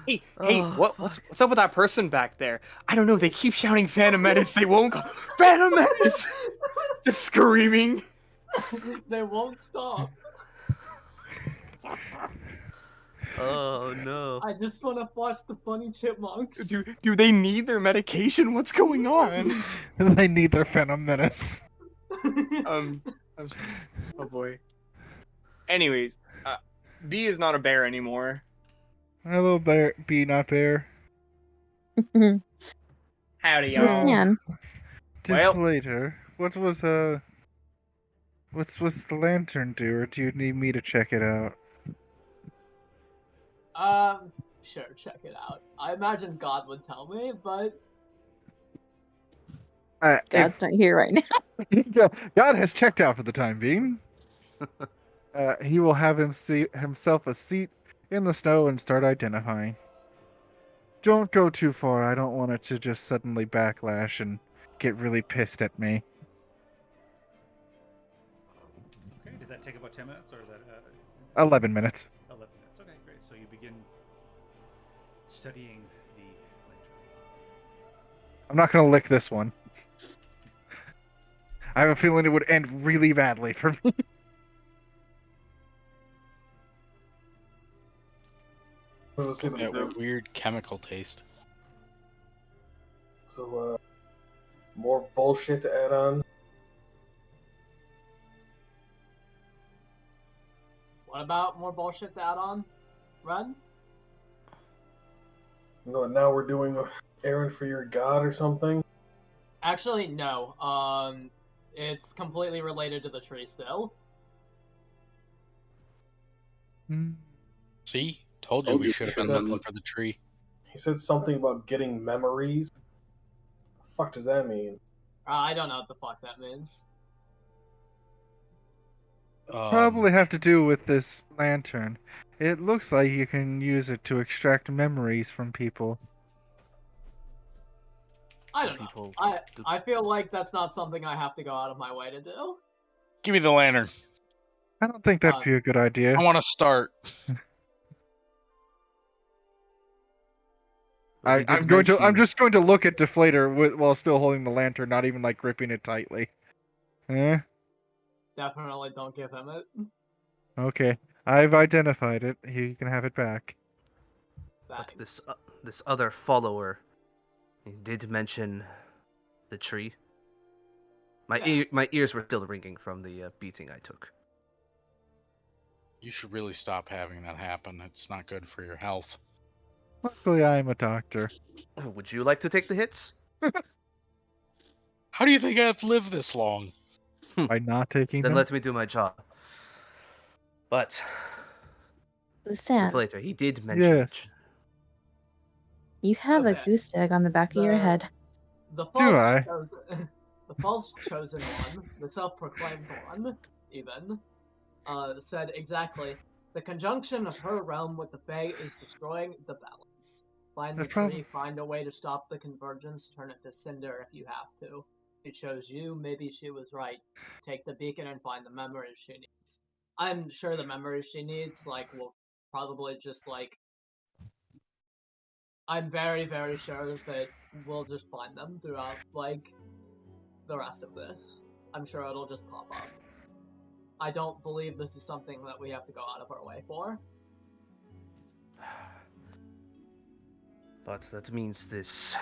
S5: Hey,
S8: Oh,
S5: what's up with that person back there? I don't know. They keep shouting Phantom Menace. They won't go Phantom Menace. Just screaming.
S3: They won't stop.
S8: Oh no.
S3: I just want to watch the funny chipmunks.
S5: Do they need their medication? What's going on?
S4: They need their Phantom Menace.
S5: I'm oh boy. Anyways, B is not a bear anymore.
S4: Hello, bear. Be not bear.
S5: Howdy, y'all.
S6: Lucian,
S5: Well-
S4: Deflator. What's the lantern do, or do you need me to check it out?
S3: Sure, check it out. I imagine God would tell me, but
S6: God's not here right now.
S4: God has checked out for the time being. He will have himself a seat in the snow and start identifying. Don't go too far. I don't want it to just suddenly backlash and get really pissed at me.
S1: Okay, does that take about 10 minutes, or is that
S4: 11 minutes.
S1: 11 minutes? Okay, great. So you begin studying the lantern.
S4: I'm not going to lick this one. I have a feeling it would end really badly for me.
S7: Let's see the
S2: That
S7: group.
S2: weird chemical taste.
S7: So, more bullshit to add on.
S3: what about more bullshit to add on? Ren?
S7: No, now we're doing a errand for your god or something.
S3: Actually, no. It's completely related to the tree still.
S2: See? Told you we should have been looking for the tree.
S7: He said something about getting memories. The fuck does that mean?
S3: I don't know what the fuck that means.
S4: Probably have to do with this lantern. It looks like you can use it to extract memories from people.
S3: I don't know.
S8: People
S3: I feel like that's not something I have to go out of my way to do.
S2: Give me the lantern.
S4: I don't think that'd be a good idea.
S2: I want to start.
S4: I'm just going to look at Deflator while still holding the lantern, not even like gripping it tightly.
S3: Definitely don't give him it.
S4: Okay. I've identified it. You can have it back.
S8: But this other follower, he did mention the tree. My ears were still ringing from the beating I took.
S2: You should really stop having that happen. It's not good for your health.
S4: Luckily, I'm a doctor.
S8: Would you like to take the hits?
S2: How do you think I've lived this long?
S4: By not taking
S8: Then
S4: them?
S8: let me do my job. But
S6: Lucian,
S8: later, he did mention.
S4: Yes.
S6: you have a
S3: Okay.
S6: goose egg on the back of your head.
S3: The
S4: I?
S3: The false chosen one, the self-proclaimed one, even, said exactly, the conjunction of her realm with the Fae is destroying the balance. Find the tree, find a way to stop the convergence, turn it to cinder if you have to. She chose you, maybe she was right. Take the beacon and find the memories she needs. I'm sure the memories she needs, like, will probably just, like... I'm very, very sure that we'll just find them throughout, like, the rest of this. I'm sure it'll just pop up. I don't believe this is something that we have to go out of our way for.
S8: But that means this.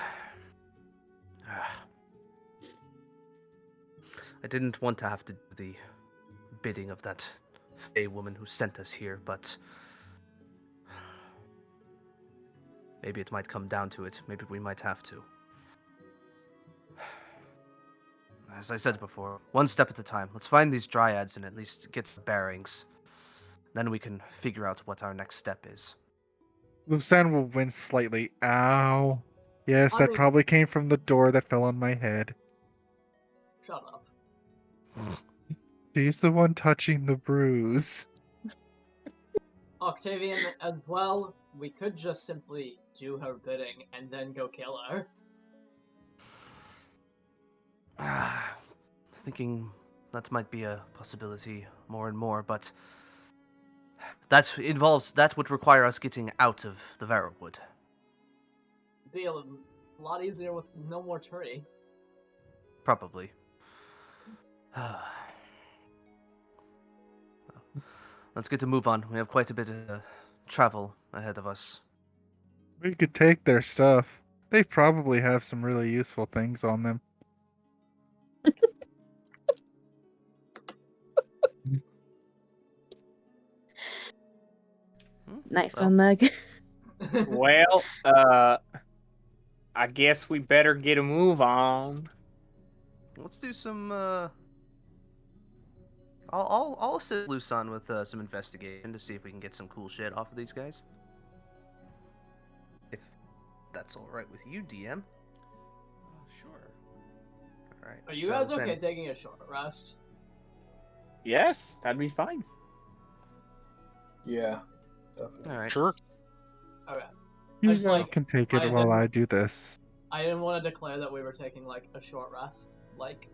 S8: I didn't want to have to do the bidding of that Fey woman who sent us here, but maybe it might come down to it. Maybe we might have to. As I said before, one step at a time. Let's find these dryads and at least get the bearings. Then we can figure out what our next step is.
S4: Lucien will wince slightly. Ow. Yes,
S3: I
S4: that
S3: mean-
S4: probably came from the door that fell on my head.
S3: Shut up.
S4: She's the one touching the bruise.
S3: Octavian, as well, we could just simply do her bidding and then go kill her.
S8: Thinking that might be a possibility more and more, but that would require us getting out of the Verrowood.
S3: Be a lot easier with no more tree.
S8: Probably. Let's get to move on. We have quite a bit of travel ahead of us.
S4: We could take their stuff. They probably have some really useful things on them.
S6: Nice
S8: Well.
S6: one, Mug.
S5: Well, I guess we better get a move on.
S8: Let's do some. I'll assist Lusan with some investigation to see if we can get some cool shit off of these guys. If that's all right with you, DM.
S1: Sure.
S8: All right.
S3: Are you
S8: so
S3: guys
S8: then-
S3: okay taking a short rest?
S5: Yes, that'd be fine.
S7: Yeah, definitely.
S8: All right.
S2: Sure.
S3: Okay.
S4: You
S3: just,
S4: guys
S3: like,
S4: can take it
S3: I
S4: while
S3: didn't-
S4: I do this.
S3: I didn't want to declare that we were taking, like, a short rest. Like,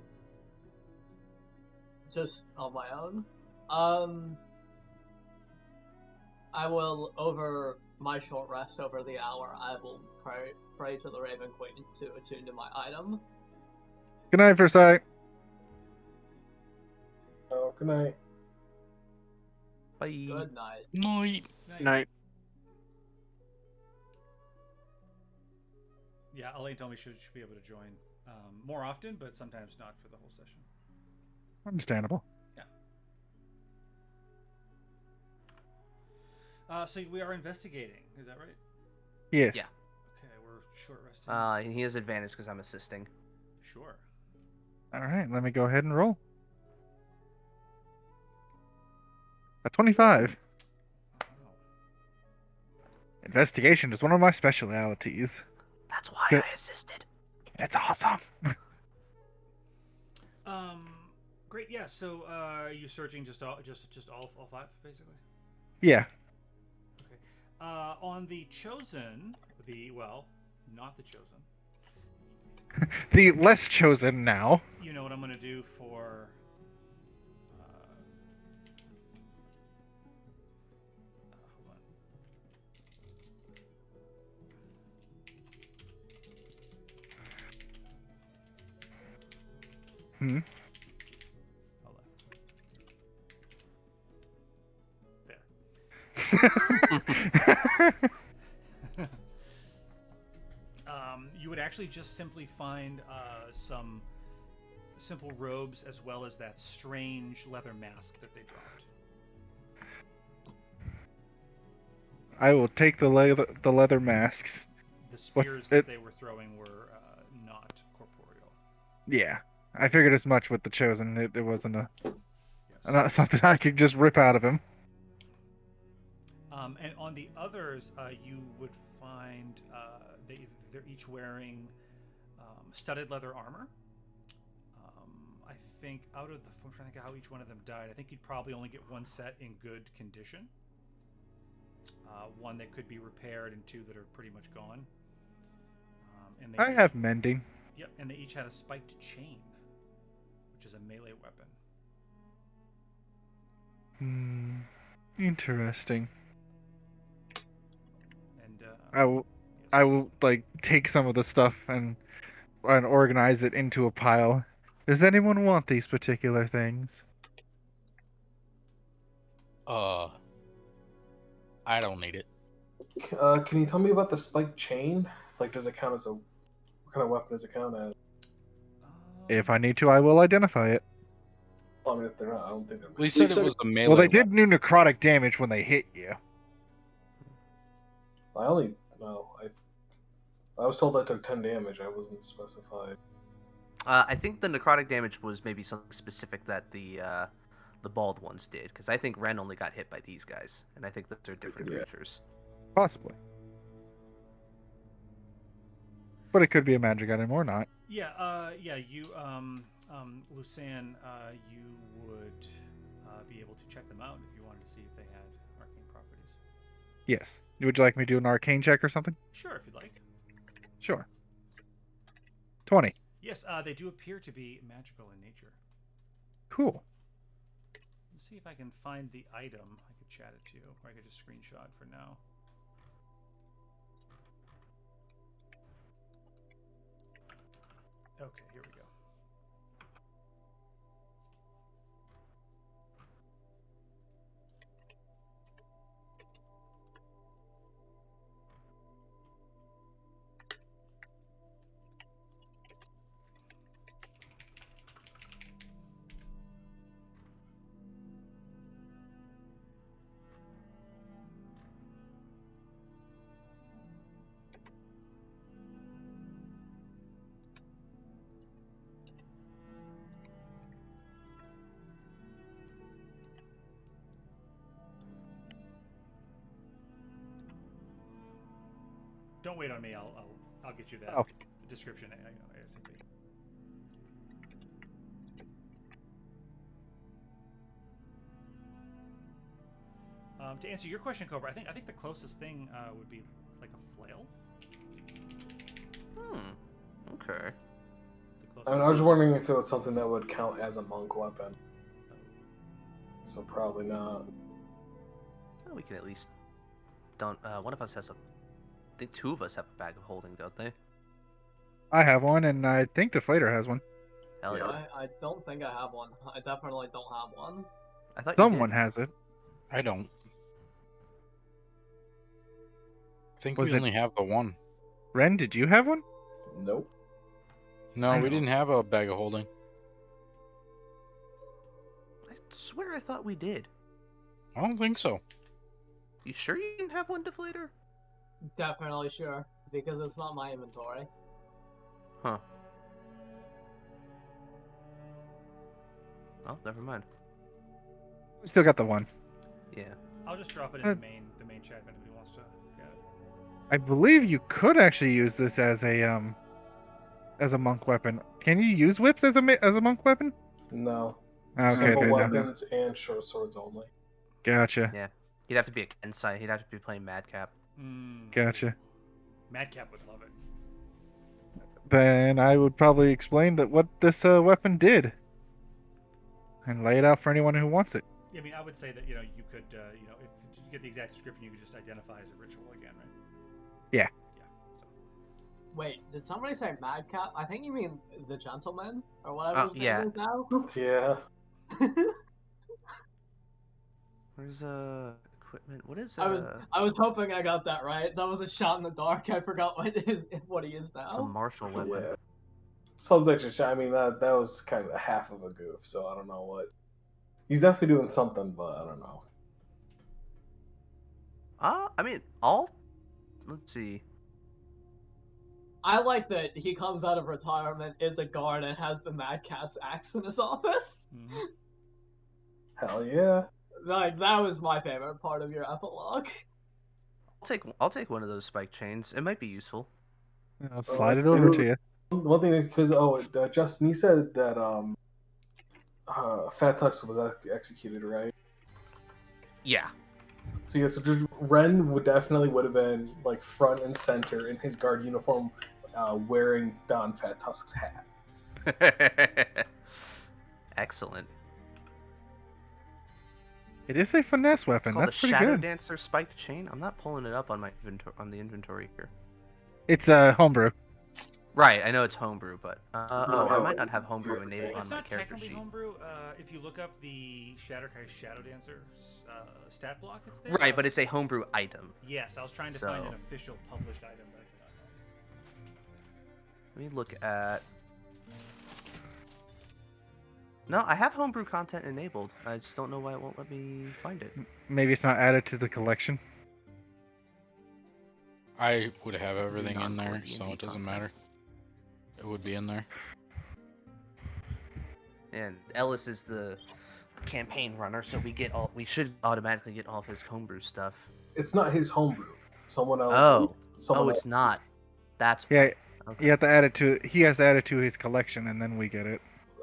S3: just on my own. I will, over my short rest, over the hour, I will pray to the Raven Queen to attune to my item.
S4: Good night, Versailles.
S7: Oh, good night.
S8: Bye.
S3: Good night.
S2: Night.
S5: Night.
S1: Yeah, Elaine told me she should be able to join more often, but sometimes not for the whole session.
S4: Understandable.
S1: So we are investigating. Is that right?
S4: Yes.
S8: Yeah.
S1: Okay, we're short resting.
S8: He has advantage because I'm assisting.
S1: Sure.
S4: All right, let me go ahead and roll. A 25.
S1: Oh.
S4: Investigation is one of my specialities.
S8: That's why
S4: Good.
S8: I assisted.
S4: It's awesome.
S1: Great. Yeah. So, are you searching just all five, basically?
S4: Yeah.
S1: Okay. On the chosen, not the chosen.
S4: The less chosen now.
S1: You know what I'm gonna do for. Hold on.
S4: Hmm.
S1: Hold on. There. You would actually just simply find some simple robes as well as that strange leather mask that they dropped.
S4: I will take the leather masks.
S1: The
S4: What's
S1: spears
S4: it-
S1: that they were throwing were not corporeal.
S4: Yeah. I figured as much with the chosen. It wasn't
S1: Yes.
S4: not something I could just rip out of him.
S1: And on the others, you would find they're each wearing studded leather armor. I think I'm trying to think of how each one of them died. I think you'd probably only get one set in good condition. One that could be repaired, and two that are pretty much gone. And they
S4: I have mending.
S1: Yep, and they each had a spiked chain, which is a melee weapon.
S4: Interesting.
S1: And
S4: I will like take some of the stuff and organize it into a pile. Does anyone want these particular things?
S2: I don't need it.
S7: Can you tell me about the spiked chain? Like, does it count as a what kind of weapon does it count as?
S4: If I need to, I will identify it.
S7: Well, I mean, if they're not, I don't think they're.
S2: Well, he said it was a melee.
S4: Well, they did
S2: weapon.
S4: do necrotic damage when they hit you.
S7: I only no. I was told I took 10 damage. I wasn't specified.
S8: I think the necrotic damage was maybe something specific that the bald ones did, because I think Ren only got hit by these guys, and I think that they're different
S7: Yeah.
S8: creatures.
S4: Possibly. But it could be a magic item or not.
S1: Yeah, you, Lucan, you would be able to check them out if you wanted to see if they had arcane properties.
S4: Yes. Would you like me to do an arcane check or something?
S1: Sure, if you'd like.
S4: Sure. 20.
S1: Yes, they do appear to be magical in nature.
S4: Cool.
S1: Let's see if I can find the item. I could chat it to you, or I could just screenshot for now. Okay, here we go. Don't wait on me. I'll get you that description ASAP. To answer your question, Cobra, I think the closest thing would be like a flail.
S8: Okay.
S7: I mean, I was wondering if it was something that would count as a monk weapon. So probably not.
S8: Well, we can at least don't. One of us has a. I think two of us have a bag of holding, don't they?
S4: I have one, and I think Deflator has one.
S8: Hell yeah.
S3: I don't think I have one. I definitely don't have one.
S8: I thought
S4: Someone
S8: you did.
S4: has it.
S2: I don't. I think
S4: Was
S2: we
S4: it-
S2: only have the one.
S4: Ren, did you have one?
S7: Nope.
S2: No,
S4: I
S2: we
S4: know.
S2: didn't have a bag of holding.
S8: I swear I thought we did.
S2: I don't think so.
S8: You sure you didn't have one, Deflator?
S3: Definitely sure, because it's not my inventory.
S8: Huh. Well, never mind.
S4: We still got the one.
S8: Yeah.
S1: I'll just drop it in the main chat if anybody wants to get it.
S4: I believe you could actually use this as a monk weapon. Can you use whips as a monk weapon?
S7: No.
S4: Okay,
S7: Simple
S4: then,
S7: weapons and short swords only.
S4: Gotcha.
S8: Yeah. He'd have to be a Kensai. He'd have to be playing Madcap.
S4: Gotcha.
S1: Madcap would love it.
S4: Then I would probably explain that what this weapon did, and lay it out for anyone who wants it.
S1: Yeah, I mean, I would say that you could if you get the exact description, you could just identify as a ritual again, right?
S4: Yeah.
S1: Yeah. So.
S3: Wait, did somebody say Madcap? I think you mean the Gentleman or whatever his
S8: yeah.
S3: name is now.
S7: Yeah.
S8: Where's equipment? What is
S3: I was hoping I got that right. That was a shot in the dark. I forgot what he is
S8: it's a
S3: now.
S8: martial weapon?
S7: Yeah. Subject to I mean that was kind of half of a goof, so I don't know what. He's definitely doing something, but I don't know.
S8: I mean, let's see.
S3: I like that he comes out of retirement, is a guard, and has the Madcap's axe in his office.
S1: Mm-hmm.
S7: Hell yeah.
S3: Like, that was my favorite part of your epilogue.
S8: I'll take one of those spike chains. It might be useful.
S4: I'll slide it over to you.
S7: One thing is because Justin, you said that Fat Tux was executed, right?
S8: Yeah.
S7: So yeah, so just Ren would have been like front and center in his guard uniform, wearing Don Fat Tusk's hat.
S8: Excellent.
S4: It is a finesse
S8: It's
S4: weapon.
S8: called
S4: That's
S8: a
S4: pretty
S8: Shadow
S4: good.
S8: Dancer spiked chain. I'm not pulling it up on my on the inventory here.
S4: It's homebrew.
S8: Right, I know it's homebrew, but
S7: don't
S8: I
S7: have
S8: might
S7: it.
S8: not have homebrew enabled
S1: It's
S8: on my
S1: not
S8: character
S1: technically
S8: sheet.
S1: homebrew. If you look up the Shatterkai Shadow Dancer stat block, it's there.
S8: Right, but it's a homebrew item.
S1: Yes, I was trying to find an
S8: So-
S1: official published item, but I could not find it.
S8: Let me look at. No, I have homebrew content enabled. I just don't know why it won't let me find it.
S4: Maybe it's not added to the collection.
S2: I would have everything in there,
S8: non-core
S2: so
S8: D&D
S2: it doesn't
S8: content.
S2: matter. It would be in there.
S8: And Ellis is the campaign runner, so we should automatically get all of his homebrew stuff.
S7: It's not his homebrew. Someone else.
S8: Oh,
S7: someone
S8: it's
S7: else's.
S8: not. That's
S4: Yeah,
S8: okay.
S4: you have to add it to. He has to add it to his collection, and then we get it.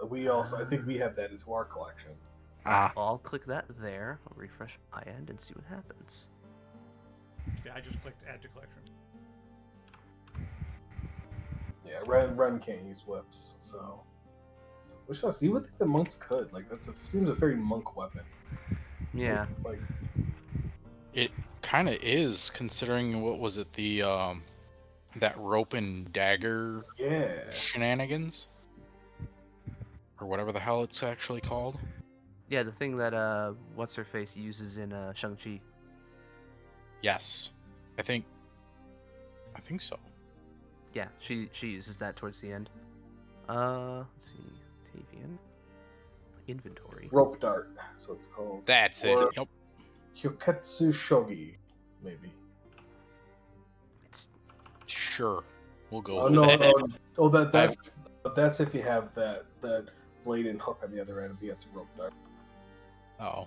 S7: We also, I think we have that as our collection.
S4: Ah,
S8: I'll click that there. I'll refresh my end and see what happens.
S1: Yeah, I just clicked add to collection.
S7: Yeah, Ren can't use whips, so. Which else? You would think the monks could. Like seems a very monk weapon.
S8: Yeah.
S7: Like
S2: It kind of is, considering what was it, the that rope and dagger
S7: yeah.
S2: shenanigans, or whatever the hell it's actually called.
S8: Yeah, the thing that what's her face uses in Shang-Chi.
S2: Yes, I think so.
S8: Yeah, she uses that towards the end. Let's see, Tavian inventory.
S7: Rope dart. That's what it's called.
S2: That's it.
S7: Or-
S2: Yep.
S7: Hyoketsu shogi, maybe.
S8: It's
S2: Sure, we'll go
S7: Oh
S2: with
S7: no,
S2: that.
S7: oh that's if you have that blade and hook on the other end. Yeah, it's a rope dart.
S2: Oh.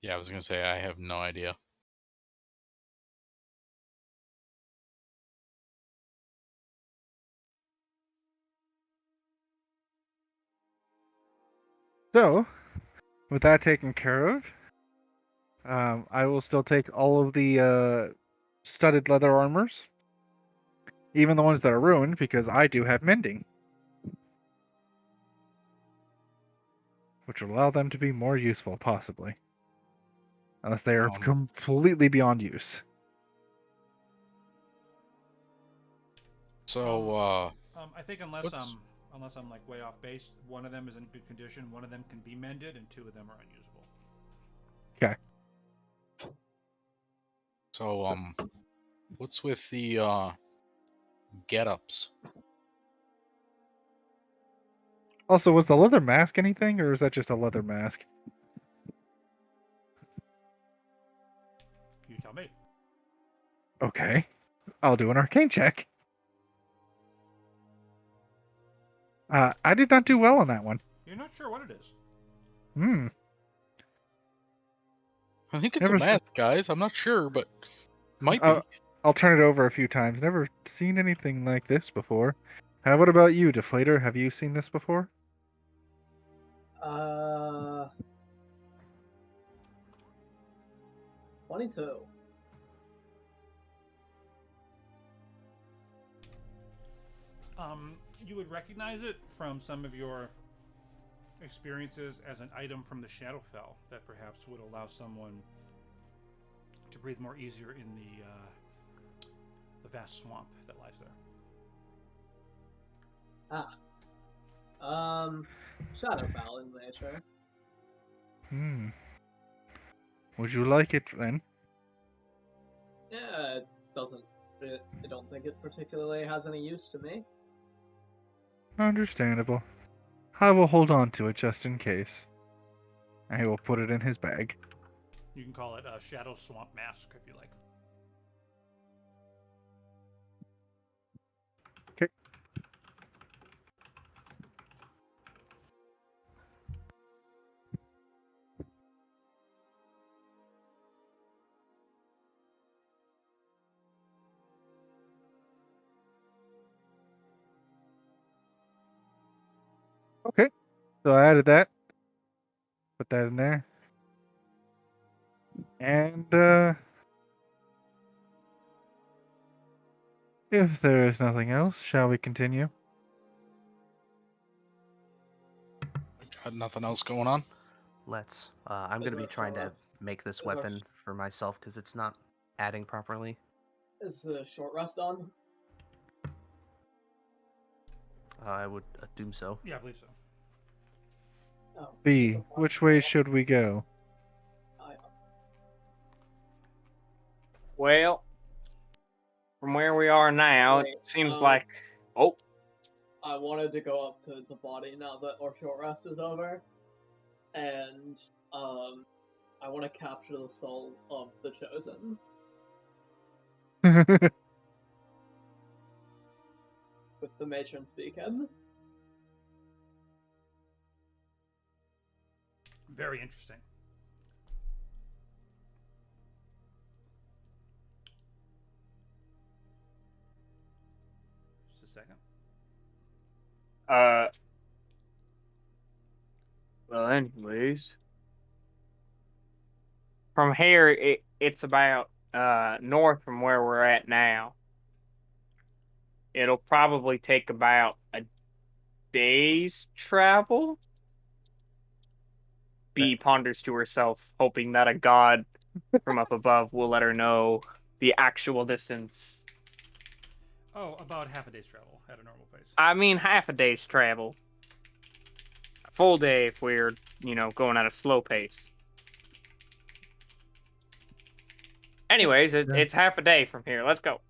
S2: Yeah, I was gonna say I have no idea.
S4: so with that taken care of, I will still take all of the studded leather armors, even the ones that are ruined, because I do have mending, which will allow them to be more useful, possibly, unless they are completely beyond use.
S2: So,
S1: I think unless
S2: what's-
S1: I'm like way off base, one of them is in good condition, one of them can be mended, and two of them are unusable.
S4: Okay.
S2: So, what's with the get-ups?
S4: Also, was the leather mask anything, or is that just a leather mask?
S1: You tell me.
S4: Okay. I'll do an arcane check. I did not do well on that one.
S1: You're not sure what it is.
S4: Hmm.
S2: I think it's
S4: Never
S2: a
S4: s-
S2: mask, guys. I'm not sure, but might be.
S4: I'll turn it over a few times. Never seen anything like this before. What about you, Deflator? Have you seen this before?
S3: 22.
S1: You would recognize it from some of your experiences as an item from the Shadowfell that perhaps would allow someone to breathe more easier in the vast swamp that lies there.
S3: Shadowfell in nature.
S4: Hmm. Would you like it then?
S3: Yeah, it doesn't. I don't think it particularly has any use to me.
S4: Understandable. I will hold on to it just in case. I will put it in his bag.
S1: You can call it a Shadow Swamp Mask if you like.
S4: Okay. Okay. So I added that. Put that in there. And if there is nothing else, shall we continue?
S2: Got nothing else going on?
S8: Let's. I'm
S3: Is
S8: gonna be
S3: there a
S8: trying
S3: short
S8: to
S3: rest?
S8: make this
S3: Is there a
S8: weapon
S3: sh-
S8: for myself because it's not adding properly.
S3: Is the short rest on?
S8: I would assume so.
S1: Yeah, I believe so.
S3: Oh.
S4: B, which way should we go?
S5: Well, from where we are now,
S3: Wait,
S5: it seems like. Oh,
S3: I wanted to go up to the body now that our short rest is over, and I want to capture the soul of the chosen with the matron's beacon.
S1: Very interesting. Just a second.
S5: well, anyways. From here, it's about north from where we're at now. It'll probably take about a day's travel. Bee ponders to herself, hoping that a god from up above will let her know the actual distance.
S1: Oh, about half a day's travel at a normal pace.
S5: I mean, half a day's travel. A full day if we're, going at a slow pace. Anyways, it's half a day from here. Let's go.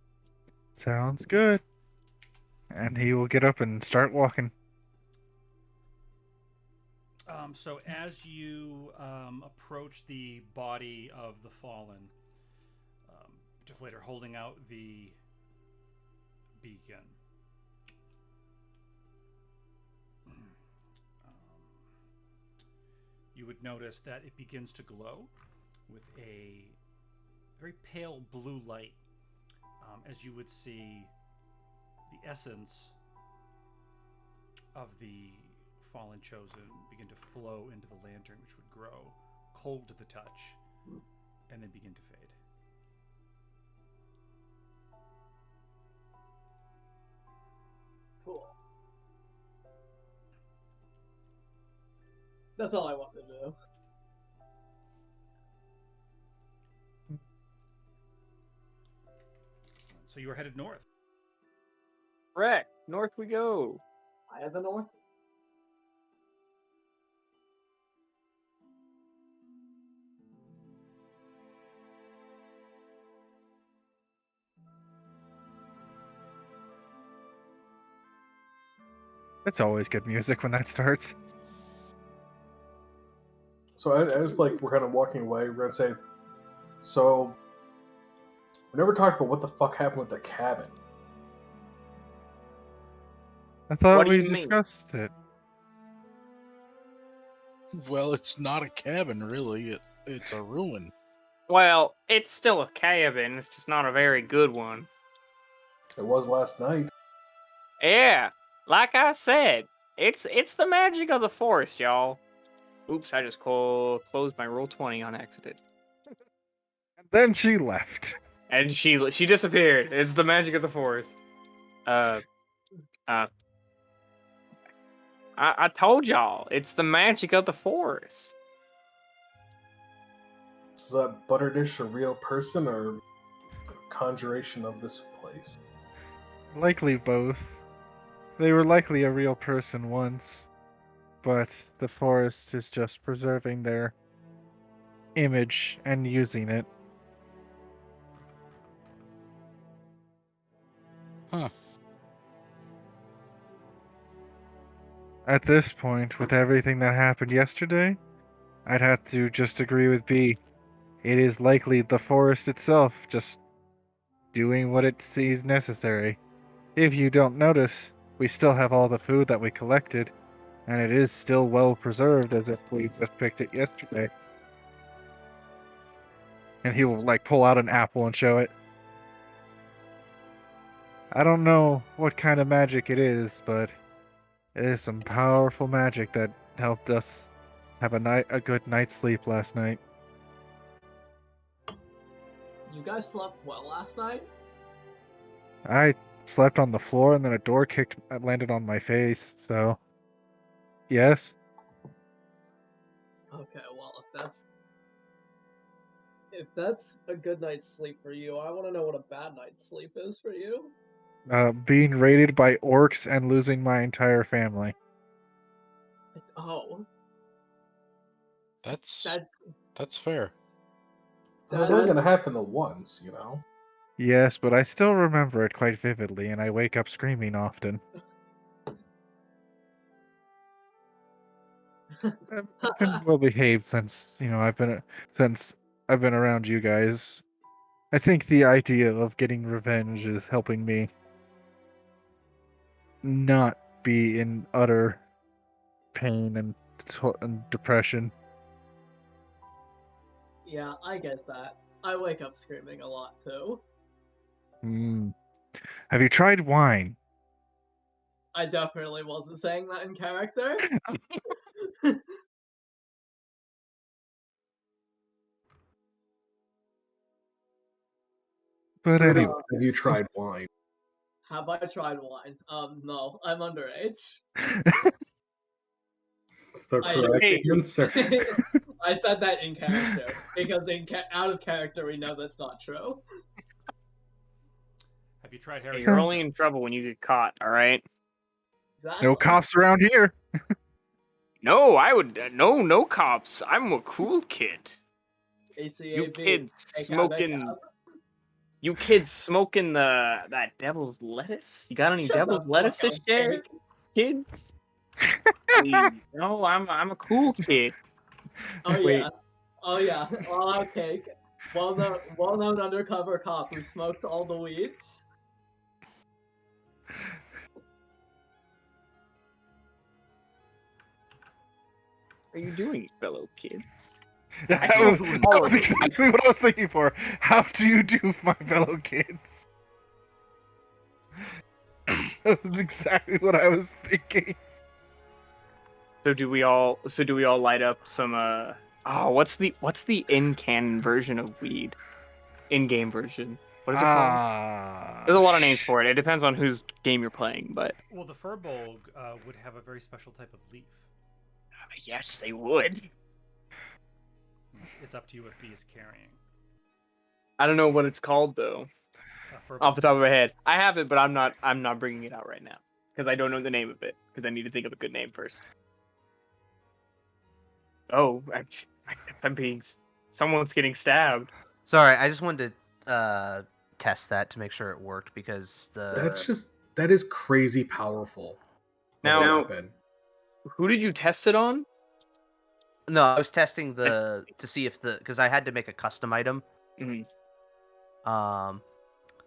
S4: Sounds good. And he will get up and start walking.
S1: So as you approach the body of the fallen, Deflator holding out the beacon. You would notice that it begins to glow with a very pale blue light, as you would see the essence of the fallen chosen begin to flow into the lantern, which would grow cold to the touch and then begin to fade.
S3: Cool. That's all I wanted to do.
S1: So you are headed north.
S5: Correct. North we go.
S3: I have the north.
S4: It's always good music when that starts.
S7: So as like we're kind of walking away, we're gonna say, so we never talked about what the fuck happened with the cabin.
S4: I thought
S5: What do
S4: we
S5: you mean?
S4: discussed it.
S2: Well, it's not a cabin, really. It's a ruin.
S5: Well, it's still a cabin. It's just not a very good one.
S7: It was last night.
S5: Yeah, like I said, it's the magic of the forest, y'all. Oops, I just closed my roll 20 on accident.
S4: Then she left.
S5: And she disappeared. It's the magic of the forest. I told y'all, it's the magic of the forest.
S7: Is that Butterdish a real person or a conjuration of this place?
S4: Likely both. They were likely a real person once, but the forest is just preserving their image and using it.
S2: Huh.
S4: At this point, with everything that happened yesterday, I'd have to just agree with B. It is likely the forest itself just doing what it sees necessary. If you don't notice, we still have all the food that we collected, and it is still well preserved as if we just picked it yesterday. And he will like pull out an apple and show it. I don't know what kind of magic it is, but it is some powerful magic that helped us have a good night's sleep last night.
S3: You guys slept well last night?
S4: I slept on the floor and then a door landed on my face, so yes.
S3: Okay, well, if that's a good night's sleep for you, I want to know what a bad night's sleep is for you.
S4: Being raided by orcs and losing my entire family.
S3: Oh,
S2: That's
S3: that
S2: fair.
S7: That was only
S3: that's-
S7: going to happen the once, you know?
S4: Yes, but I still remember it quite vividly, and I wake up screaming often. I've been well behaved since I've been around you guys. I think the idea of getting revenge is helping me not be in utter pain and depression.
S3: yeah, I get that. I wake up screaming a lot too.
S4: Have you tried wine?
S3: I definitely wasn't saying that in character.
S4: But anyway,
S7: Have you tried wine?
S3: Have I tried wine? No, I'm underage.
S7: It's the
S3: I-
S7: correct
S5: Hey.
S7: answer.
S3: I said that in character because out of character we know that's not true.
S1: Have you tried
S5: Hey,
S1: Harry?
S5: you're only in trouble when you get caught. All right.
S3: Exactly.
S4: no cops around here.
S5: No, I would no cops. I'm a cool kid.
S3: ACAB.
S5: You kids
S3: ACAB.
S5: smoking. You kids smoking that devil's lettuce? You got any
S3: Shut
S5: devil's
S3: the
S5: lettuce to
S3: fuck up,
S5: share,
S3: Cake.
S5: kids? Please. No, I'm a cool kid.
S3: Oh
S5: Wait.
S3: yeah. Oh yeah. All out Cake. Well-known undercover cop who smokes all the weeds.
S5: What are you doing, fellow kids?
S4: That
S5: I
S4: was,
S5: still
S4: that
S5: do
S4: was
S5: it.
S4: exactly what I was thinking for. How do you do, my fellow kids? That was exactly what I was thinking.
S5: So do we all light up some what's the in-canon version of weed? In-game version. What is it called? There's a lot of names for it. It depends on whose game you're playing, but
S1: Well, the Furbolg would have a very special type of leaf.
S5: yes, they would.
S1: It's up to you what B is carrying.
S5: I don't know what it's called though. Off the top of my head, I have it, but I'm not bringing it out right now because I don't know the name of it because I need to think of a good name first. Oh, I'm being. Someone's getting stabbed.
S8: Sorry, I just wanted to test that to make sure it worked because
S7: That is crazy powerful.
S5: Now-
S7: weapon.
S5: Who did you test it on?
S8: No, I was testing to see if because I had to make a custom item.
S5: Mhm.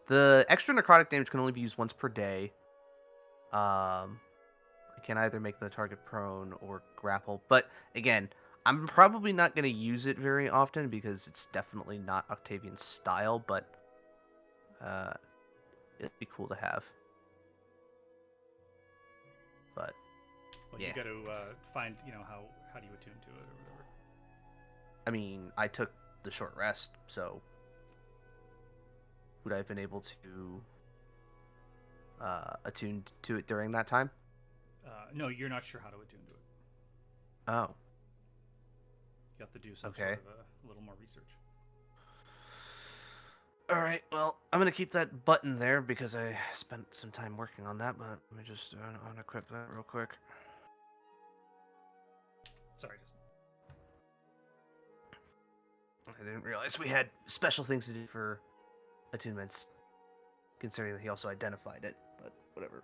S8: The extra necrotic damage can only be used once per day. I can either make the target prone or grapple, but again, I'm probably not going to use it very often because it's definitely not Octavian's style, but it'd be cool to have. But
S1: Well,
S8: yeah.
S1: you got to find, how do you attune to it or whatever.
S8: I mean, I took the short rest, so would I have been able to attune to it during that time?
S1: No, you're not sure how to attune to it.
S8: Oh,
S1: You have to do some
S8: Okay.
S1: sort of a little more research.
S8: all right. Well, I'm gonna keep that button there because I spent some time working on that. But let me just unequip that real quick.
S1: Sorry, Justin.
S8: I didn't realize we had special things to do for attunements, considering that he also identified it. But whatever.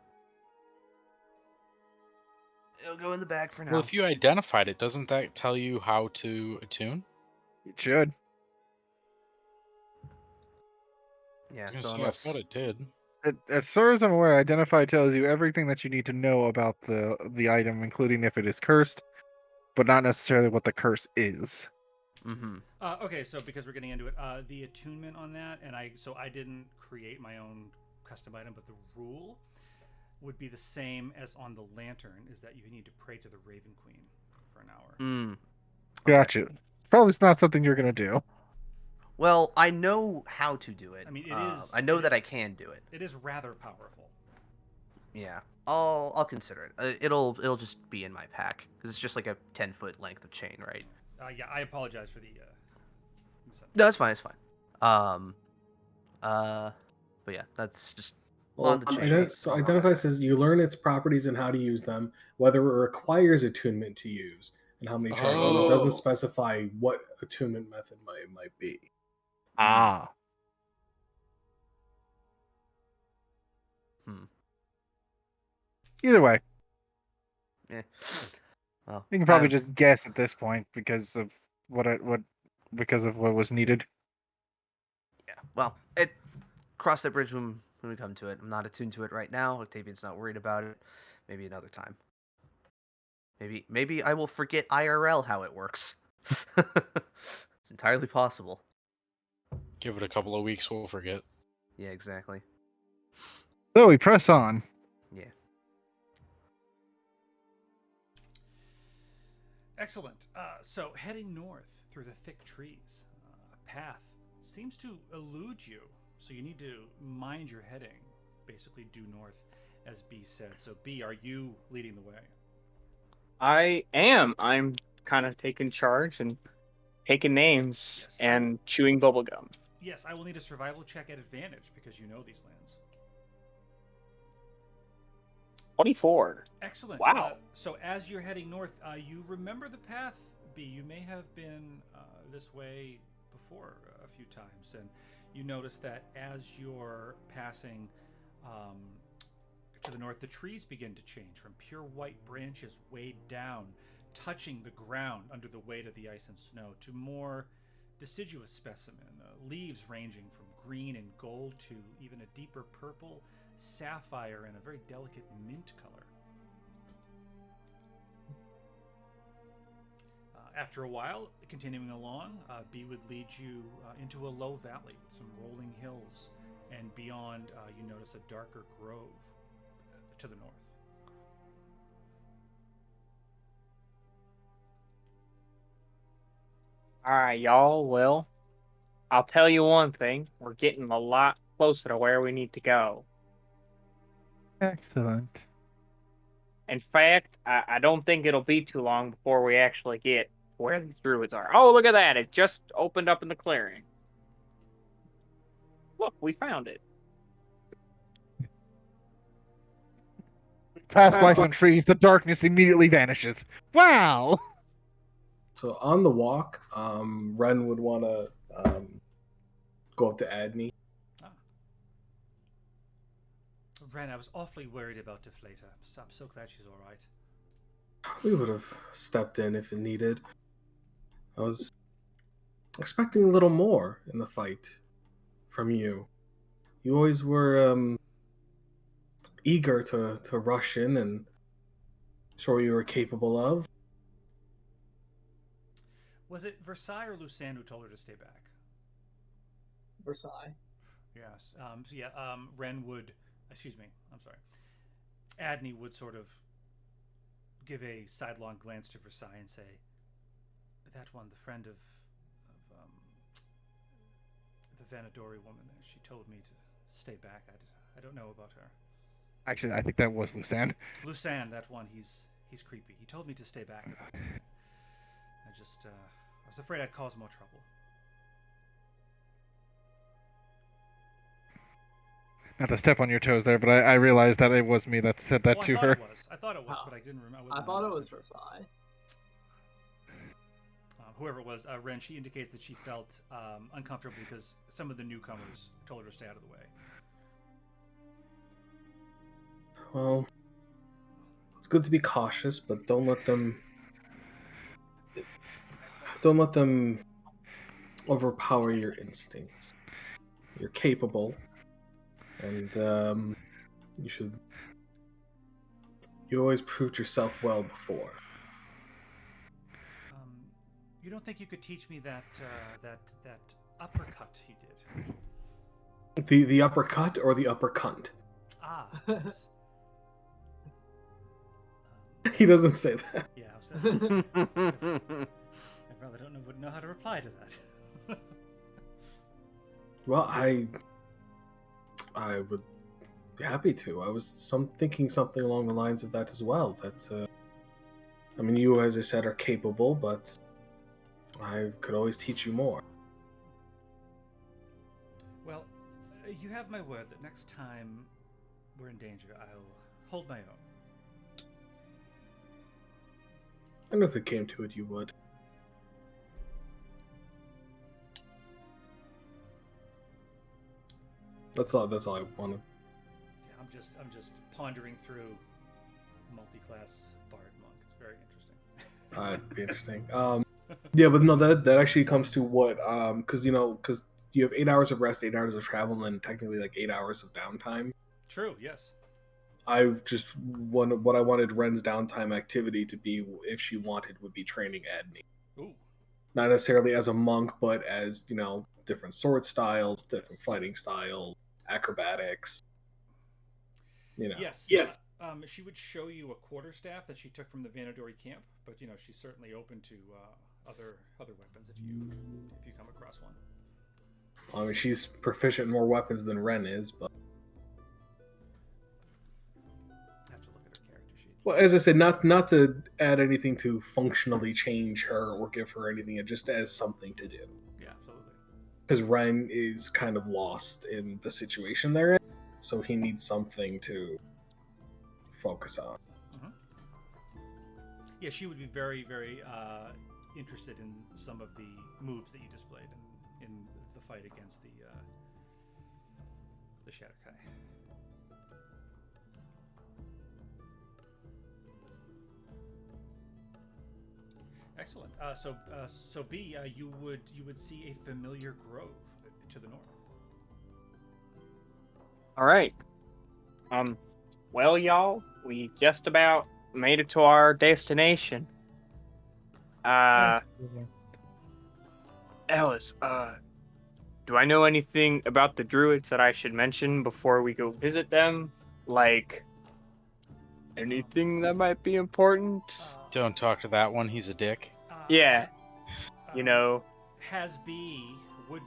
S8: It'll go in the bag for now.
S2: Well, if you identified it, doesn't that tell you how to attune?
S4: It should.
S8: Yeah.
S2: I was
S8: So
S2: gonna
S8: unless
S2: say, I thought it did.
S4: As far as I'm aware, Identify tells you everything that you need to know about the item, including if it is cursed, but not necessarily what the curse is.
S8: Mm-hmm.
S1: Okay, so because we're getting into it, the attunement on that, and I didn't create my own custom item, but the rule would be the same as on the lantern, is that you need to pray to the Raven Queen for an hour.
S8: Mm.
S4: Gotcha. Probably not something you're gonna do.
S8: Well, I know how to do it.
S1: I mean, it is.
S8: I know
S1: it
S8: that I
S1: is-
S8: can do it.
S1: It is rather powerful.
S8: Yeah, I'll consider it. It'll just be in my pack because it's just like a 10-foot length of chain, right?
S1: Yeah, I apologize for the.
S8: No, it's fine. It's fine. But yeah, that's just
S7: Well,
S8: on the chain.
S7: so identify says you learn its properties and how to use them, whether it requires attunement to use, and how many charges. It doesn't
S5: Oh.
S7: specify what attunement method might be.
S5: Ah.
S4: Either way,
S8: Yeah. Well,
S4: you can probably just guess at this point because of what was needed.
S8: Yeah. Well, cross that bridge when we come to it. I'm not attuned to it right now. Octavian's not worried about it. Maybe another time. Maybe I will forget IRL how it works. It's entirely possible.
S2: Give it a couple of weeks, we'll forget.
S8: Yeah, exactly.
S4: So we press on.
S8: Yeah.
S1: Excellent. So heading north through the thick trees, a path seems to elude you. So you need to mind your heading. Basically, due north, as B said. So B, are you leading the way?
S5: I am. I'm kind of taking charge and taking names
S1: Yes.
S5: and chewing bubblegum.
S1: Yes, I will need a survival check at advantage because you know these lands.
S5: 24.
S1: Excellent.
S5: Wow.
S1: So as you're heading north, you remember the path, B. You may have been this way before a few times, and you notice that as you're passing to the north, the trees begin to change from pure white branches weighed down, touching the ground under the weight of the ice and snow, to more deciduous specimen, leaves ranging from green and gold to even a deeper purple, sapphire, and a very delicate mint color. After a while, continuing along, B would lead you into a low valley with some rolling hills, and beyond you notice a darker grove to the north.
S5: All right, y'all. Well, I'll tell you one thing. We're getting a lot closer to where we need to go.
S4: Excellent.
S5: In fact, I don't think it'll be too long before we actually get where these druids are. Oh, look at that. It just opened up in the clearing. Look, we found it.
S4: Pass by some trees, the darkness immediately vanishes. Wow!
S7: So on the walk, Ren would want to go up to Adney.
S1: Ren, I was awfully worried about Deflator. I'm so glad she's all right.
S7: We would have stepped in if it needed. I was expecting a little more in the fight from you. You always were eager to rush in and show what you were capable of.
S1: Was it Versailles or Lucan who told her to stay back?
S3: Versailles.
S1: Yes. Ren would... Excuse me. I'm sorry. Adney would sort of give a sidelong glance to Versailles and say, that one, the friend of the Vanadori woman, she told me to stay back. I don't know about her.
S4: Actually, I think that was Lucan.
S1: Lucan, that one, he's creepy. He told me to stay back. I was afraid I'd cause more trouble.
S4: Not to step on your toes there, but I realized that it was me that said that to her.
S1: I thought it was, but I didn't remember.
S3: I thought it was Versailles.
S1: Whoever it was, Ren, she indicates that she felt uncomfortable because some of the newcomers told her to stay out of the way.
S7: Well, it's good to be cautious, but don't let them overpower your instincts. You're capable, and you always proved yourself well before.
S1: You don't think you could teach me that uppercut he did?
S7: The uppercut or the upper cunt?
S1: Ah, yes.
S7: He doesn't say that.
S1: Yeah, I rather don't know how to reply to that.
S7: Well, I would be happy to. I was thinking something along the lines of that as well. That, I mean, you, as I said, are capable, but I could always teach you more.
S1: Well, you have my word that next time we're in danger, I'll hold my own.
S7: I know if it came to it, you would. That's all I wanted.
S1: Yeah, I'm just pondering through multi-class bard monk. It's very interesting.
S7: It'd be interesting. Yeah, but no, that actually comes to what, because you have 8 hours of rest, 8 hours of travel, and then technically like 8 hours of downtime.
S1: True. Yes.
S7: What I wanted Ren's downtime activity to be, if she wanted, would be training Adney.
S1: Ooh.
S7: Not necessarily as a monk, but as different sword styles, different fighting style, acrobatics.
S1: Yes. She would show you a quarterstaff that she took from the Vanadori camp, but she's certainly open to other weapons if you come across one.
S7: I mean, she's proficient in more weapons than Ren is, but
S1: I have to look at her character sheet.
S7: well, as I said, not to add anything to functionally change her or give her anything, just as something to do.
S1: Yeah, absolutely.
S7: Because Ren is kind of lost in the situation they're in, so he needs something to focus on.
S1: Yeah, she would be very, very interested in some of the moves that you displayed in the fight against the Shadowkai. Excellent. So B, you would see a familiar grove to the north.
S5: All right. Well, y'all, we just about made it to our destination. Ellis, do I know anything about the druids that I should mention before we go visit them? Like, anything that might be important?
S2: Don't talk to that one. He's a dick.
S5: Yeah.
S1: Would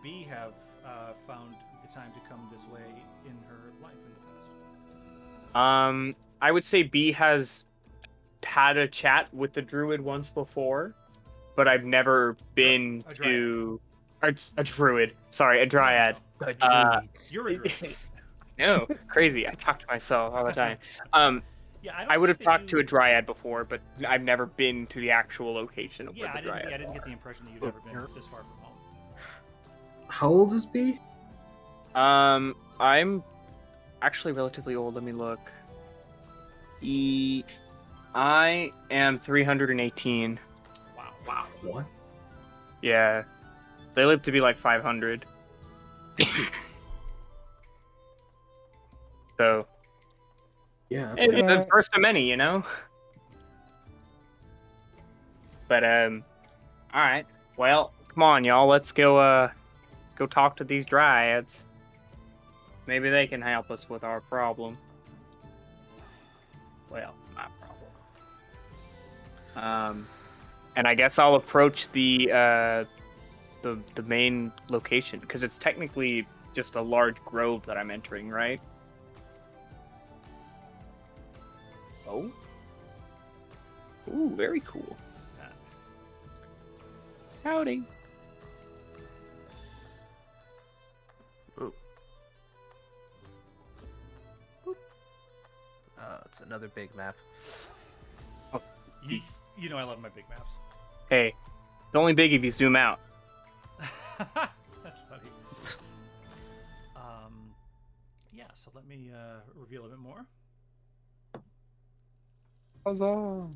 S1: B have found the time to come this way in her life in the past?
S5: I would say B has had a chat with the druid once before, but I've never been to a druid. Sorry, a dryad.
S1: You're a druid.
S5: No, crazy. I talk to myself all the time.
S1: Yeah,
S5: I would have talked to a dryad before, but I've never been to the actual location of where the dryad.
S1: I didn't get the impression that you'd ever been this far from home.
S7: How old is B?
S5: I'm actually relatively old. Let me look. I am 318.
S1: Wow.
S7: What?
S5: Yeah. They live to be like 500. So.
S7: Yeah. That's
S5: It's the first of many, But, alright. Well, come on, y'all. Let's go talk to these dryads. Maybe they can help us with our problem. Well, not problem. And I guess I'll approach the main location, because it's technically just a large grove that I'm entering, right? Oh. Ooh, very cool. Howdy.
S8: Ooh. It's another big map.
S5: Oh,
S1: I love my big maps.
S5: hey, it's only big if you zoom out.
S1: That's funny. Yeah, so let me reveal a bit more.
S5: Huzzah.
S1: Oh,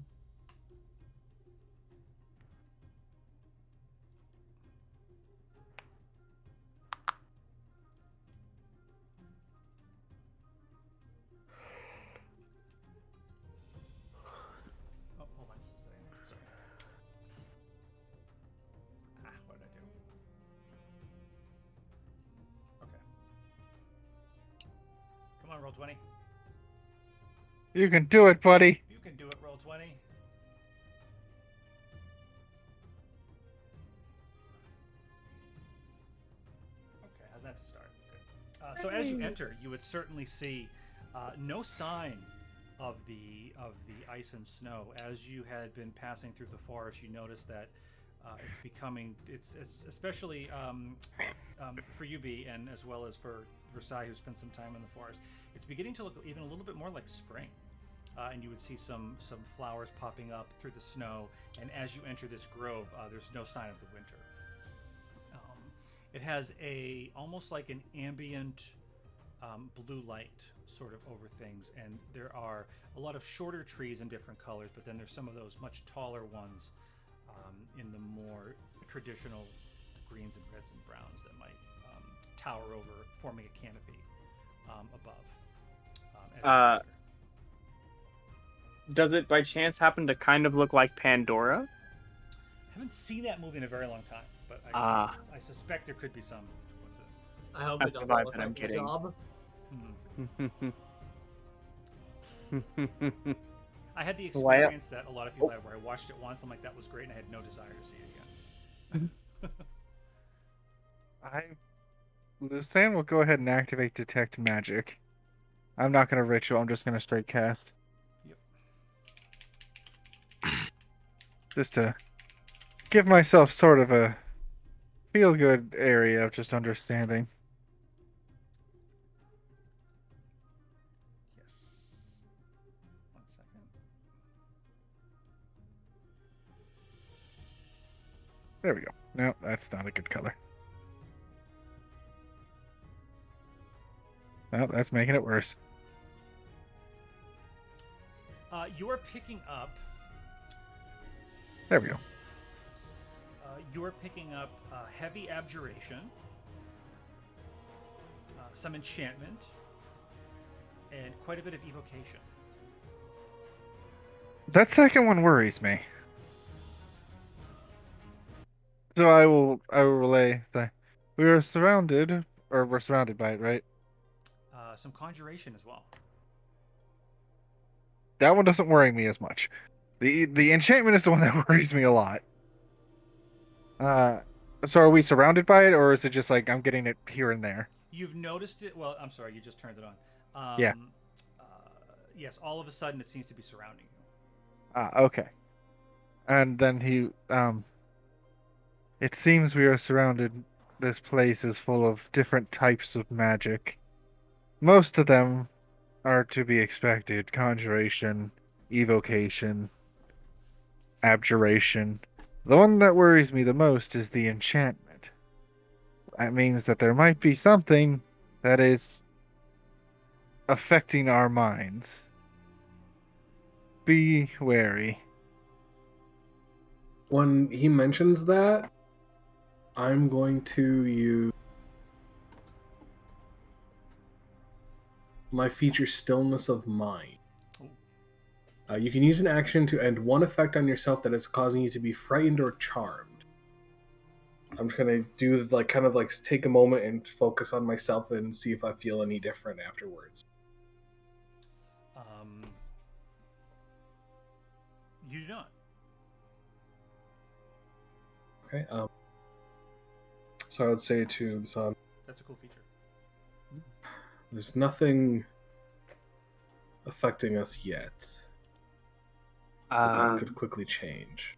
S1: hold on just a second. Sorry. What did I do? Okay. Come on, roll 20.
S4: You can do it, buddy.
S1: You can do it, roll 20. Okay, how's that to start? Good. So as you enter, you would certainly see no sign of the ice and snow. As you had been passing through the forest, you noticed that It's becoming, it's especially for UB and as well as for Versailles, who spent some time in the forest. It's beginning to look even a little bit more like spring. And you would see some flowers popping up through the snow. And as you enter this grove, there's no sign of the winter. It has almost like an ambient blue light sort of over things, and there are a lot of shorter trees in different colors, but then there's some of those much taller ones in the more traditional greens and reds and browns that might tower over, forming a canopy above. As you enter.
S5: Does it by chance happen to kind of look like Pandora?
S1: Haven't seen that movie in a very long time, but I suspect there could be some coincidence.
S3: I hope
S5: That's
S3: it
S5: the
S3: doesn't
S5: vibe
S3: look
S5: that I'm
S3: like a
S5: getting.
S3: job.
S1: I had the experience that a lot of people had where I watched it once, I'm like, that was great, and I had no desire to see it again.
S4: Lucian will go ahead and activate Detect Magic. I'm not going to ritual, I'm just going to straight cast.
S1: Yep.
S4: Just to give myself sort of a feel-good area of just understanding.
S1: Yes. 1 second.
S4: There we go. No, that's not a good color. No, that's making it worse.
S1: You are picking up.
S4: There we go.
S1: You are picking up heavy abjuration, some enchantment, and quite a bit of evocation.
S4: That second one worries me. So I will relay. Sorry. We're surrounded by it, right?
S1: Some conjuration as well.
S4: That one doesn't worry me as much. The enchantment is the one that worries me a lot. So are we surrounded by it, or is it just like I'm getting it here and there?
S1: You've noticed it. Well, I'm sorry, you just turned it on.
S4: Yeah.
S1: Yes, all of a sudden it seems to be surrounding you.
S4: Okay. And then it seems we are surrounded. This place is full of different types of magic. Most of them are to be expected: conjuration, evocation, abjuration. The one that worries me the most is the enchantment. That means that there might be something that is affecting our minds. Be wary.
S7: When he mentions that, I'm going to use my feature Stillness of Mind. You can use an action to end one effect on yourself that is causing you to be frightened or charmed. I'm just gonna do kind of take a moment and focus on myself and see if I feel any different afterwards.
S1: You do not.
S7: Okay. So I would say to the sun,
S1: That's a cool feature.
S7: there's nothing affecting us yet. But that could quickly change.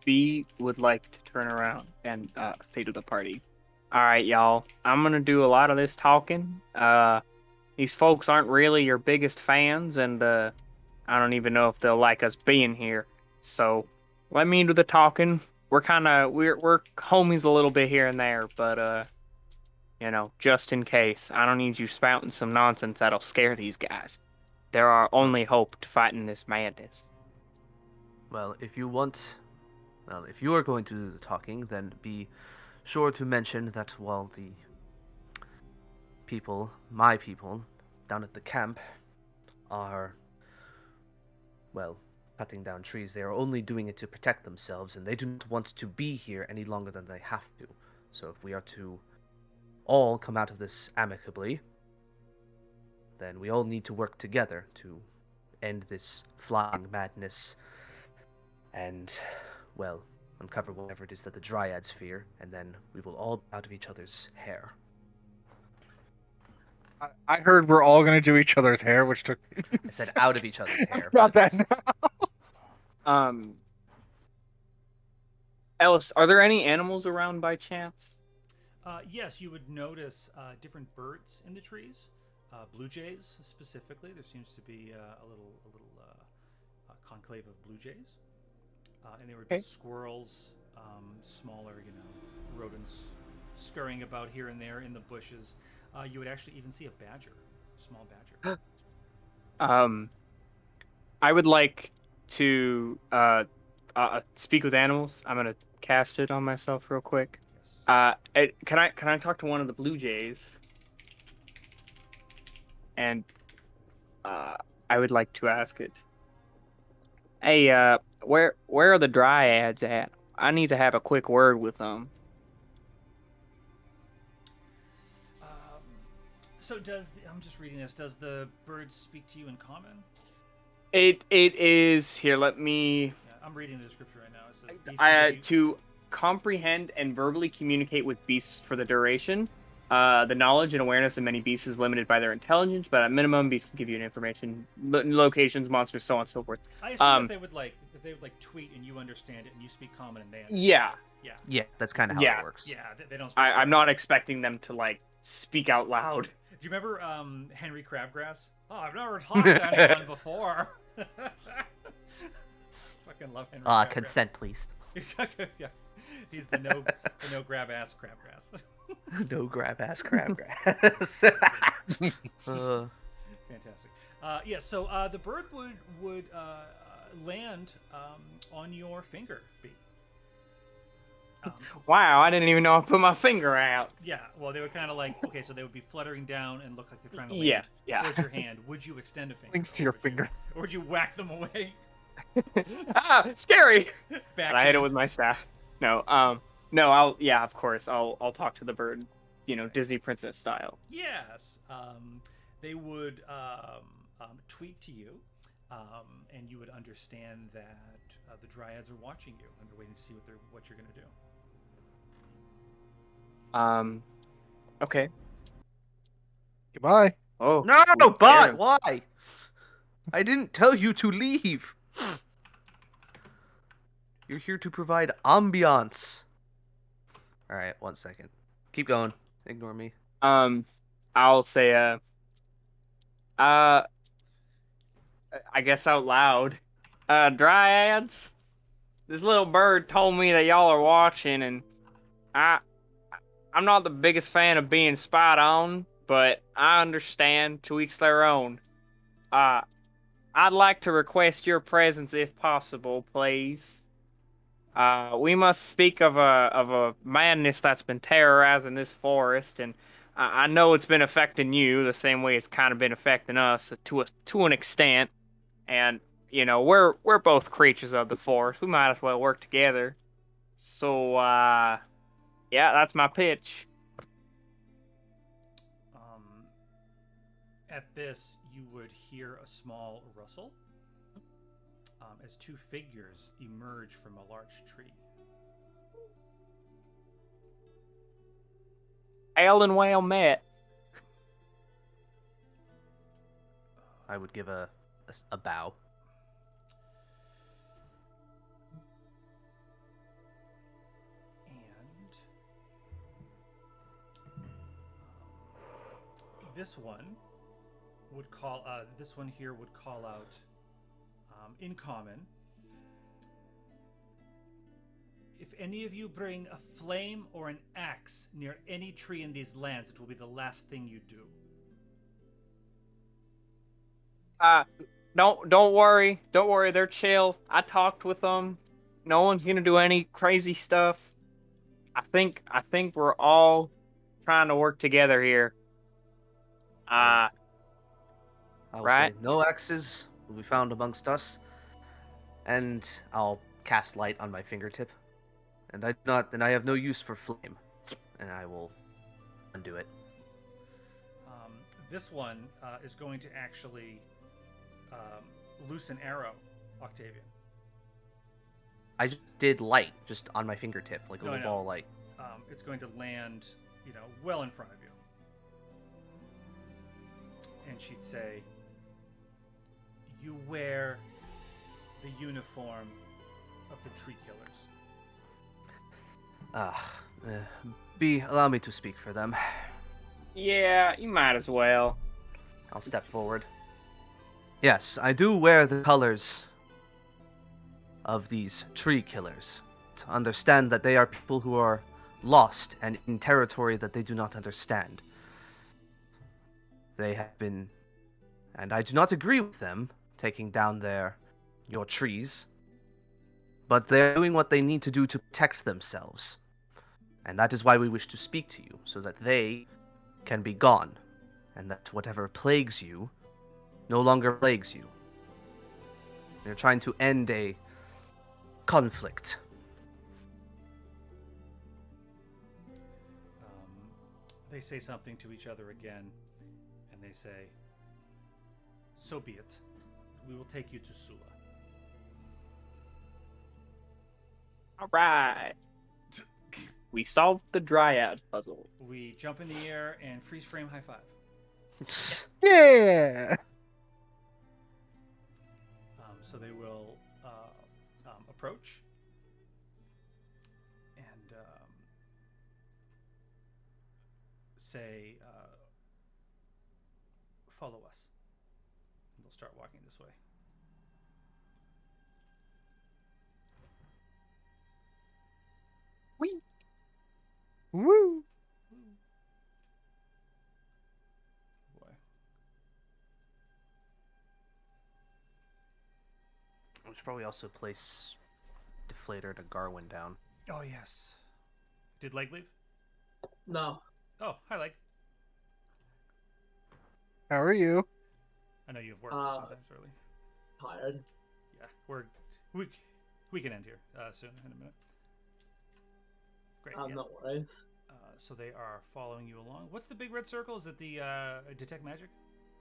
S5: B would like to turn around and say to the party, "All right, y'all. I'm gonna do a lot of this talking. These folks aren't really your biggest fans, and I don't even know if they'll like us being here. So let me do the talking. We're homies a little bit here and there, but just in case, I don't need you spouting some nonsense that'll scare these guys. They're our only hope to fighting this madness."
S8: Well, if you are going to do the talking, then be sure to mention that while my people, down at the camp are, cutting down trees, they are only doing it to protect themselves, and they do not want to be here any longer than they have to. So if we are to all come out of this amicably, then we all need to work together to end this flying madness and, uncover whatever it is that the Dryads fear, and then we will all be out of each other's hair.
S4: I heard we're all gonna do each other's hair, which took.
S8: I said out of each other's hair.
S4: Got that now.
S5: Ellis, are there any animals around by chance?
S1: Yes, you would notice different birds in the trees. Blue jays specifically. There seems to be a little conclave of blue jays, and there were
S5: Okay.
S1: squirrels, smaller, rodents scurrying about here and there in the bushes. You would actually even see a badger, a small badger.
S5: I would like to speak with animals. I'm gonna cast it on myself real quick.
S1: Yes.
S5: Can I talk to one of the blue jays? And I would like to ask it. Hey, where are the dryads at? I need to have a quick word with them.
S1: So I'm just reading this. Does the bird speak to you in common?
S5: It is here. Let me.
S1: Yeah, I'm reading the description right now. It says, "Beast
S5: To comprehend and verbally communicate with beasts for the duration. The knowledge and awareness of many beasts is limited by their intelligence, but at minimum, beasts can give you information, locations, monsters, so on and so forth.
S1: I assume that they would tweet and you understand it and you speak common and they understand.
S5: Yeah.
S1: Yeah.
S8: Yeah, that's kind of how
S5: Yeah.
S8: it works.
S1: Yeah. They don't. Speak
S5: I'm not expecting them to speak out loud.
S1: Do you remember Henry Crabgrass? Oh, I've never talked to anyone before. Fucking love Henry. Crabgrass.
S8: Consent, please.
S1: Yeah. He's the no grab ass Crabgrass.
S8: No grab ass crabgrass.
S1: Fantastic. Yeah, so the bird would land on your finger, B.
S5: Wow, I didn't even know I put my finger out.
S1: Yeah, well, they were kind of okay, so they would be fluttering down and look like they're trying to land
S5: Yeah.
S1: towards your hand. Would you extend a finger?
S4: Links to your finger.
S1: Or would you whack them away?
S5: Scary.
S1: Back
S5: And I hit it with my staff. No, of course, I'll talk to the bird, Disney princess style.
S1: Yes. They would tweet to you, and you would understand that the dryads are watching you and they're waiting to see what you're going to do.
S5: Okay.
S4: Goodbye.
S5: Oh
S8: No,
S5: we scared
S8: but
S5: him.
S8: why? I didn't tell you to leave. You're here to provide ambiance. All right, 1 second. Keep going. Ignore me.
S5: I'll say I guess out loud. Dryads, this little bird told me that y'all are watching, and I'm not the biggest fan of being spied on, but I understand, to each their own. I'd like to request your presence if possible, please. We must speak of a madness that's been terrorizing this forest, and I know it's been affecting you the same way it's kind of been affecting us to an extent. And we're both creatures of the forest. We might as well work together. So yeah, that's my pitch.
S1: At this, you would hear a small rustle as two figures emerge from a large tree.
S5: Ale and well met.
S8: I would give a bow.
S1: And this one would call. This one here would call out in common. If any of you bring a flame or an axe near any tree in these lands, it will be the last thing you do.
S5: Don't worry. Don't worry. They're chill. I talked with them. No one's gonna do any crazy stuff. I think we're all trying to work together here.
S8: I will
S5: Right.
S8: say no axes will be found amongst us, and I'll cast light on my fingertip. And I have no use for flame, and I will undo it.
S1: This one is going to actually loose an arrow, Octavian.
S8: I just did light, just on my fingertip, like a
S1: No, I
S8: little
S1: know.
S8: ball of light.
S1: It's going to land, well in front of you. And she'd say, "You wear the uniform of the tree killers.
S8: B, allow me to speak for them.
S5: Yeah, you might as well.
S8: I'll step forward. Yes, I do wear the colors of these tree killers, to understand that they are people who are lost and in territory that they do not understand. They have been, and I do not agree with them, taking down your trees, but they're doing what they need to do to protect themselves. And that is why we wish to speak to you, so that they can be gone, and that whatever plagues you no longer plagues you. They're trying to end a conflict.
S1: They say something to each other again, and they say, "So be it. We will take you to Sula."
S5: All right. We solved the dryad puzzle.
S1: We jump in the air and freeze frame high five.
S4: Yeah.
S1: So they will approach and say, "Follow us." And they'll start walking this way.
S5: Whee!
S4: Woo.
S1: Boy.
S8: We should probably also place Deflator to Garwin down.
S1: Oh yes. Did Leg leave?
S3: No.
S1: Oh, hi Leg.
S4: How are you?
S1: I know you have work sometimes early.
S3: Tired.
S1: Yeah, we can end here soon in a minute. Great. Yeah.
S3: No worries.
S1: So they are following you along. What's the big red circle? Is it the detect magic?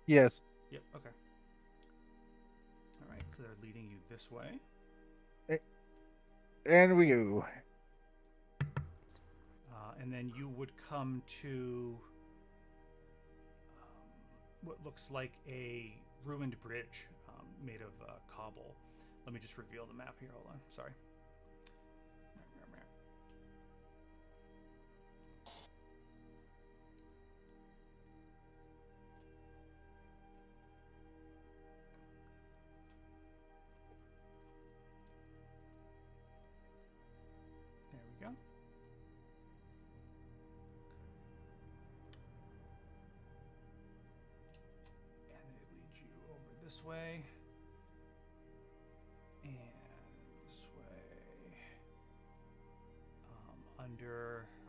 S4: Yes.
S1: Yep. Okay. All right. So they're leading you this way.
S4: And we go.
S1: And then you would come to what looks like a ruined bridge made of cobble. Let me just reveal the map here. Hold on. Sorry. There we go. And they lead you over this way. And this way.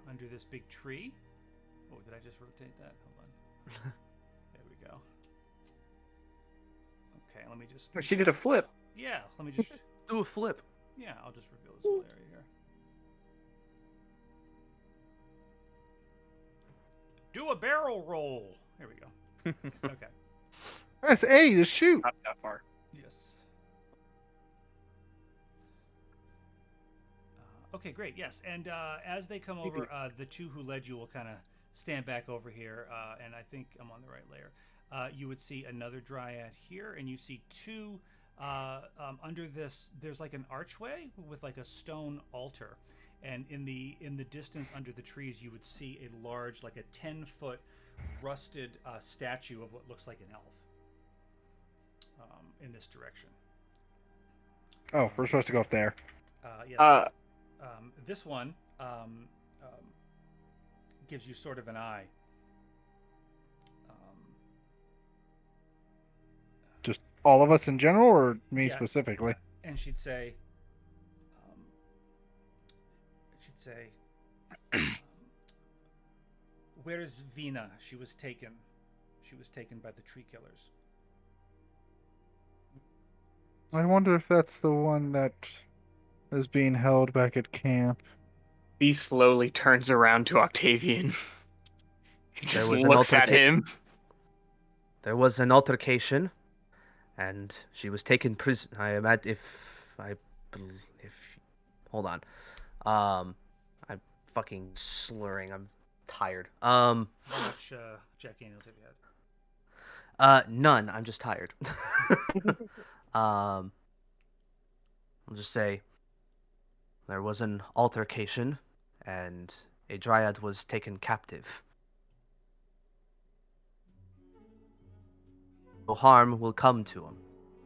S1: Under this big tree. Oh, did I just rotate that? Hold on. There we go. Okay, let me just.
S5: She did a flip.
S1: Yeah, let me just.
S8: Do a flip.
S1: Yeah, I'll just reveal this whole area here. Do a barrel roll. Here we go. Okay.
S4: Press A to shoot.
S5: Not that far.
S1: Yes. Okay, great. Yes, and as they come over, the two who led you will kind of stand back over here, and I think I'm on the right layer. You would see another dryad here, and you see two under this. There's like an archway with like a stone altar, and in the distance under the trees, you would see a large, like a 10-foot rusted statue of what looks like an elf in this direction.
S4: Oh, we're supposed to go up there.
S1: Yes. This one gives you sort of an eye.
S4: Just all of us in general, or me
S1: Yeah,
S4: specifically?
S1: and she'd say, "Where is Vina? She was taken. She was taken by the tree killers."
S4: I wonder if that's the one that is being held back at camp.
S5: He slowly turns around to Octavian. He just
S8: was an
S5: looks at
S8: altercation.
S5: him.
S8: There was an altercation, and she was taken prisoner. I imagine hold on, I'm fucking slurring. I'm tired.
S1: How much Jack Daniels have you had?
S8: None. I'm just tired. I'll just say there was an altercation, and a dryad was taken captive. No harm will come to them.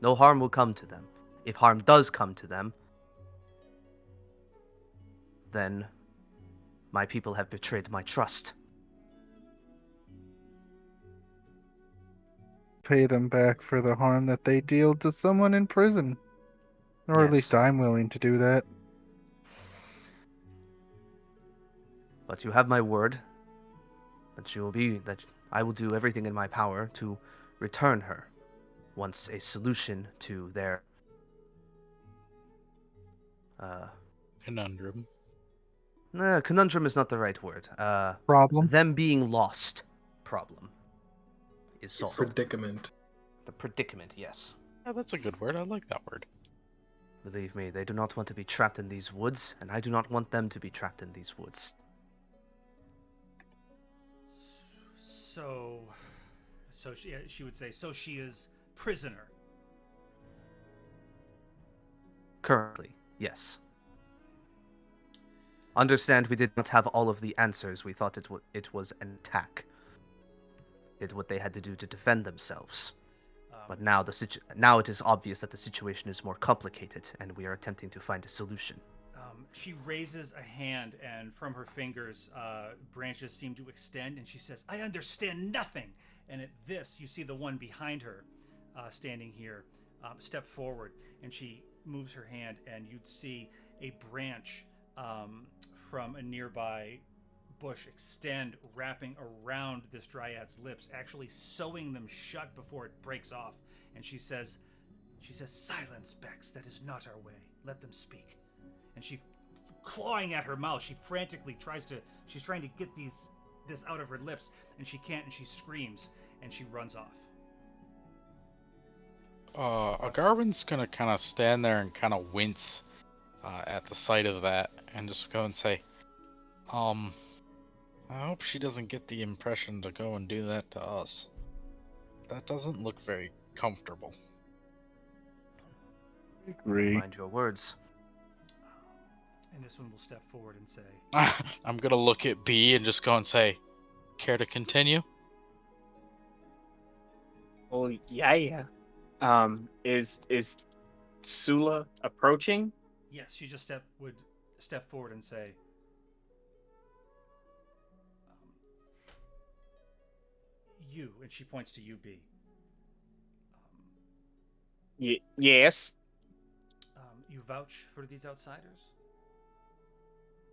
S8: No harm will come to them. If harm does come to them, then my people have betrayed my trust.
S4: Pay them back for the harm that they deal to someone in prison. Or at
S8: Yes.
S4: least I'm willing to do that.
S8: But you have my word that I will do everything in my power to return her once a solution to their
S2: Conundrum.
S8: conundrum is not the right word.
S4: Problem?
S8: Them being lost problem is solved.
S7: Predicament.
S8: The predicament, yes.
S2: Yeah, that's a good word. I like that word.
S8: Believe me, they do not want to be trapped in these woods, and I do not want them to be trapped in these woods.
S1: So she would say, so she is prisoner.
S8: Currently, yes. Understand we did not have all of the answers. We thought it was an attack. Did what they had to do to defend themselves. But now now it is obvious that the situation is more complicated, and we are attempting to find a solution.
S1: She raises a hand, and from her fingers, branches seem to extend, and she says, I understand nothing. And at this, you see the one behind her, standing here, step forward, and she moves her hand, and you'd see a branch from a nearby bush extend, wrapping around this dryad's lips, actually sewing them shut before it breaks off. And she says, silence, Bex, that is not our way. Let them speak. And she, clawing at her mouth, she's trying to get this out of her lips, and she can't, and she screams, and she runs off.
S2: Agarwin's gonna kind of stand there and kind of wince at the sight of that, and just go and say, I hope she doesn't get the impression to go and do that to us. That doesn't look very comfortable.
S4: Agree.
S8: Mind your words.
S1: And this one will step forward and say,
S2: I'm gonna look at B and just go and say, care to continue?
S5: Well, yeah. Is Sula approaching?
S1: yes, she just would step forward and say, you, and she points to you, B.
S5: Yes.
S1: You vouch for these outsiders?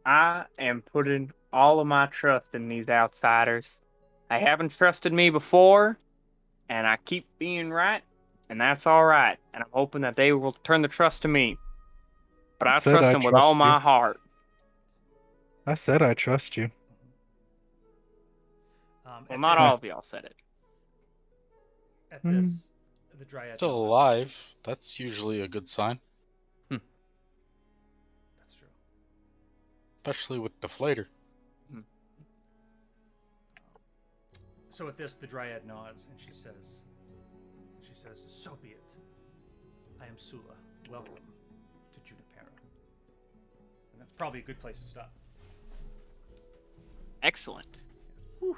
S5: I am putting all of my trust in these outsiders. They haven't trusted me before, and I keep being right, and that's all right. And I'm hoping that they will turn the trust to me. But I
S4: Said
S5: trust
S4: I
S5: them with
S4: trust
S5: all
S4: you.
S5: my heart.
S4: I said I trust you.
S5: Well, not all of y'all said it.
S1: At this, the dryad
S2: Still
S1: nods.
S2: alive. That's usually a good sign,
S1: That's true.
S2: especially with Deflator.
S1: So at this, the dryad nods, and she says, so be it. I am Sula. Welcome to Junipero. And that's probably a good place to stop.
S5: Excellent.
S1: Yes.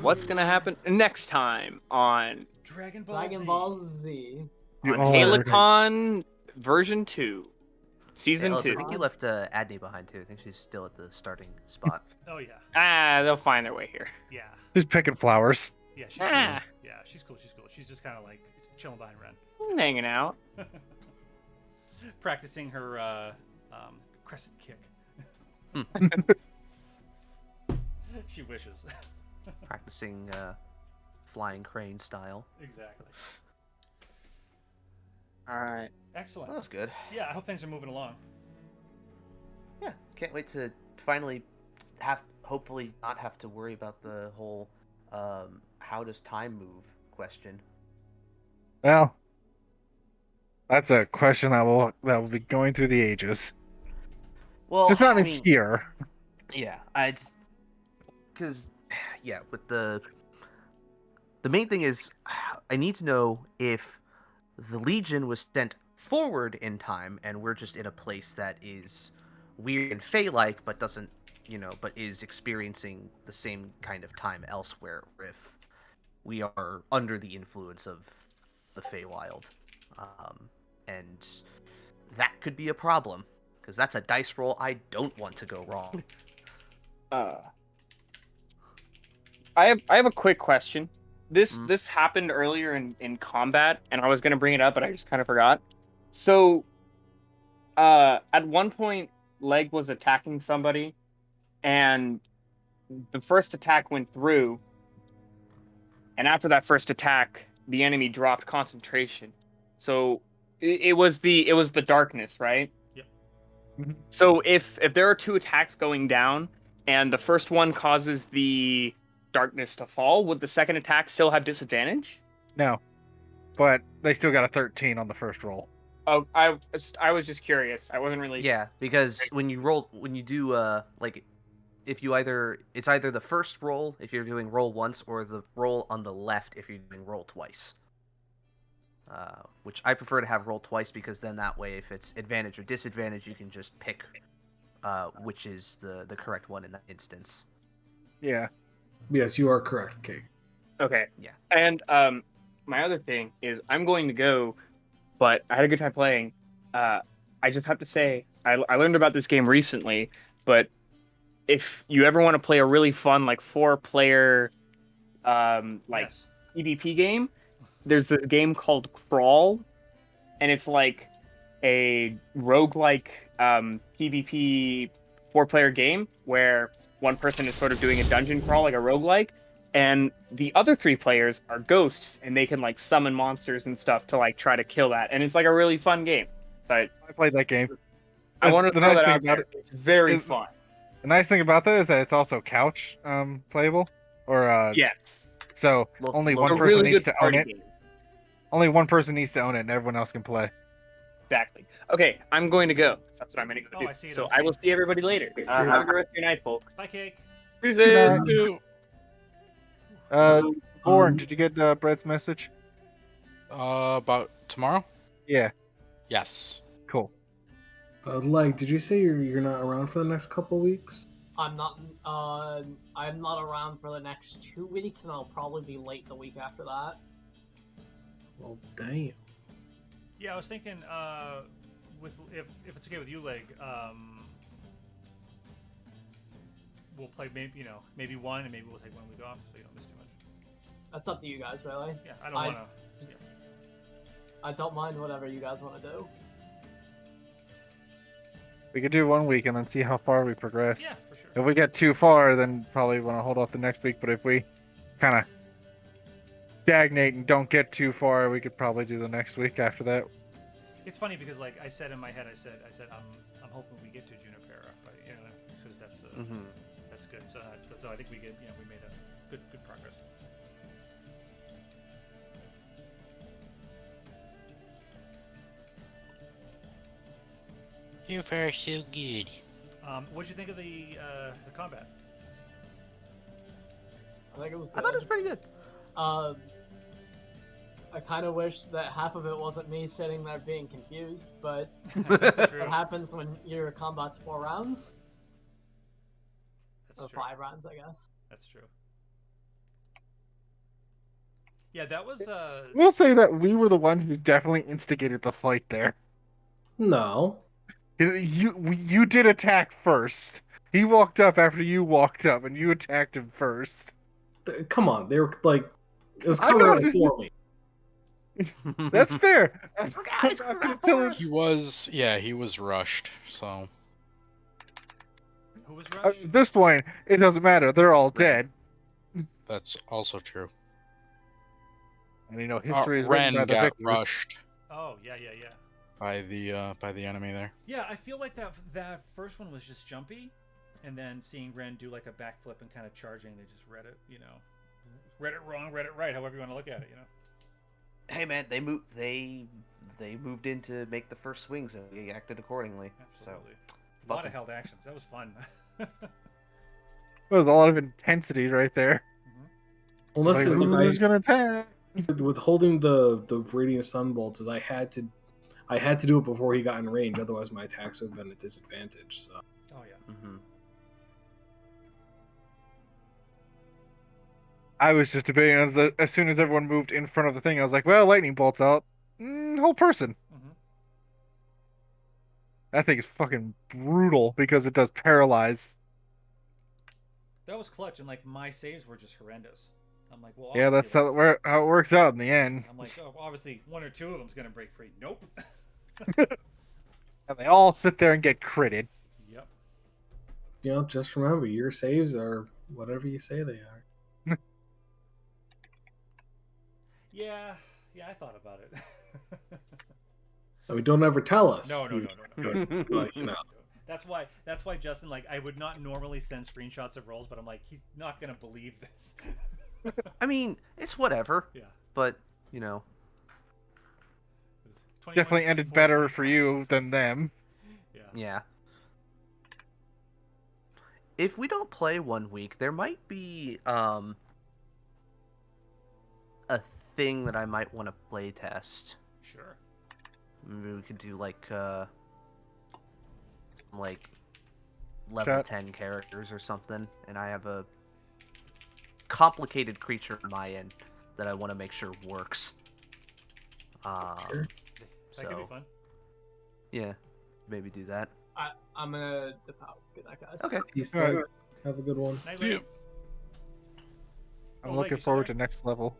S5: What's gonna happen next time on
S1: Dragon Ball
S3: Dragon
S1: Z.
S3: Ball Z.
S4: You
S5: on
S4: are-
S5: Halicon version 2, season
S8: Ellis,
S5: 2?
S8: I think you left Adney behind too. I think she's still at the starting spot.
S1: Oh yeah,
S5: They'll find their way here.
S1: yeah,
S4: She's picking flowers.
S1: yeah. She's
S5: Ah.
S1: cool. Yeah, she's cool. She's cool. She's just kind of like chilling behind Ren,
S5: Hanging out.
S1: practicing her crescent kick. She wishes.
S8: Practicing flying crane style.
S1: Exactly.
S5: All right.
S1: Excellent.
S8: Well, that's good.
S1: Yeah, I hope things are moving along.
S8: Yeah, can't wait to finally hopefully not have to worry about the whole how does time move question.
S4: Well, that's a question that will be going through the ages.
S8: Well,
S4: Just not
S8: I
S4: in
S8: mean,
S4: here.
S8: yeah, because with the main thing is I need to know if the Legion was sent forward in time, and we're just in a place that is weird and Fey-like, but doesn't, but is experiencing the same kind of time elsewhere. If we are under the influence of the Feywild, and that could be a problem, because that's a dice roll I don't want to go wrong.
S5: I have a quick question. This happened earlier in combat, and I was gonna bring it up, but I just kind of forgot. So, at one point, Leg was attacking somebody, and the first attack went through, and after that first attack, the enemy dropped concentration. So it was the darkness, right?
S1: Yep.
S5: So if there are two attacks going down, and the first one causes the darkness to fall, would the second attack still have disadvantage?
S4: No, but they still got a 13 on the first roll.
S5: Oh, I was just curious. I wasn't really.
S8: Yeah, because when you do if you it's either the first roll if you're doing roll once, or the roll on the left if you're doing roll twice. Which I prefer to have roll twice, because then that way, if it's advantage or disadvantage, you can just pick which is the correct one in that instance.
S4: Yeah.
S7: Yes, you are correct, Kate.
S5: Okay.
S8: Yeah.
S5: And my other thing is I'm going to go, but I had a good time playing. I just have to say I learned about this game recently, but if you ever want to play a really fun 4-player
S1: Yes.
S5: PvP game, there's this game called Crawl, and it's like a roguelike PvP 4-player game where one person is sort of doing a dungeon crawl like a roguelike, and the other 3 players are ghosts, and they can summon monsters and stuff to try to kill that, and it's a really fun game. So
S4: I played that game.
S5: I wanted to
S4: The
S5: throw
S4: nice
S5: that
S4: thing
S5: out
S4: about
S5: there.
S4: it
S5: It's very
S4: is-
S5: fun.
S4: The nice thing about that is that it's also couch playable, or
S5: Yes.
S4: so
S8: Look-
S4: only
S8: look-
S4: one
S5: It's a
S4: person
S5: really
S4: needs
S5: good
S4: to own
S5: party
S4: it.
S5: game.
S4: Only one person needs to own it, and everyone else can play.
S5: Exactly. Okay, I'm going to go. That's what I'm going to go
S1: Oh,
S5: do.
S1: I see it,
S5: So
S1: I see
S5: I will
S1: it.
S5: see everybody later. Have a good rest of your night, folks.
S1: Bye, Cake.
S5: Peace.
S4: Good Born,
S7: Um,
S4: did you get Brett's message?
S2: About tomorrow?
S4: Yeah.
S2: Yes.
S4: Cool.
S7: Did you say you're not around for the next couple weeks?
S3: I'm not. I'm not around for the next 2 weeks, and I'll probably be late the week after that.
S7: Well, damn.
S1: Yeah, I was thinking, if it's okay with you, Leg, we'll play maybe one, and maybe we'll take 1 week off, so you don't miss too much.
S3: That's up to you guys, really.
S1: Yeah, I don't want to. Yeah.
S3: I don't mind whatever you guys want to do.
S4: We could do 1 week and then see how far we progress.
S1: Yeah, for sure.
S4: If we get too far, then probably want to hold off the next week. But if we kind of stagnate and don't get too far, we could probably do the next week after that.
S1: It's funny because, I said in my head, I said I'm hoping we get to Junipera, but because that's that's good. So I think we get we made a good progress.
S2: You fare so good.
S1: What'd you think of the combat?
S3: I think it was.
S8: I thought it was pretty good.
S3: I kind of wish that half of it wasn't me sitting there being confused, but
S1: That's
S3: that's
S1: true.
S3: what happens when your combat's 4 rounds.
S1: That's
S3: Or
S1: true.
S3: 5 rounds, I guess.
S1: That's true. Yeah, that was.
S4: We'll say that we were the one who definitely instigated the fight there.
S7: No.
S4: You did attack first. He walked up after you walked up, and you attacked him first.
S7: Come on, they were it was
S4: I
S7: coming
S4: know,
S7: right
S4: just-
S7: for me.
S4: That's fair.
S2: He was rushed, so
S1: Who was rushed?
S4: At this point, it doesn't matter. They're all dead.
S2: that's also true.
S4: And history is
S2: Ren
S4: written by the
S2: got
S4: victors.
S2: rushed
S1: Oh, yeah.
S2: by the enemy there.
S1: Yeah, I feel like that first one was just jumpy, and then seeing Ren do a backflip and kind of charging, they just read it, read it wrong, read it right, however you want to look at it,
S8: Hey man, they moved in to make the first swings, and we acted accordingly.
S1: Absolutely.
S8: So
S1: A lot
S8: fuck
S1: of held actions. That was fun.
S4: There was a lot of intensity right there.
S7: Well, this
S4: It's
S7: is
S4: like, who's gonna attack?
S7: With holding the radiant sun bolts, is I had to do it before he got in range. Otherwise, my attacks would have been a disadvantage. So
S1: Oh yeah.
S8: Mm-hmm.
S4: I was just debating as soon as everyone moved in front of the thing. I was like, well, lightning bolts out. Whole person.
S1: Mm-hmm.
S4: That thing is fucking brutal because it does paralyze.
S1: That was clutch, and like my saves were just horrendous. I'm like, well,
S4: Yeah, that's
S1: obviously,
S4: how it works out in the end.
S1: I'm like, oh, obviously, one or two of them's gonna break free. Nope.
S4: And they all sit there and get critted.
S1: Yep.
S7: just remember, your saves are whatever you say they are.
S1: Yeah, I thought about it.
S7: I mean, don't ever tell us.
S1: No.
S7: But,
S1: That's why Justin, like, I would not normally send screenshots of rolls, but I'm like, he's not gonna believe this.
S8: I mean, it's whatever.
S1: Yeah.
S8: But you know,
S4: Definitely ended better for you than them.
S1: Yeah.
S8: yeah. If we don't play 1 week, there might be a thing that I might want to play test.
S1: Sure.
S8: Maybe we could do like level
S4: Chat.
S8: 10 characters or something, and I have a complicated creature on my end that I want to make sure works.
S7: Sure.
S1: That could be
S8: So
S1: fun.
S8: yeah, maybe do that.
S3: I'm gonna dip out. Good night, guys.
S8: Okay.
S7: Peace,
S4: All right.
S7: Doug. Have a good one.
S1: Night,
S2: See ya.
S1: Ray.
S4: I'm
S1: Oh,
S4: looking
S1: Leg, you
S4: forward
S1: still
S4: to next level.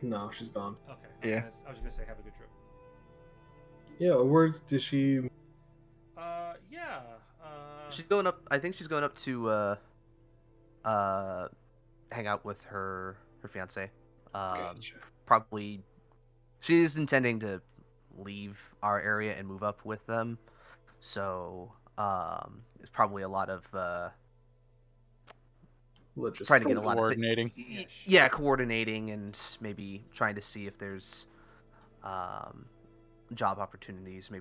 S7: No, she's gone.
S1: Okay.
S4: Yeah.
S1: I was gonna say have a good trip.
S7: Yeah, where's did she?
S1: Yeah.
S8: She's going up. I think she's going up to hang out with her fiance.
S7: Gotcha.
S8: Probably, she is intending to leave our area and move up with them. So it's probably a lot of trying to get a lot
S2: Coordinating.
S8: of yeah, coordinating and maybe trying to see if there's job opportunities, maybe